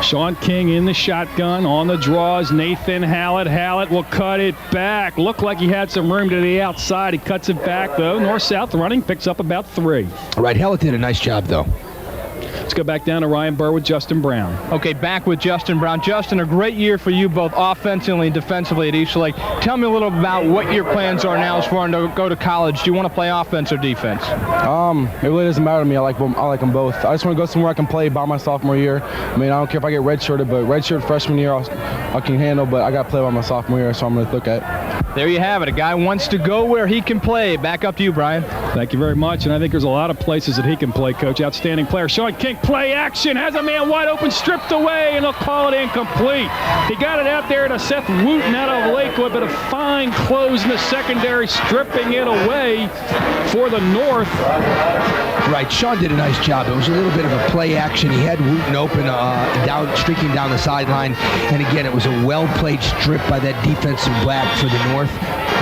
Sean King in the shotgun on the draws. Nathan Hallett. Hallett will cut it back. Looked like he had some room to the outside. He cuts it back, though. North-south running, picks up about 3. Right, Hallett did a nice job, though. Let's go back down to Ryan Burr with Justin Brown. Okay, back with Justin Brown. Justin, a great year for you both offensively and defensively at East Lake. Tell me a little about what your plans are now as far as to go to college. Do you want to play offense or defense? It really doesn't matter to me. I like them both. I just want to go somewhere I can play by my sophomore year. I mean, I don't care if I get redshirted, but redshirt freshman year I can handle, but I got to play by my sophomore year, so I'm going to look at. There you have it. A guy wants to go where he can play. Back up to you, Brian. Thank you very much, and I think there's a lot of places that he can play, Coach. Outstanding player. Sean King, play action, has a man wide open, stripped away, and they'll call it incomplete. He got it out there to Seth Wooten out of Lakewood, but a fine close in the secondary, stripping it away for the North. Right, Sean did a nice job. It was a little bit of a play action. He had Wooten open, streaking down the sideline, and again, it was a well-played strip by that defensive back for the North.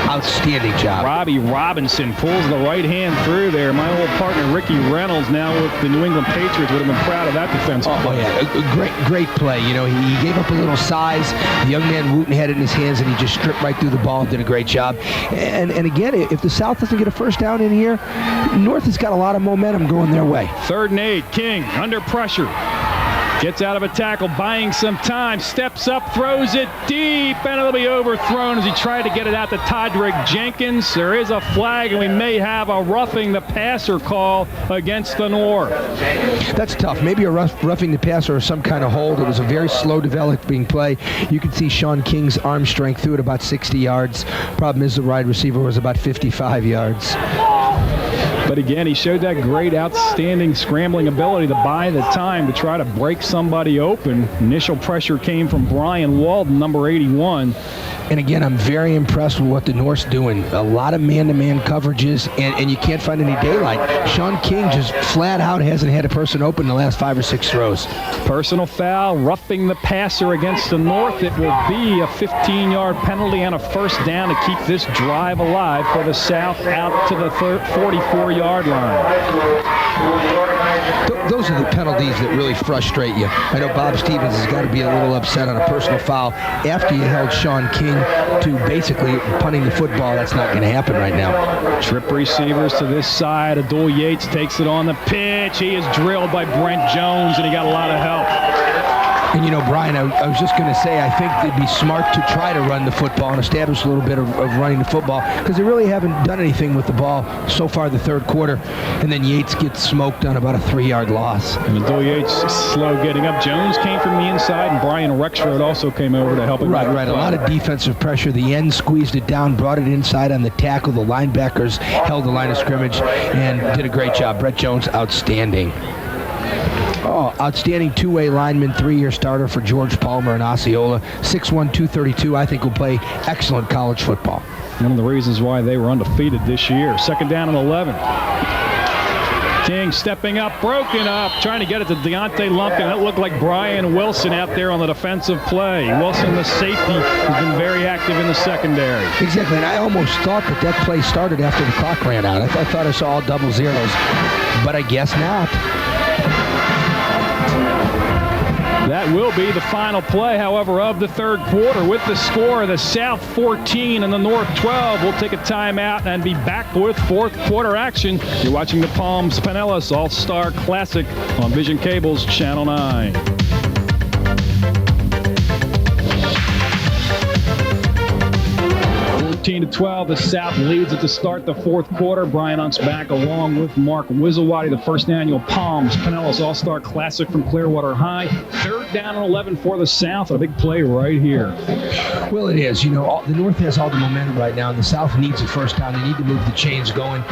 Outstanding job. Robbie Robinson pulls the right hand through there. My old partner Ricky Reynolds, now with the New England Patriots, would have been proud of that defense. Oh yeah, great play. You know, he gave up a little size. The young man Wooten had it in his hands, and he just stripped right through the ball and did a great job. And again, if the South doesn't get a first down in here, North has got a lot of momentum going their way. 3rd and 8. King under pressure. Gets out of a tackle, buying some time, steps up, throws it deep, and it'll be overthrown as he tried to get it out to Todrick Jenkins. There is a flag, and we may have a roughing the passer call against the North. That's tough. Maybe a roughing the passer or some kind of hold. It was a very slow developing play. You could see Sean King's arm strength through it about 60 yards. Problem is the wide receiver was about 55 yards. But again, he showed that great, outstanding scrambling ability to buy the time to try to break somebody open. Initial pressure came from Brian Walden, number 81. And again, I'm very impressed with what the North's doing. A lot of man-to-man coverages, and you can't find any daylight. Sean King just flat out hasn't had a person open in the last 5 or 6 throws. Personal foul, roughing the passer against the North. It will be a 15-yard penalty and a first down to keep this drive alive for the South out to the 44-yard line. Those are the penalties that really frustrate you. I know Bob Stevens has got to be a little upset on a personal foul after you held Sean King to basically punting the football. That's not going to happen right now. Trip receivers to this side. Abdul Yates takes it on the pitch. He is drilled by Brent Jones, and he got a lot of help. And, you know, Brian, I was just going to say, I think it'd be smart to try to run the football and establish a little bit of running the football, because they really haven't done anything with the ball so far the 3rd quarter. And then Yates gets smoked on about a 3-yard loss. And Abdul Yates slow getting up. Jones came from the inside, and Brian Rexford also came over to help him. Right. A lot of defensive pressure. The end squeezed it down, brought it inside on the tackle. The linebackers held the line of scrimmage and did a great job. Brett Jones, outstanding. Oh, outstanding two-way lineman, 3-year starter for George Palmer and Osceola. 6'1", 232, I think will play excellent college football. One of the reasons why they were undefeated this year. 2nd down and 11. King stepping up, broken up, trying to get it to Deontay Lumpkin. That looked like Brian Wilson out there on the defensive play. Wilson, the safety, has been very active in the secondary. Exactly, and I almost thought that play started after the clock ran out. I thought I saw all double zeros, but I guess not. That will be the final play, however, of the 3rd quarter. With the score, the South 14 and the North 12. We'll take a timeout and be back with 4th quarter action. You're watching the Palms Pinellas All-Star Classic on Vision Cable's Channel 9. 14-12, the South leads it to start the 4th quarter. Brian Unk's back along with Mark Wizzlewady, the 1st annual Palms Pinellas All-Star Classic from Clearwater High. 3rd down and 11 for the South. A big play right here. Well, it is. You know, the North has all the momentum right now, and the South needs a first down. They need to move the chains going.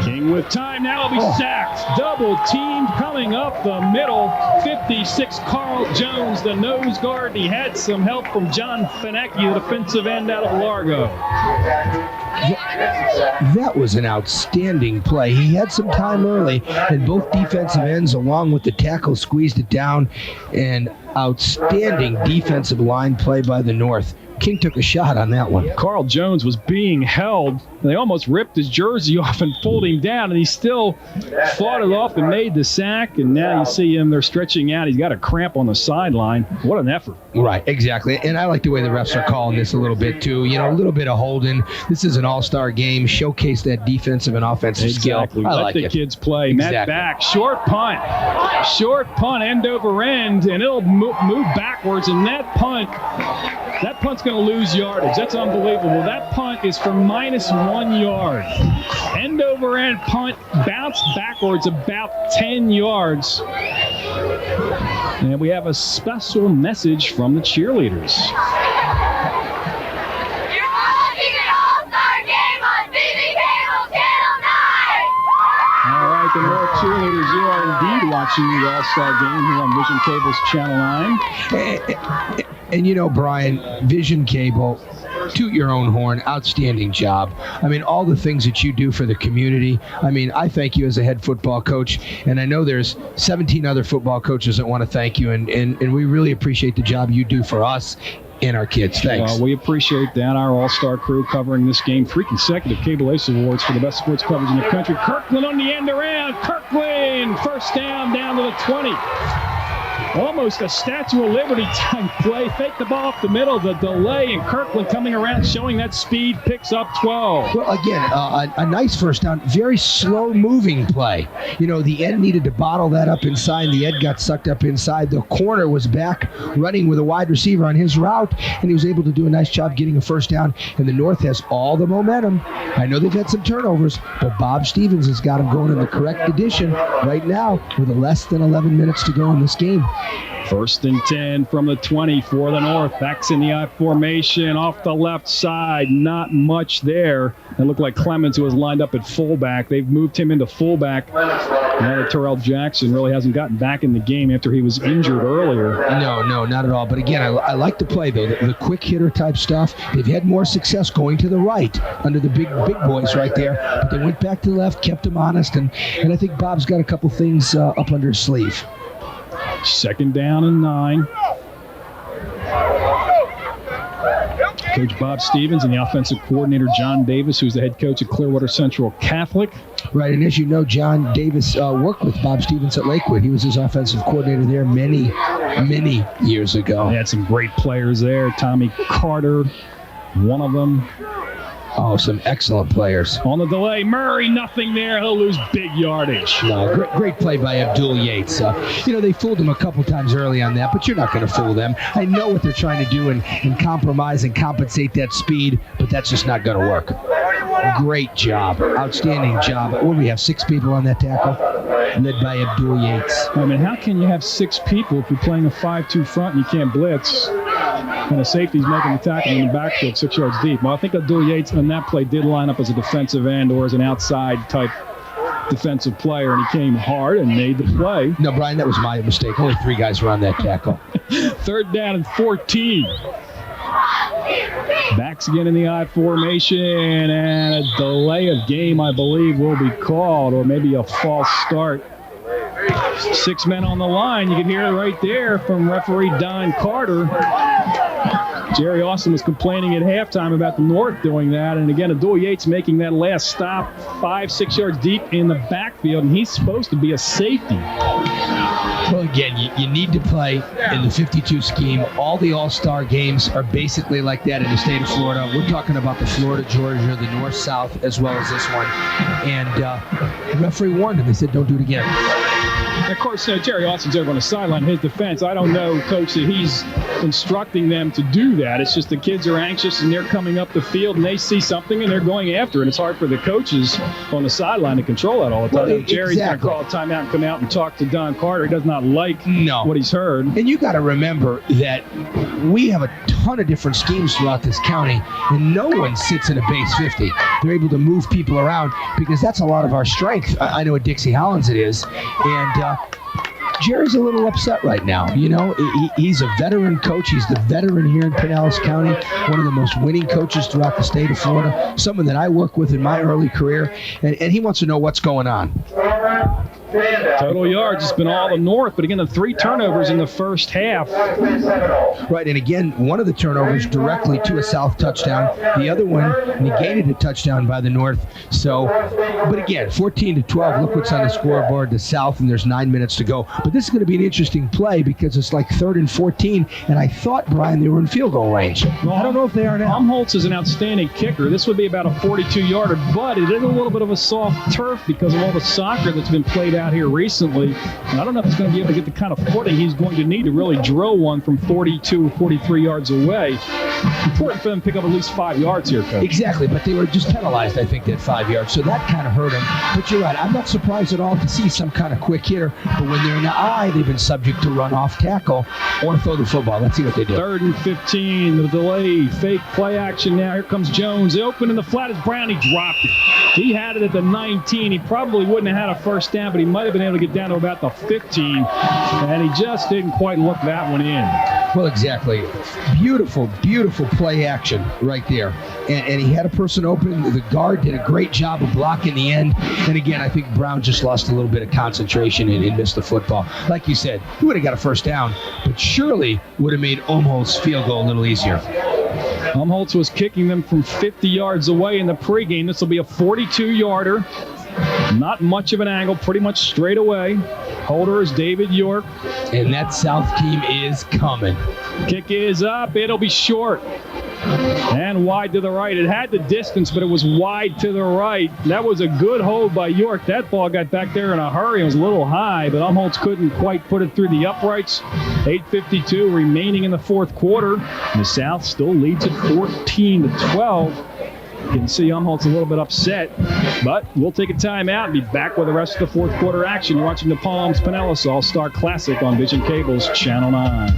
King with time. Now he'll be sacked. Double teamed coming up the middle. 56, Carl Jones, the nose guard. He had some help from John Finecki, the defensive end out of Largo. That was an outstanding play. He had some time early, and both defensive ends, along with the tackle, squeezed it down. And outstanding defensive line play by the North. King took a shot on that one. Carl Jones was being held. They almost ripped his jersey off and pulled him down, and he still fought it off and made the sack. And now you see him, they're stretching out. He's got a cramp on the sideline. What an effort. Right, exactly. And I like the way the refs are calling this a little bit, too. You know, a little bit of holding. This is an all-star game. Showcase that defensive and offensive skill. I Let like the it. kids play. Exactly. Matt back. Short punt. Short punt, end over end, and it'll move backwards. And that punt's going to lose yardage. That's unbelievable. That punt is for -1 yard. End over end punt, bounced backwards about 10 yards. And we have a special message from the cheerleaders. All right, the North cheerleaders, you are indeed watching the All-Star game here on Vision Cable's Channel 9. And you know, Brian, Vision Cable, toot your own horn, outstanding job. I mean, all the things that you do for the community. I mean, I thank you as a head football coach, and I know there's 17 other football coaches that want to thank you, and we really appreciate the job you do for us and our kids. Thanks. We appreciate that. Our all-star crew covering this game. 3 consecutive Cable Ace Awards for the best sports coverage in the country. Kirkland on the end around. Kirkland, first down to the 20. Almost a Statue of Liberty type play. Fake the ball up the middle, the delay, and Kirkland coming around showing that speed, picks up 12. Well, again, a nice first down. Very slow-moving play. You know, the end needed to bottle that up inside. The end got sucked up inside. The corner was back running with a wide receiver on his route, and he was able to do a nice job getting a first down. And the North has all the momentum. I know they've had some turnovers, but Bob Stevens has got them going in the correct edition right now with less than 11 minutes to go in this game. First and 10 from the 20 for the North. Backs in the I formation off the left side. Not much there. It looked like Clemens, who was lined up at fullback. They've moved him into fullback. Now that Terrell Jackson really hasn't gotten back in the game after he was injured earlier. No, not at all. But again, I like the play, though. The quick hitter type stuff. They've had more success going to the right under the big boys right there. But they went back to the left, kept them honest. And I think Bob's got a couple things up under his sleeve. Second down and 9. Coach Bob Stevens and the offensive coordinator John Davis, who's the head coach at Clearwater Central Catholic. Right, and as you know, John Davis worked with Bob Stevens at Lakewood. He was his offensive coordinator there many years ago. They had some great players there. Tommy Carter, one of them. Oh, some excellent players. On the delay, Murray, nothing there. He'll lose big yardage. No, great play by Abdul Yates. You know, they fooled him a couple times early on that, but you're not going to fool them. I know what they're trying to do and compromise and compensate that speed, but that's just not going to work. Great job. Outstanding job. What do we have, 6 people on that tackle? Led by Abdul Yates. I mean, how can you have 6 people if you're playing a 5-2 front and you can't blitz? And a safety's making the tackle in the backfield 6 yards deep. Well, I think Abdul Yates on that play did line up as a defensive end or as an outside type defensive player, and he came hard and made the play. No, Brian, that was my mistake. Only 3 guys were on that tackle. Third down and 14. Backs again in the I formation, and a delay of game, I believe, will be called, or maybe a false start. 6 men on the line. You can hear it right there from referee Don Carter. Jerry Austin was complaining at halftime about the North doing that. And again, Abdul Yates making that last stop 5-6 yards deep in the backfield, and he's supposed to be a safety. Well, again, you need to play in the 52 scheme. All the all-star games are basically like that in the state of Florida. We're talking about the Florida-Georgia, the North-South, as well as this one. And the referee warned him. They said, don't do it again. And of course, Jerry Austin's over on the sideline. His defense, I don't know, Coach, that he's instructing them to do that. It's just the kids are anxious and they're coming up the field and they see something and they're going after it. It's hard for the coaches on the sideline to control that all the time. Well, Jerry's going to call a timeout and come out and talk to Don Carter. He does not like what he's heard. And you got to remember that we have a ton of different schemes throughout this county, and no one sits in a base 50. They're able to move people around because that's a lot of our strength. I know at Dixie Hollins it is. And Jerry's a little upset right now. You know, he's a veteran coach. He's the veteran here in Pinellas County, one of the most winning coaches throughout the state of Florida, someone that I worked with in my early career, and he wants to know what's going on. Total yards, it's been all the North, but again, the 3 turnovers in the first half. Right, and again, one of the turnovers directly to a South touchdown. The other one negated a touchdown by the North. So, but again, 14-12, look what's on the scoreboard, the South, and there's 9 minutes to go. But this is going to be an interesting play because it's like 3rd and 14, and I thought, Brian, they were in field goal range. Well, I don't know if they are now. Umholtz is an outstanding kicker. This would be about a 42-yarder, but it is a little bit of a soft turf because of all the soccer that's been played out here recently. And I don't know if he's going to be able to get the kind of footing he's going to need to really drill one from 42 or 43 yards away. Important for them to pick up at least 5 yards here, Coach. Exactly, but they were just penalized, I think, that 5 yards. So that kind of hurt them. But you're right. I'm not surprised at all to see some kind of quick hitter. But when they're in the eye, they've been subject to run off tackle or throw the football. Let's see what they do. 3rd and 15, the delay, fake play action now. Here comes Jones. They open in the flat as Brown. He dropped it. He had it at the 19. He probably wouldn't have had a first down, but he might have been able to get down to about the 15. And he just didn't quite look that one in. Well, exactly. Beautiful, beautiful play action right there. And he had a person open. The guard did a great job of blocking the end. And again, I think Brown just lost a little bit of concentration and missed the football. Like you said, he would have got a first down, but surely would have made Umholtz's field goal a little easier. Umholtz was kicking them from 50 yards away in the pregame. This will be a 42-yarder. Not much of an angle, pretty much straight away. Holder is David York. And that South team is coming. Kick is up. It'll be short. And wide to the right. It had the distance, but it was wide to the right. That was a good hold by York. That ball got back there in a hurry. It was a little high, but Umholtz couldn't quite put it through the uprights. 8:52 remaining in the fourth quarter. The South still leads at 14-12. You can see Umholtz a little bit upset, but we'll take a timeout and be back with the rest of the fourth quarter action. You're watching the Palms Pinellas All-Star Classic on Vision Cable's Channel 9.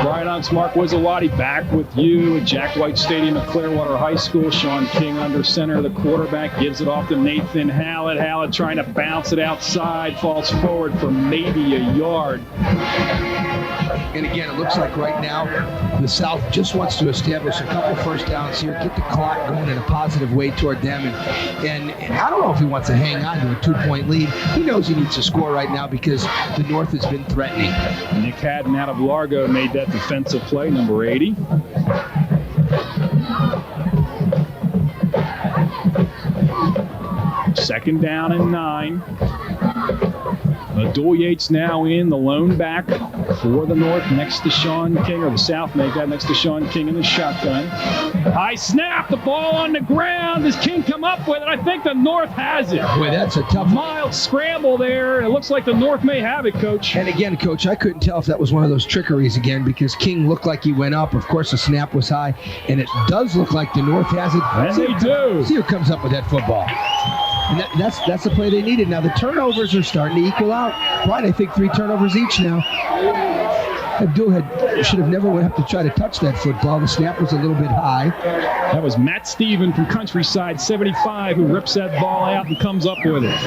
Brian Unks, Mark Wizzawati back with you at Jack White Stadium at Clearwater High School. Sean King under center. The quarterback gives it off to Nathan Hallett. Hallett trying to bounce it outside, falls forward for maybe a yard. And again, it looks like right now the South just wants to establish a couple first downs here, get the clock going in a positive way toward them. And I don't know if he wants to hang on to a 2-point lead. He knows he needs to score right now because the North has been threatening. Nick Haddon out of Largo made that defensive play, number 80. Second down and 9. Abdul Yates now in, the lone back for the North next to Sean King, or the South make that next to Sean King in the shotgun. High snap, the ball on the ground. Does King come up with it? I think the North has it. Boy, that's a tough mild scramble there. It looks like the North may have it, Coach. And again, Coach, I couldn't tell if that was one of those trickeries again because King looked like he went up. Of course, the snap was high, and it does look like the North has it. And they do. See who comes up with that football. And that's the play they needed. Now, the turnovers are starting to equal out. Brian, I think 3 turnovers each now. Abdul should have never went up to try to touch that football. The snap was a little bit high. That was Matt Stephen from Countryside 75 who rips that ball out and comes up with it.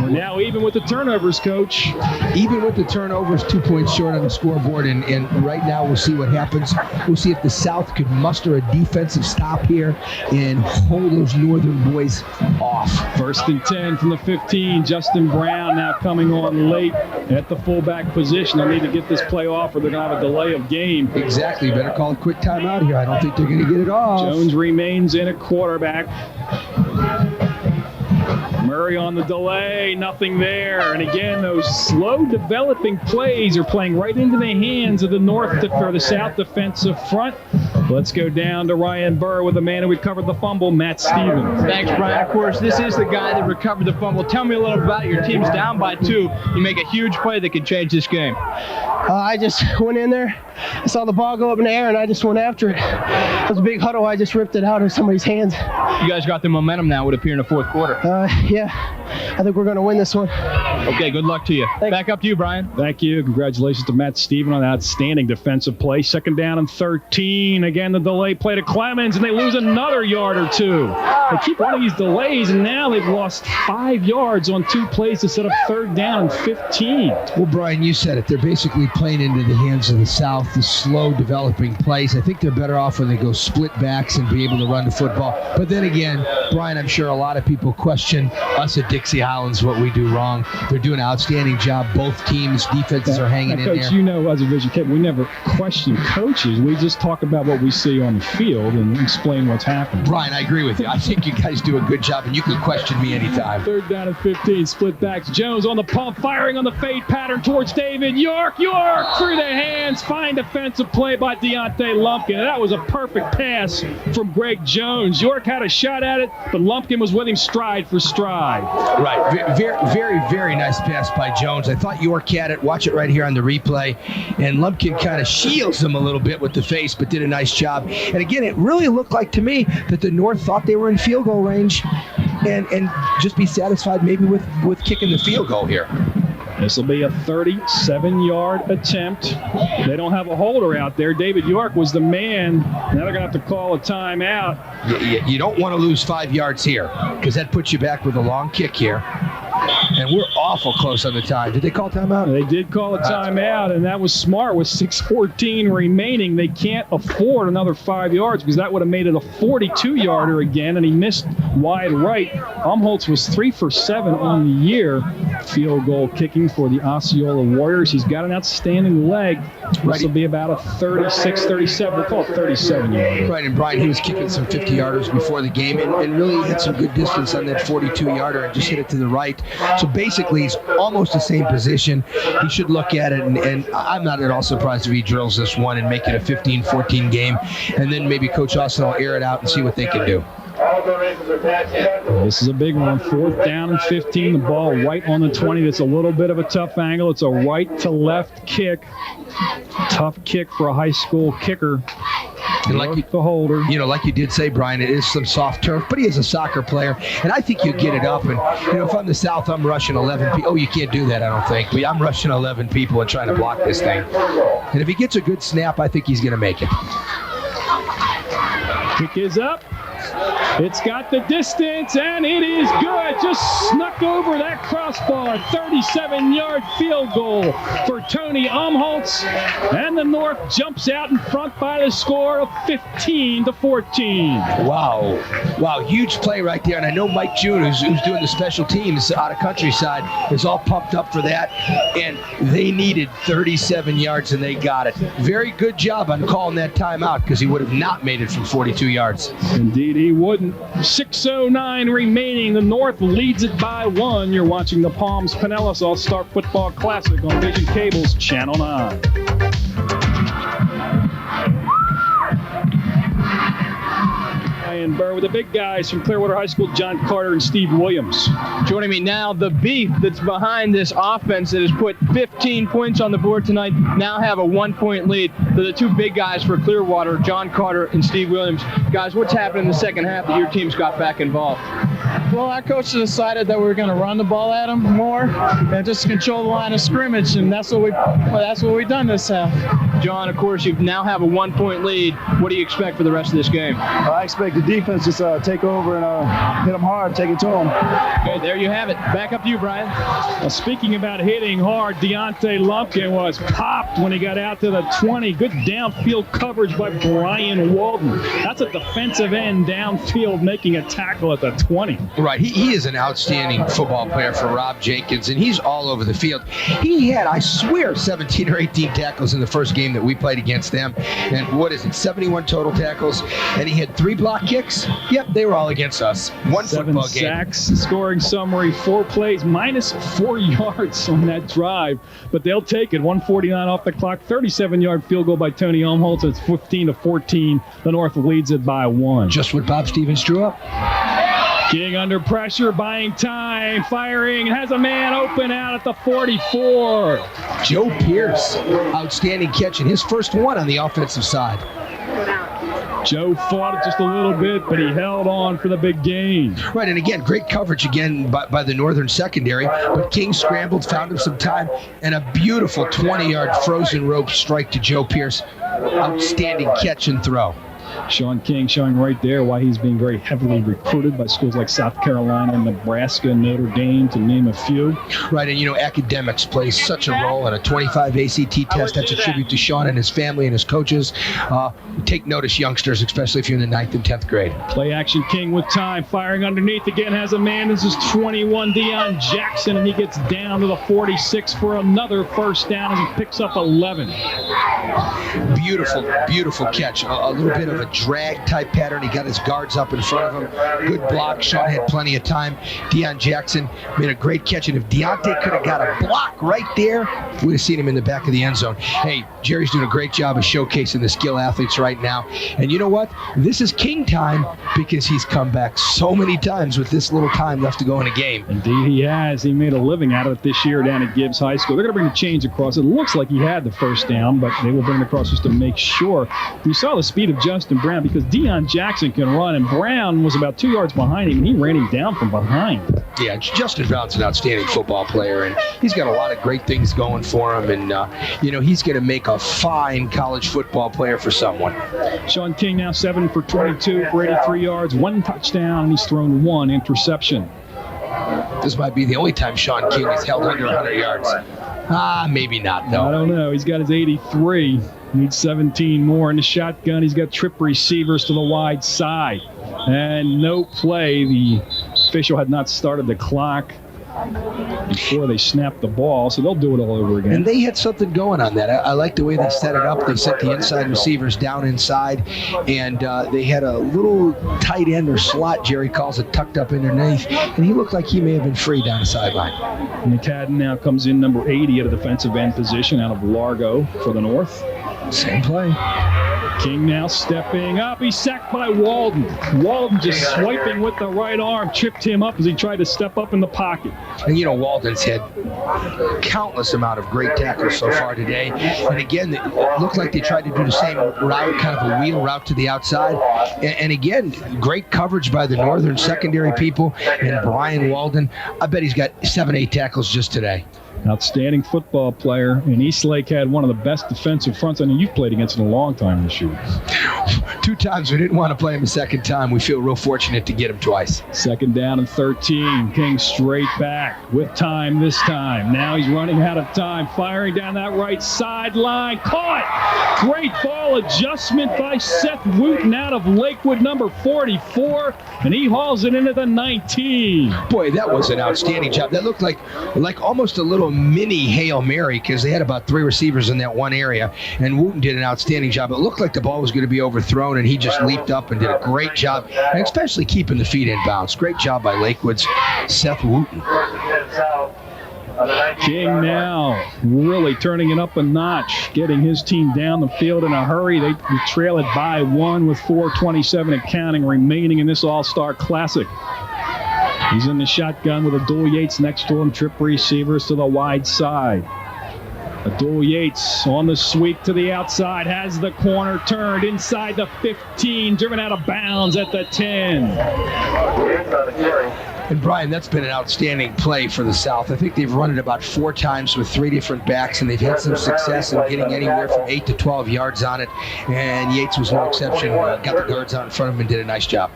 We're now even with the turnovers, Coach. Even with the turnovers, 2 points short on the scoreboard, and right now we'll see what happens. We'll see if the South could muster a defensive stop here and hold those Northern boys off. 1st and 10 from the 15. Justin Brown now coming on late at the fullback position. They'll need to get this play off or they're going to have a delay of game. Exactly. You better call a quick timeout here. I don't think they're going to get it off. Jones remains in at quarterback. Murray on the delay, nothing there. And again, those slow developing plays are playing right into the hands of the North or the South defensive front. Let's go down to Ryan Burr with the man who recovered the fumble, Matt Stevens. Thanks, Brian. Of course, this is the guy that recovered the fumble. Tell me a little about it. Your team's down by 2. You make a huge play that could change this game. I just went in there. I saw the ball go up in the air, and I just went after it. It was a big huddle. I just ripped it out of somebody's hands. You guys got the momentum now, would appear, in the fourth quarter. Yeah. I think we're going to win this one. Okay, good luck to you. Back up to you, Brian. Thank you. Congratulations to Matt Stephen on an outstanding defensive play. 2nd down and 13. Again, the delay play to Clemens, and they lose another yard or 2. They keep one of these delays, and now they've lost 5 yards on 2 plays to set up 3rd down and 15. Well, Brian, you said it. They're basically playing into the hands of the South, the slow developing plays. I think they're better off when they go split backs and be able to run the football. But then again, Brian, I'm sure a lot of people question us at Dixie Highlands, what we do wrong. They're doing an outstanding job. Both teams' defenses are hanging in Coach, there. you know, as a Vision Cape, we never question coaches. We just talk about what we see on the field and explain what's happening. Brian, I agree with you. I think you guys do a good job, and you can question me anytime. 3rd down and 15, split backs. Jones on the pump, firing on the fade pattern towards David York. York through the hands, fine defensive play by Deontay Lumpkin. That was a perfect pass from Greg Jones. York had a shot at it, but Lumpkin was with him stride for stride. Right. Very, very, very nice pass by Jones. I thought York had it. Watch it right here on the replay. And Lumpkin kind of shields him a little bit with the face, but did a nice job. And again, it really looked like to me that the North thought they were in field goal range and just be satisfied maybe with kicking the field goal here. This will be a 37-yard attempt. They don't have a holder out there. David York was the man. Now they're going to have to call a timeout. You don't want to lose 5 yards here because that puts you back with a long kick here. And we're awful close on the time. Did they call timeout? They did call a timeout, and that was smart with 6:14 remaining. They can't afford another 5 yards because that would have made it a 42-yarder again, and he missed wide right. Umholtz was 3 for 7 on the year. Field goal kicking for the Osceola Warriors. He's got an outstanding leg. This will be about a 36, 37. We'll call it 37-yarder. Right, and Brian, he was kicking some 50-yarders before the game and really had some good distance on that 42-yarder and just hit it to the right. So basically, he's almost the same position. He should look at it, and I'm not at all surprised if he drills this one and make it a 15-14 game, and then maybe Coach Austin will air it out and see what they can do. This is a big one. 4th down and 15. The ball right on the 20. That's a little bit of a tough angle. It's a right to left kick. Tough kick for a high school kicker. And like the holder, like you did say, Brian, it is some soft turf, but he is a soccer player, and I think you get it up. And if I'm the South, I'm rushing 11 people. Oh, you can't do that, I don't think. But I'm rushing 11 people and trying to block this thing. And if he gets a good snap, I think he's going to make it. Kick is up. It's got the distance, and it is good. Just snuck over that crossbar. 37-yard field goal for Tony Umholtz. And the North jumps out in front by the score of 15-14. Wow, huge play right there. And I know Mike June, who's doing the special teams out of Countryside, is all pumped up for that. And they needed 37 yards, and they got it. Very good job on calling that timeout because he would have not made it from 42 yards. Indeed, he wouldn't. 6:09 remaining. The North leads it by 1. You're watching the Palms Pinellas All-Star Football Classic on Vision Cable's Channel 9. Ryan Burr with the big guys from Clearwater High School, John Carter and Steve Williams. Joining me now, the beef that's behind this offense that has put 15 points on the board tonight, now have a 1-point lead. They're the 2 big guys for Clearwater, John Carter and Steve Williams. Guys, what's happened in the second half that your team's got back involved? Well, our coach decided that we were going to run the ball at them more and just control the line of scrimmage, and that's what we've done this half. John, of course, you now have a 1-point lead. What do you expect for the rest of this game? I expect the defense just take over and hit them hard, take it to them. Okay, there you have it. Back up to you, Brian. Well, speaking about hitting hard, Deontay Lumpkin was popped when he got out to the 20. Good downfield coverage by Brian Walden. That's a defensive end downfield making a tackle at the 20. Right, he is an outstanding football player for Rob Jenkins, and he's all over the field. He had, I swear, 17 or 18 tackles in the first game that we played against them. And what is it, 71 total tackles? And he had 3 block kicks. Yep, they were all against us. 1 football game. 7 sacks, scoring summary, 4 plays, minus 4 yards on that drive. But they'll take it. 1:49 off the clock, 37-yard field goal by Tony Umholtz. It's 15-14. The North leads it by 1. Just what Bob Stevens drew up. King under pressure, buying time, firing, has a man open out at the 44. Joe Pierce, outstanding catch, and his first one on the offensive side. Joe fought it just a little bit, but he held on for the big gain. Right, and again, great coverage again by the Northern secondary, but King scrambled, found him some time, and a beautiful 20-yard frozen rope strike to Joe Pierce. Outstanding catch and throw. Sean King showing right there why he's being very heavily recruited by schools like South Carolina, Nebraska, Notre Dame, to name a few. Right, and academics play such a role in a 25 ACT test. That's a tribute to Sean and his family and his coaches. Take notice, youngsters, especially if you're in the 9th and 10th grade. Play action King with time, firing underneath again, has a man. This is 21, Deion Jackson, and he gets down to the 46 for another first down as he picks up 11. Beautiful, beautiful catch. A little bit of a drag type pattern. He got his guards up in front of him. Good block. Sean had plenty of time. Deion Jackson made a great catch, and if Deontay could have got a block right there, we'd have seen him in the back of the end zone. Hey, Jerry's doing a great job of showcasing the skill athletes right now. And you know what? This is King time because he's come back so many times with this little time left to go in a game. Indeed he has. He made a living out of it this year down at Gibbs High School. They're going to bring the chains across. It looks like he had the first down, but they will bring it across just to make sure. We saw the speed of Justin Brown because Deion Jackson can run, and Brown was about 2 yards behind him, and he ran him down from behind. Yeah, Justin Brown's an outstanding football player, and he's got a lot of great things going for him, and he's going to make a fine college football player for someone. Sean King now 7 for 22 for 83 yards, 1 touchdown, and he's thrown 1 interception. This might be the only time Sean King has held under 100 yards. Maybe not, though. I don't know. He's got his 83. Needs 17 more in the shotgun. He's got trip receivers to the wide side. And no play. The official had not started the clock before they snapped the ball, so they'll do it all over again. And they had something going on that. I like the way they set it up. They set the inside receivers down inside, and they had a little tight end or slot, Jerry calls it, tucked up underneath, and he looked like he may have been free down the sideline. McCadden now comes in number 80 at a defensive end position out of Largo for the North. Same play. King now stepping up. He's sacked by Walden. Walden just swiping with the right arm, tripped him up as he tried to step up in the pocket. And Walden's had countless amount of great tackles so far today. And again, it looked like they tried to do the same route, kind of a wheel route to the outside. And again, great coverage by the Northern secondary people and Brian Walden. I bet he's got 7-8 tackles just today. Outstanding football player, and Eastlake had one of the best defensive fronts. I know you've played against in a long time this year. 2 times. We didn't want to play him a second time. We feel real fortunate to get him twice. 2nd down and 13. King straight back with time this time. Now he's running out of time, firing down that right sideline. Caught! Great ball adjustment by Seth Wooten out of Lakewood, number 44, and he hauls it into the 19. Boy, that was an outstanding job. That looked like almost a little mini Hail Mary because they had about 3 receivers in that one area, and Wooten did an outstanding job. It looked like the ball was going to be overthrown, and he just leaped up and did a great job, and especially keeping the feet in bounds. Great job by Lakewood's Seth Wooten. King now really turning it up a notch, getting his team down the field in a hurry. They trail it by 1 with 4:27 and counting remaining in this All-Star Classic. He's in the shotgun with Abdul Yates next to him, trip receivers to the wide side. Abdul Yates on the sweep to the outside, has the corner turned inside the 15, driven out of bounds at the 10. And Brian, that's been an outstanding play for the South. I think they've run it about 4 times with 3 different backs, and they've had some success in getting anywhere from 8 to 12 yards on it. And Yates was no exception. Got the guards out in front of him and did a nice job.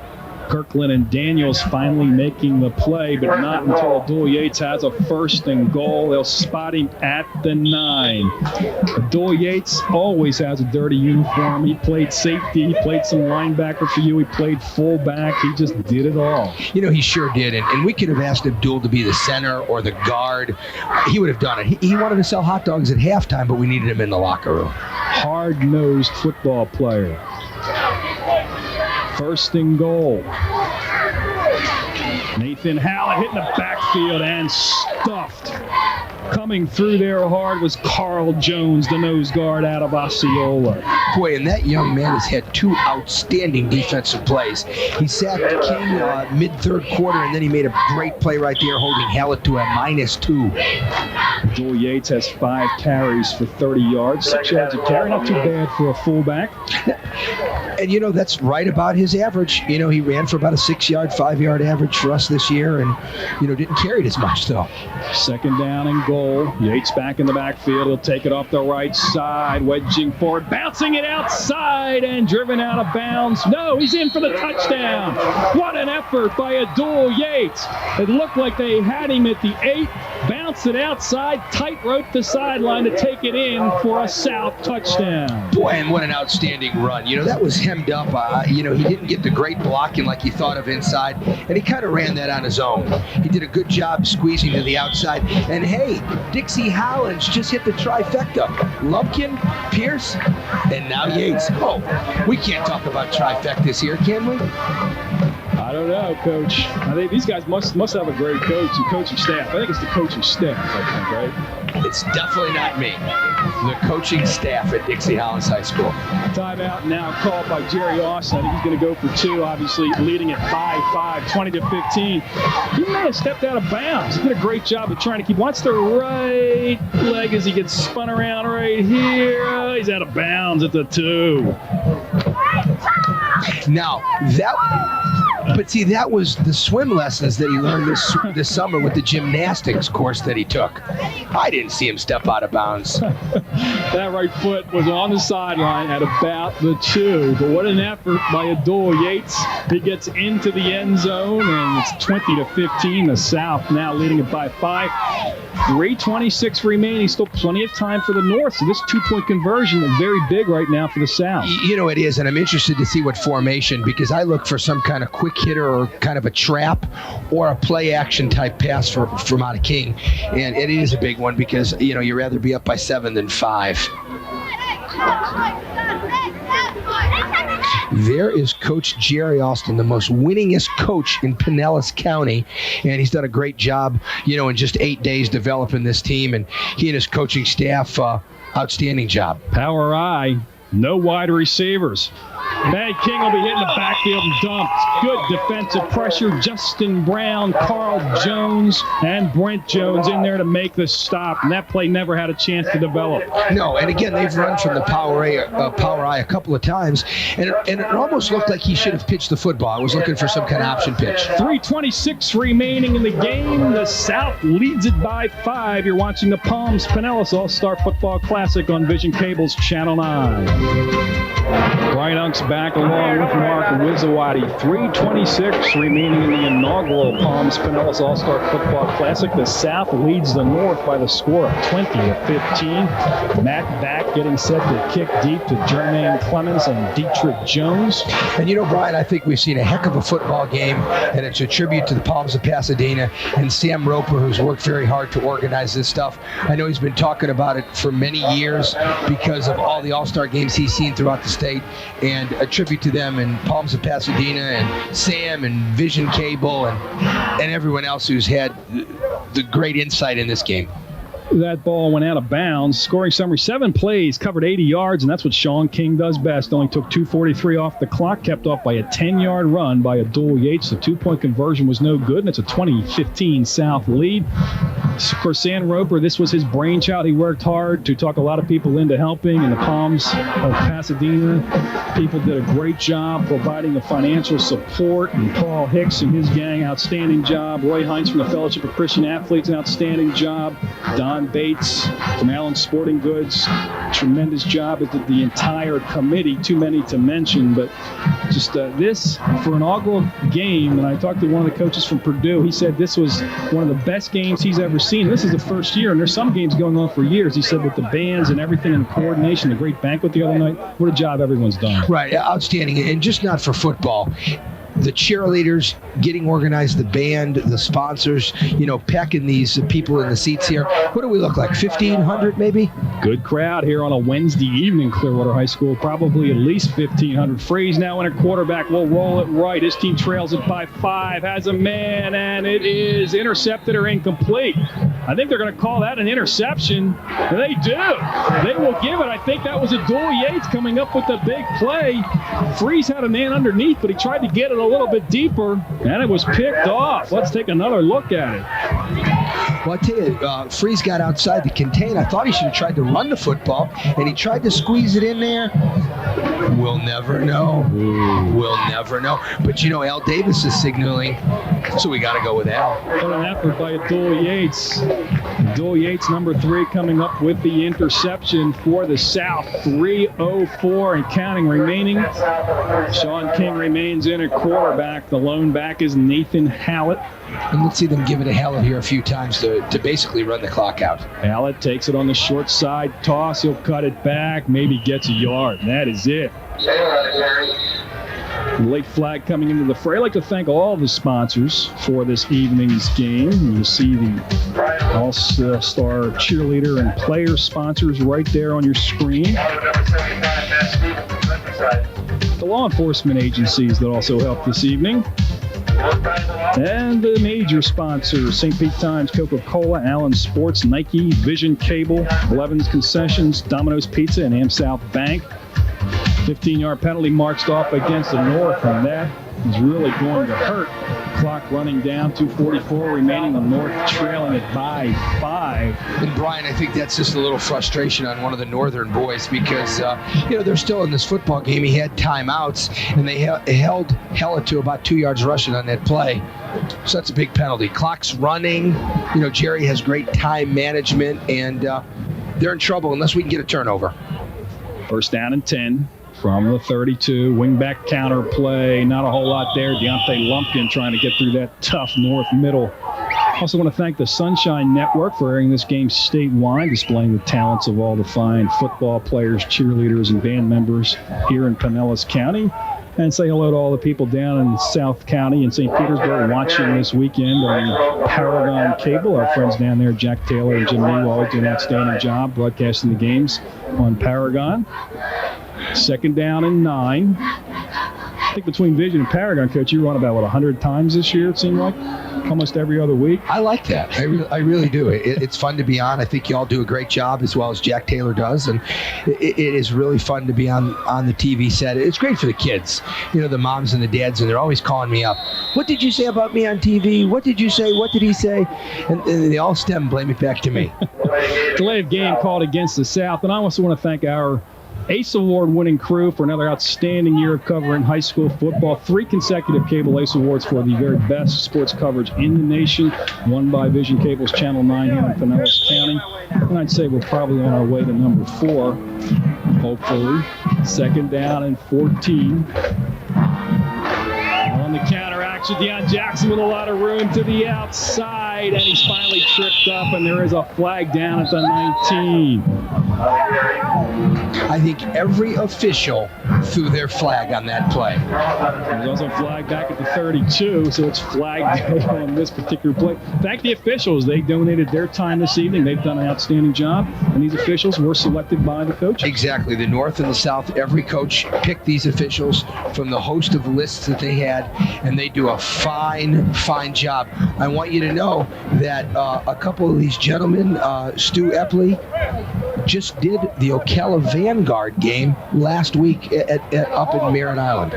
Kirkland and Daniels finally making the play, but not until Abdul Yates has a 1st and goal. They'll spot him at the 9. Abdul Yates always has a dirty uniform. He played safety. He played some linebacker for you. He played fullback. He just did it all. He sure did. And we could have asked Abdul to be the center or the guard. He would have done it. He wanted to sell hot dogs at halftime, but we needed him in the locker room. Hard-nosed football player. 1st and goal. Nathan Hallett hitting the backfield and stuffed. Coming through there hard was Carl Jones, the nose guard out of Osceola. Boy, and that young man has had 2 outstanding defensive plays. He sacked King mid-3rd quarter, and then he made a great play right there, holding Hallett to a -2. Joel Yates has 5 carries for 30 yards, 6 yards a carry. Not too bad for a fullback. And, you know, that's right about his average. You know, he ran for about a 6-yard, 5-yard average for us this year and, you know, didn't carry it as much, though. Second down and goal. Yates back in the backfield. He'll take it off the right side, wedging forward, bouncing it outside and driven out of bounds. No, he's in for the touchdown. What an effort by Abdul Yates. It looked like they had him at the 8, bounced it outside, tightrope the sideline to take it in for a South touchdown. Boy, and what an outstanding run. You know, that was hemmed up. You know, he didn't get the great blocking like he thought of inside, and he kind of ran that on his own. He did a good job squeezing to the outside. And hey, Dixie Hollins just hit the trifecta. Lumpkin, Pierce, and now Yates. Oh, we can't talk about trifectas here, can we? I don't know, Coach. I think these guys must have a great coach and coaching staff. I think it's the coaching staff, I think, right? It's definitely not me. The coaching staff at Dixie Hollins High School. Timeout now called by Jerry Austin. I think he's going to go for 2, obviously leading at 5-5, 20-15. He may have stepped out of bounds. He did a great job of trying to keep. Watch the right leg as he gets spun around right here. He's out of bounds at the 2. Now, but see, that was the swim lessons that he learned this summer with the gymnastics course that he took. I didn't see him step out of bounds. That right foot was on the sideline at about the 2. But what an effort by Abdul Yates. He gets into the end zone, and it's 20-15. The South now leading it by 5. 3:26 remaining. Still plenty of time for the North. So this 2-point conversion is very big right now for the South. You know, it is, and I'm interested to see what formation, because I look for some kind of quick hitter or kind of a trap or a play action type pass from out of King. And it is a big one because, you know, you'd rather be up by 7 than 5. There is Coach Jerry Austin, the most winningest coach in Pinellas County, and he's done a great job, you know, in just 8 days developing this team, and he and his coaching staff, outstanding job. Power I, no wide receivers. Mag King will be hitting the backfield and dumped. Good defensive pressure. Justin Brown, Carl Jones, and Brent Jones in there to make the stop. And that play never had a chance to develop. No, and again, they've run from the power I a couple of times, and it almost looked like he should have pitched the football. I was looking for some kind of option pitch. 3:26 remaining in the game. The South leads it by 5. You're watching the Palms Pinellas All-Star Football Classic on Vision Cable's Channel 9. Brian Unk's back along with Mark Wizawati. 3:26 remaining in the inaugural Palms Pinellas All-Star Football Classic. The South leads the North by the score of 20-15. Matt back getting set to kick deep to Jermaine Clemens and Dietrich Jones. And you know, Brian, I think we've seen a heck of a football game, and it's a tribute to the Palms of Pasadena and Sam Roper, who's worked very hard to organize this stuff. I know he's been talking about it for many years because of all the All-Star games he's seen throughout the state, and a tribute to them and Palms of Pasadena and Sam and Vision Cable and everyone else who's had the great insight in this game. That ball went out of bounds. Scoring summary, 7 plays, covered 80 yards, and that's what Sean King does best. Only took 2:43 off the clock, kept off by a 10-yard run by Abdul Yates. The 2-point conversion was no good, and it's a 20-15 South lead. For Sam Roper, this was his brainchild. He worked hard to talk a lot of people into helping, and the Palms of Pasadena people did a great job providing the financial support, and Paul Hicks and his gang, outstanding job. Roy Hines from the Fellowship of Christian Athletes, an outstanding job. Don Bates from Allen Sporting Goods, tremendous job. It did the entire committee, too many to mention, but just this for an inaugural game. And I talked to one of the coaches from Purdue. He said this was one of the best games he's ever seen. This is the first year, and there's some games going on for years. He said with the bands and everything and the coordination, the great banquet the other night, what a job everyone's done. Right, outstanding, and just not for football. The cheerleaders getting organized, the band, the sponsors, you know, packing these people in the seats here. What do we look like, 1,500 maybe? Good crowd here on a Wednesday evening, Clearwater High School. Probably at least 1,500. Freeze now in a quarterback. Will roll it right. His team trails it by 5. Has a man, and it is intercepted or incomplete. I think they're going to call that an interception. And they do. They will give it. I think that was Abdul Yates coming up with the big play. Freeze had a man underneath, but he tried to get it a little bit deeper, and it was picked off. Let's take another look at it. Well, I tell you, Freeze got outside the contain. I thought he should have tried to run the football, and he tried to squeeze it in there. We'll never know. We'll never know. But, Al Davis is signaling, so we got to go with Al. What an effort by Abdul Yates. Abdul Yates, number 3, coming up with the interception for the South. 3:04 and counting remaining. Sean King remains in at quarterback. The lone back is Nathan Hallett. And let's see them give it a Hallett here a few times to basically run the clock out. Hallett takes it on the short side toss. He'll cut it back, maybe gets a yard. And that is it. Late flag coming into the fray. I'd like to thank all the sponsors for this evening's game. You see the All-Star cheerleader and player sponsors right there on your screen. The law enforcement agencies that also helped this evening. And the major sponsors, St. Pete Times, Coca-Cola, Allen Sports, Nike, Vision Cable, Blevins Concessions, Domino's Pizza, and AmSouth Bank. 15-yard penalty marched off against the North, and that is really going to hurt. Clock running down, 2:44 remaining. The North trailing it by 5. And Brian, I think that's just a little frustration on one of the Northern boys because, they're still in this football game. He had timeouts, and they held it to about 2 yards rushing on that play. So that's a big penalty. Clock's running. Jerry has great time management, and they're in trouble unless we can get a turnover. First down and 10. From the 32, wingback counter play, not a whole lot there. Deontay Lumpkin trying to get through that tough North middle. Also want to thank the Sunshine Network for airing this game statewide, displaying the talents of all the fine football players, cheerleaders, and band members here in Pinellas County. And say hello to all the people down in South County and St. Petersburg watching this weekend on Paragon Cable. Our friends down there, Jack Taylor and Jim New, always do an outstanding job broadcasting the games on Paragon. Second down and 9. I think between Vision and Paragon, Coach, you run about, 100 times this year, it seemed like? Almost every other week. I like that. I really do. It's fun to be on. I think you all do a great job, as well as Jack Taylor does. And it is really fun to be on the TV set. It's great for the kids, the moms and the dads, and they're always calling me up. What did you say about me on TV? What did you say? What did he say? And they all blame it back to me. Delay of game called against the South. And I also want to thank our ACE Award-winning crew for another outstanding year of covering high school football. 3 consecutive Cable ACE Awards for the very best sports coverage in the nation, won by Vision Cable's Channel 9 here in Pinellas County. And I'd say we're probably on our way to number 4, hopefully. Second down and 14. On the counter action, Deion Jackson with a lot of room to the outside, and he's finally tripped up, and there is a flag down at the 19. I think every official threw their flag on that play. There's also a flag back at the 32, so it's flag day on this particular play. Thank the officials. They donated their time this evening. They've done an outstanding job, and these officials were selected by the coaches. Exactly. The North and the South, every coach picked these officials from the host of lists that they had, and they do a fine job. I want you to know that a couple of these gentlemen, Stu Epley, just did the Ocala Vanguard game last week up in Merritt Island.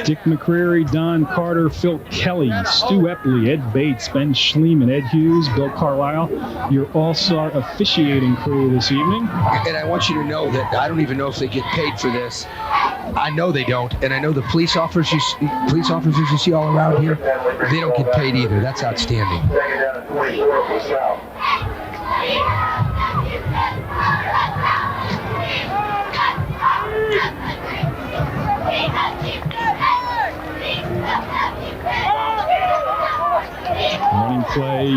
Dick McCreary, Don Carter, Phil Kelly, Stu Epley, Ed Bates, Ben Schliemann, Ed Hughes, Bill Carlisle, your all-star officiating crew this evening. And I want you to know that I don't even know if they get paid for this. I know they don't, and I know the police officers you see all around here, they don't get paid either. That's outstanding. Running play,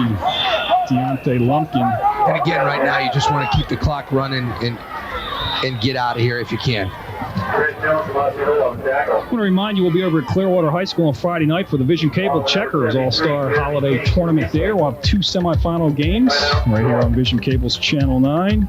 Deontay Lumpkin. And again, right now, you just want to keep the clock running and get out of here if you can. I want to remind you, we'll be over at Clearwater High School on Friday night for the Vision Cable Checkers All-Star Holiday Tournament there. We'll have 2 semifinal games right here on Vision Cable's Channel 9.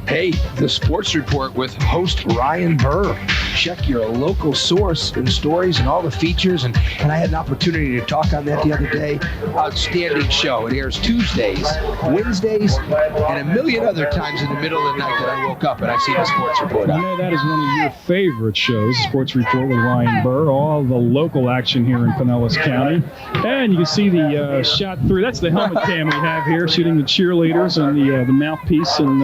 Hey, the Sports Report with host Ryan Burr. check your local source and stories and all the features. And I had an opportunity to talk on that the other day. Outstanding show. It airs Tuesdays, Wednesdays, and a million other times in the middle of the night that I woke up and I see the Sports Report I on. know that is one of your favorite shows, Sports Report with Ryan Burr, all the local action here in Pinellas County. And you can see the shot through. That's the helmet cam we have here, shooting the cheerleaders and the mouthpiece. And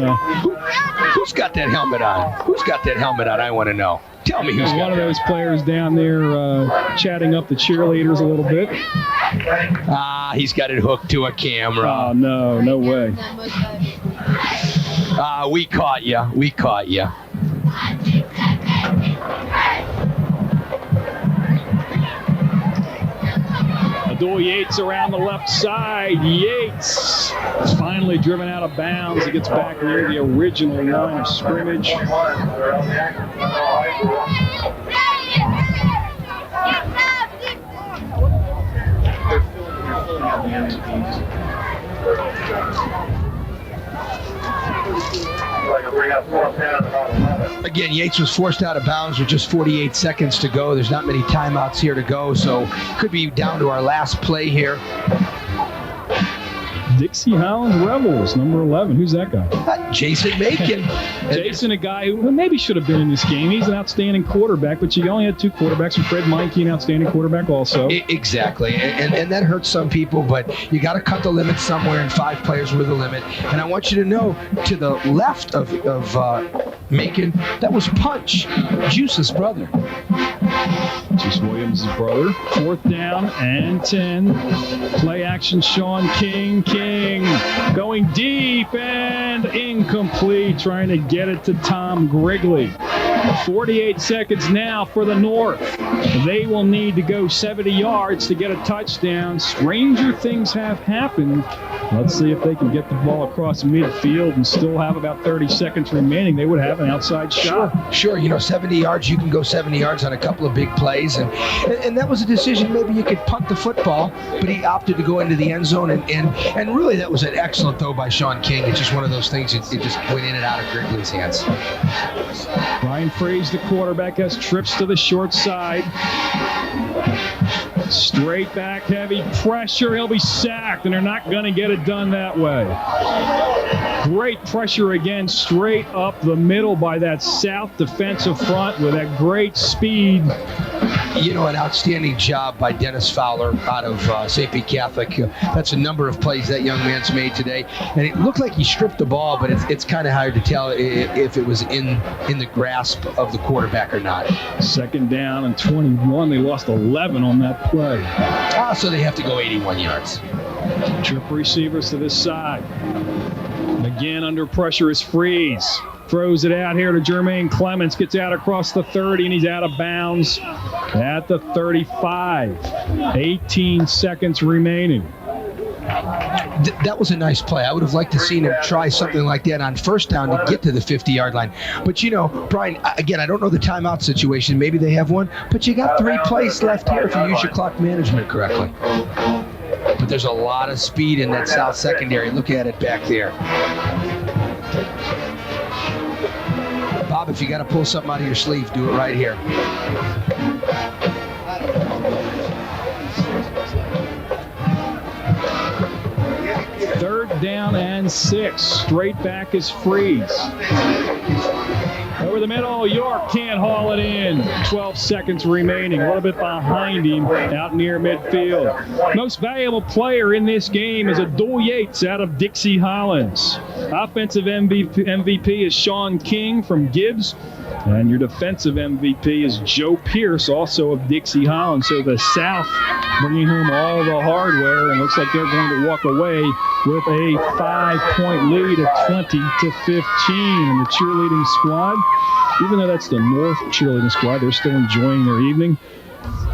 who's got that helmet on? Who's got that helmet on? I want to know. Tell me who's got one of those players down there chatting up the cheerleaders a little bit. He's got it hooked to a camera. Oh, no way. We caught you. We caught you. Adul Yates around the left side. Yates is finally driven out of bounds. He gets back near the original line of scrimmage. Again, Yates was forced out of bounds with just 48 seconds to go. There's not many timeouts here to go, so could be down to our last play here. Dixie Highlands Rebels, number 11. Who's that guy? Jason Macon. Jason, a guy who maybe should have been in this game. He's an outstanding quarterback, but you only had two quarterbacks. And Fred Meinke, an outstanding quarterback also. Exactly, and that hurts some people, but you got to cut the limit somewhere, and 5 players were the limit. And I want you to know, to the left of Macon, that was Punch, Juice's brother. Juice Williams' brother. 4th down and 10. Play action, Sean King. King going deep and incomplete, trying to get it to Tom Grigley. 48 seconds now for the North. They will need to go 70 yards to get a touchdown. Stranger things have happened. Let's see if they can get the ball across midfield and still have about 30 seconds remaining. They would have an outside shot. Sure. 70 yards, you can go 70 yards on a couple of big plays. And that was a decision. Maybe you could punt the football, but he opted to go into the end zone. And really, that was an excellent throw by Sean King. It's just one of those things, it just went in and out of Grigley's hands. Brian Freeze, the quarterback, has trips to the short side. Straight back, heavy pressure. He'll be sacked, and they're not going to get it done that way. Great pressure again, straight up the middle by that South defensive front with that great speed. An outstanding job by Dennis Fowler out of St. Pete Catholic. That's a number of plays that young man's made today. And it looked like he stripped the ball, but it's kind of hard to tell if it was in the grasp of the quarterback or not. 2nd down and 21. They lost 11 on that play. So they have to go 81 yards. Trip receivers to this side. Again, under pressure is Freeze. Throws it out here to Jermaine Clements. Gets out across the 30, and he's out of bounds at the 35. 18 seconds remaining. That was a nice play. I would have liked to seen him try something like that on 1st down to get to the 50-yard line. But, Brian, again, I don't know the timeout situation. Maybe they have one. But you got 3 plays left here if you use your clock management correctly. But there's a lot of speed in that South secondary. Look at it back there. Bob, if you got to pull something out of your sleeve, do it right here. Third down and 6. Straight back is Freeze. Over the middle, York can't haul it in. 12 seconds remaining. A little bit behind him out near midfield. Most valuable player in this game is Adul Yates out of Dixie Highlands. Offensive MVP is Sean King from Gibbs. And your defensive MVP is Joe Pierce, also of Dixie Highlands. So the South bringing home all the hardware, and looks like they're going to walk away with a 5-point lead at 20-15. And the cheerleading squad, even though that's the North cheerleading squad, they're still enjoying their evening.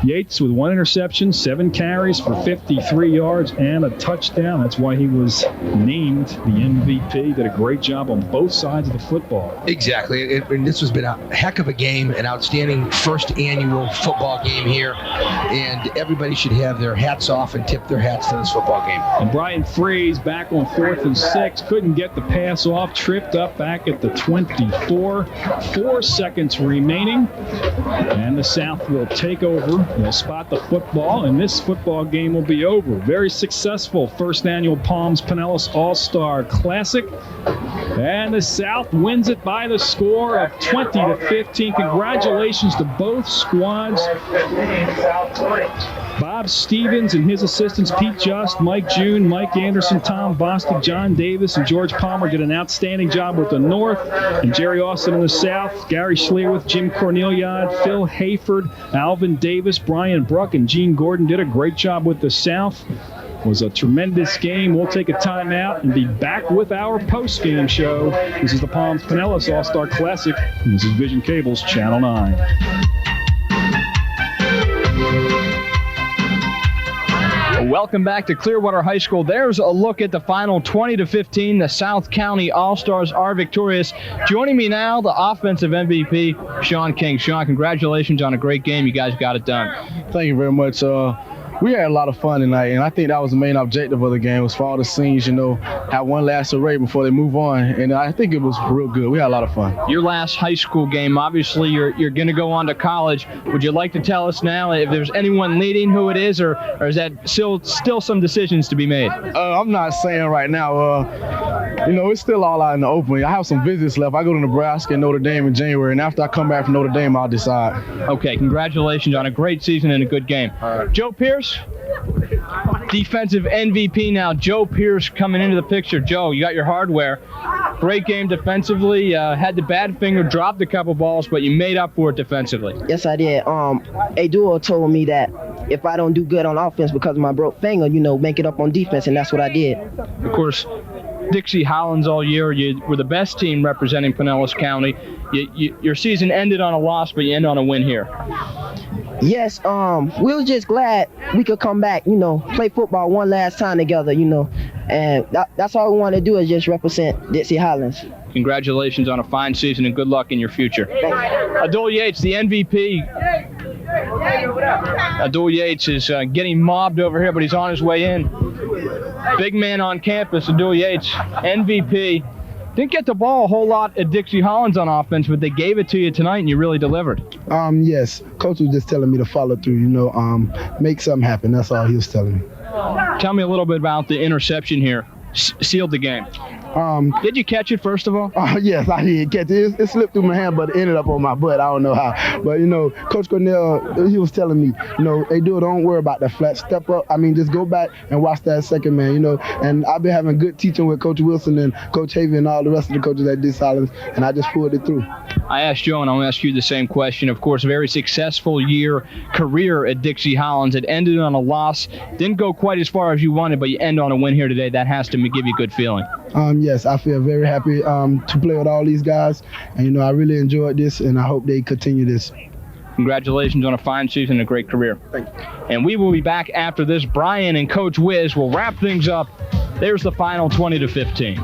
Yates with 1 interception, 7 carries for 53 yards and a touchdown. That's why he was named the MVP. Did a great job on both sides of the football. Exactly. And this has been a heck of a game, an outstanding first annual football game here. And everybody should have their hats off and tip their hats to this football game. And Brian Freeze back on 4th and 6. Couldn't get the pass off. Tripped up back at the 24. 4 seconds remaining. And the South will take over. They'll spot the football, and this football game will be over. Very successful first annual Palms Pinellas All-Star Classic. And the South wins it by the score of 20-15. Congratulations to both squads. Bob Stevens and his assistants Pete Just, Mike June, Mike Anderson, Tom Bostic, John Davis, and George Palmer did an outstanding job with the North, and Jerry Austin in the South. Gary Schleierwith, Jim Corneliad, Phil Hayford, Alvin Davis, Brian Bruck, and Gene Gordon did a great job with the South. It was a tremendous game. We'll take a timeout and be back with our post-game show. This is the Palms Pinellas All-Star Classic, and this is Vision Cable's Channel 9. Welcome back to Clearwater High School. There's a look at the final 20-15. The South County All-Stars are victorious. Joining me now, the offensive MVP, Sean King. Sean, congratulations on a great game. You guys got it done. Thank you very much. We had a lot of fun tonight, and I think that was the main objective of the game, was for all the seniors, have one last array before they move on, and I think it was real good. We had a lot of fun. Your last high school game, obviously you're going to go on to college. Would you like to tell us now if there's anyone leading, who it is, or is that still some decisions to be made? I'm not saying right now. It's still all out in the open. I have some visits left. I go to Nebraska and Notre Dame in January, and after I come back from Notre Dame, I'll decide. Okay, congratulations on a great season and a good game. Joe Pierce, defensive MVP now. Joe Pierce coming into the picture. Joe, you got your hardware. Great game defensively. Had the bad finger, dropped a couple balls, but you made up for it defensively. Yes, I did. Adua told me that if I don't do good on offense because of my broke finger, make it up on defense, and that's what I did. Of course, Dixie Hollins all year. You were the best team representing Pinellas County. Your season ended on a loss, but you end on a win here. Yes, we was just glad we could come back, play football one last time together, and that's all we want to do is just represent Dixie Hollins. Congratulations on a fine season and good luck in your future. Adul Yates, the MVP. Adul Yates is getting mobbed over here, but he's on his way in. Big man on campus, Adul Yates, MVP. Didn't get the ball a whole lot at Dixie Hollins on offense, but they gave it to you tonight, and you really delivered. Yes, Coach was just telling me to follow through, make something happen. That's all he was telling me. Tell me a little bit about the interception here. Sealed the game. Did you catch it, first of all? Yes, I did catch it. It slipped through my hand, but it ended up on my butt. I don't know how. But, Coach Cornell, he was telling me, hey, dude, don't worry about that flat. Step up. Just go back and watch that second man, And I've been having good teaching with Coach Wilson and Coach Havey and all the rest of the coaches at Dixie Hollins, and I just pulled it through. I asked Joe, and I'll ask you the same question. Of course, a very successful career at Dixie Hollins. It ended on a loss. Didn't go quite as far as you wanted, but you end on a win here today. That has to give you a good feeling. Yes, I feel very happy to play with all these guys. And, I really enjoyed this, and I hope they continue this. Congratulations on a fine season and a great career. Thank you. And we will be back after this. Brian and Coach Wiz will wrap things up. There's the final 20-15.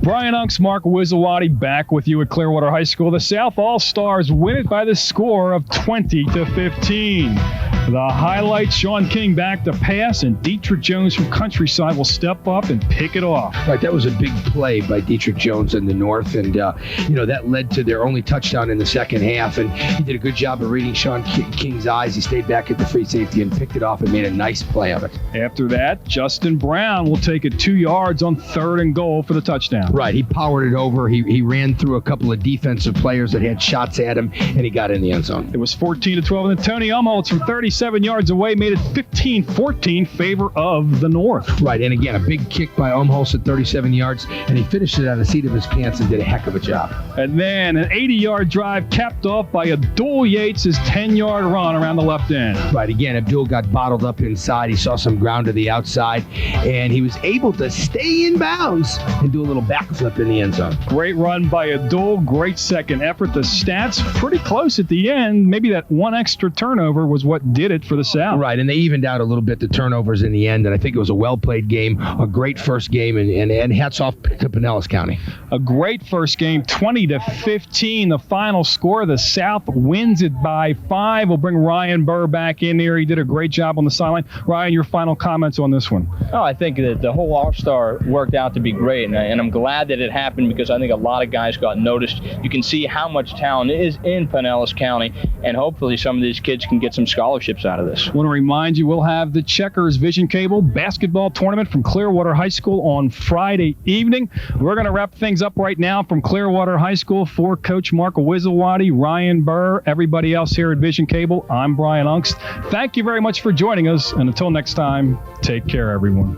Brian Unks, Mark Wizawati back with you at Clearwater High School. The South All-Stars win it by the score of 20-15. The highlight, Sean King back to pass, and Dietrich Jones from Countryside will step up and pick it off. Right, that was a big play by Dietrich Jones in the North, and that led to their only touchdown in the second half, and he did a good job of reading Sean King's eyes. He stayed back at the free safety and picked it off and made a nice play of it. After that, Justin Brown will take it 2 yards on 3rd and goal for the touchdown. Right, he powered it over. He ran through a couple of defensive players that had shots at him, and he got in the end zone. It was 14-12, and then Tony Umholtz from 36 37 yards away, made it 15-14 favor of the North. Right, and again, a big kick by Umholtz at 37 yards, and he finished it on the seat of his pants and did a heck of a job. And then an 80-yard drive capped off by Abdul Yates' 10-yard run around the left end. Right, again, Abdul got bottled up inside. He saw some ground to the outside, and he was able to stay in bounds and do a little backflip in the end zone. Great run by Abdul, great second effort. The stats pretty close at the end. Maybe that one extra turnover was what did it for the South. Right, and they evened out a little bit the turnovers in the end, and I think it was a well-played game, a great first game, and hats off to Pinellas County. A great first game, 20-15, the final score. The South wins it by 5. We'll bring Ryan Burr back in here. He did a great job on the sideline. Ryan, your final comments on this one? Oh, I think that the whole All-Star worked out to be great, and I'm glad that it happened because I think a lot of guys got noticed. You can see how much talent is in Pinellas County, and hopefully some of these kids can get some scholarships out of this. I want to remind you, we'll have the Checkers Vision Cable basketball tournament from Clearwater High School on Friday evening. We're going to wrap things up right now from Clearwater High School for Coach Mark Wizawati, Ryan Burr, everybody else here at Vision Cable. I'm Brian Ungst. Thank you very much for joining us, and until next time, take care, everyone.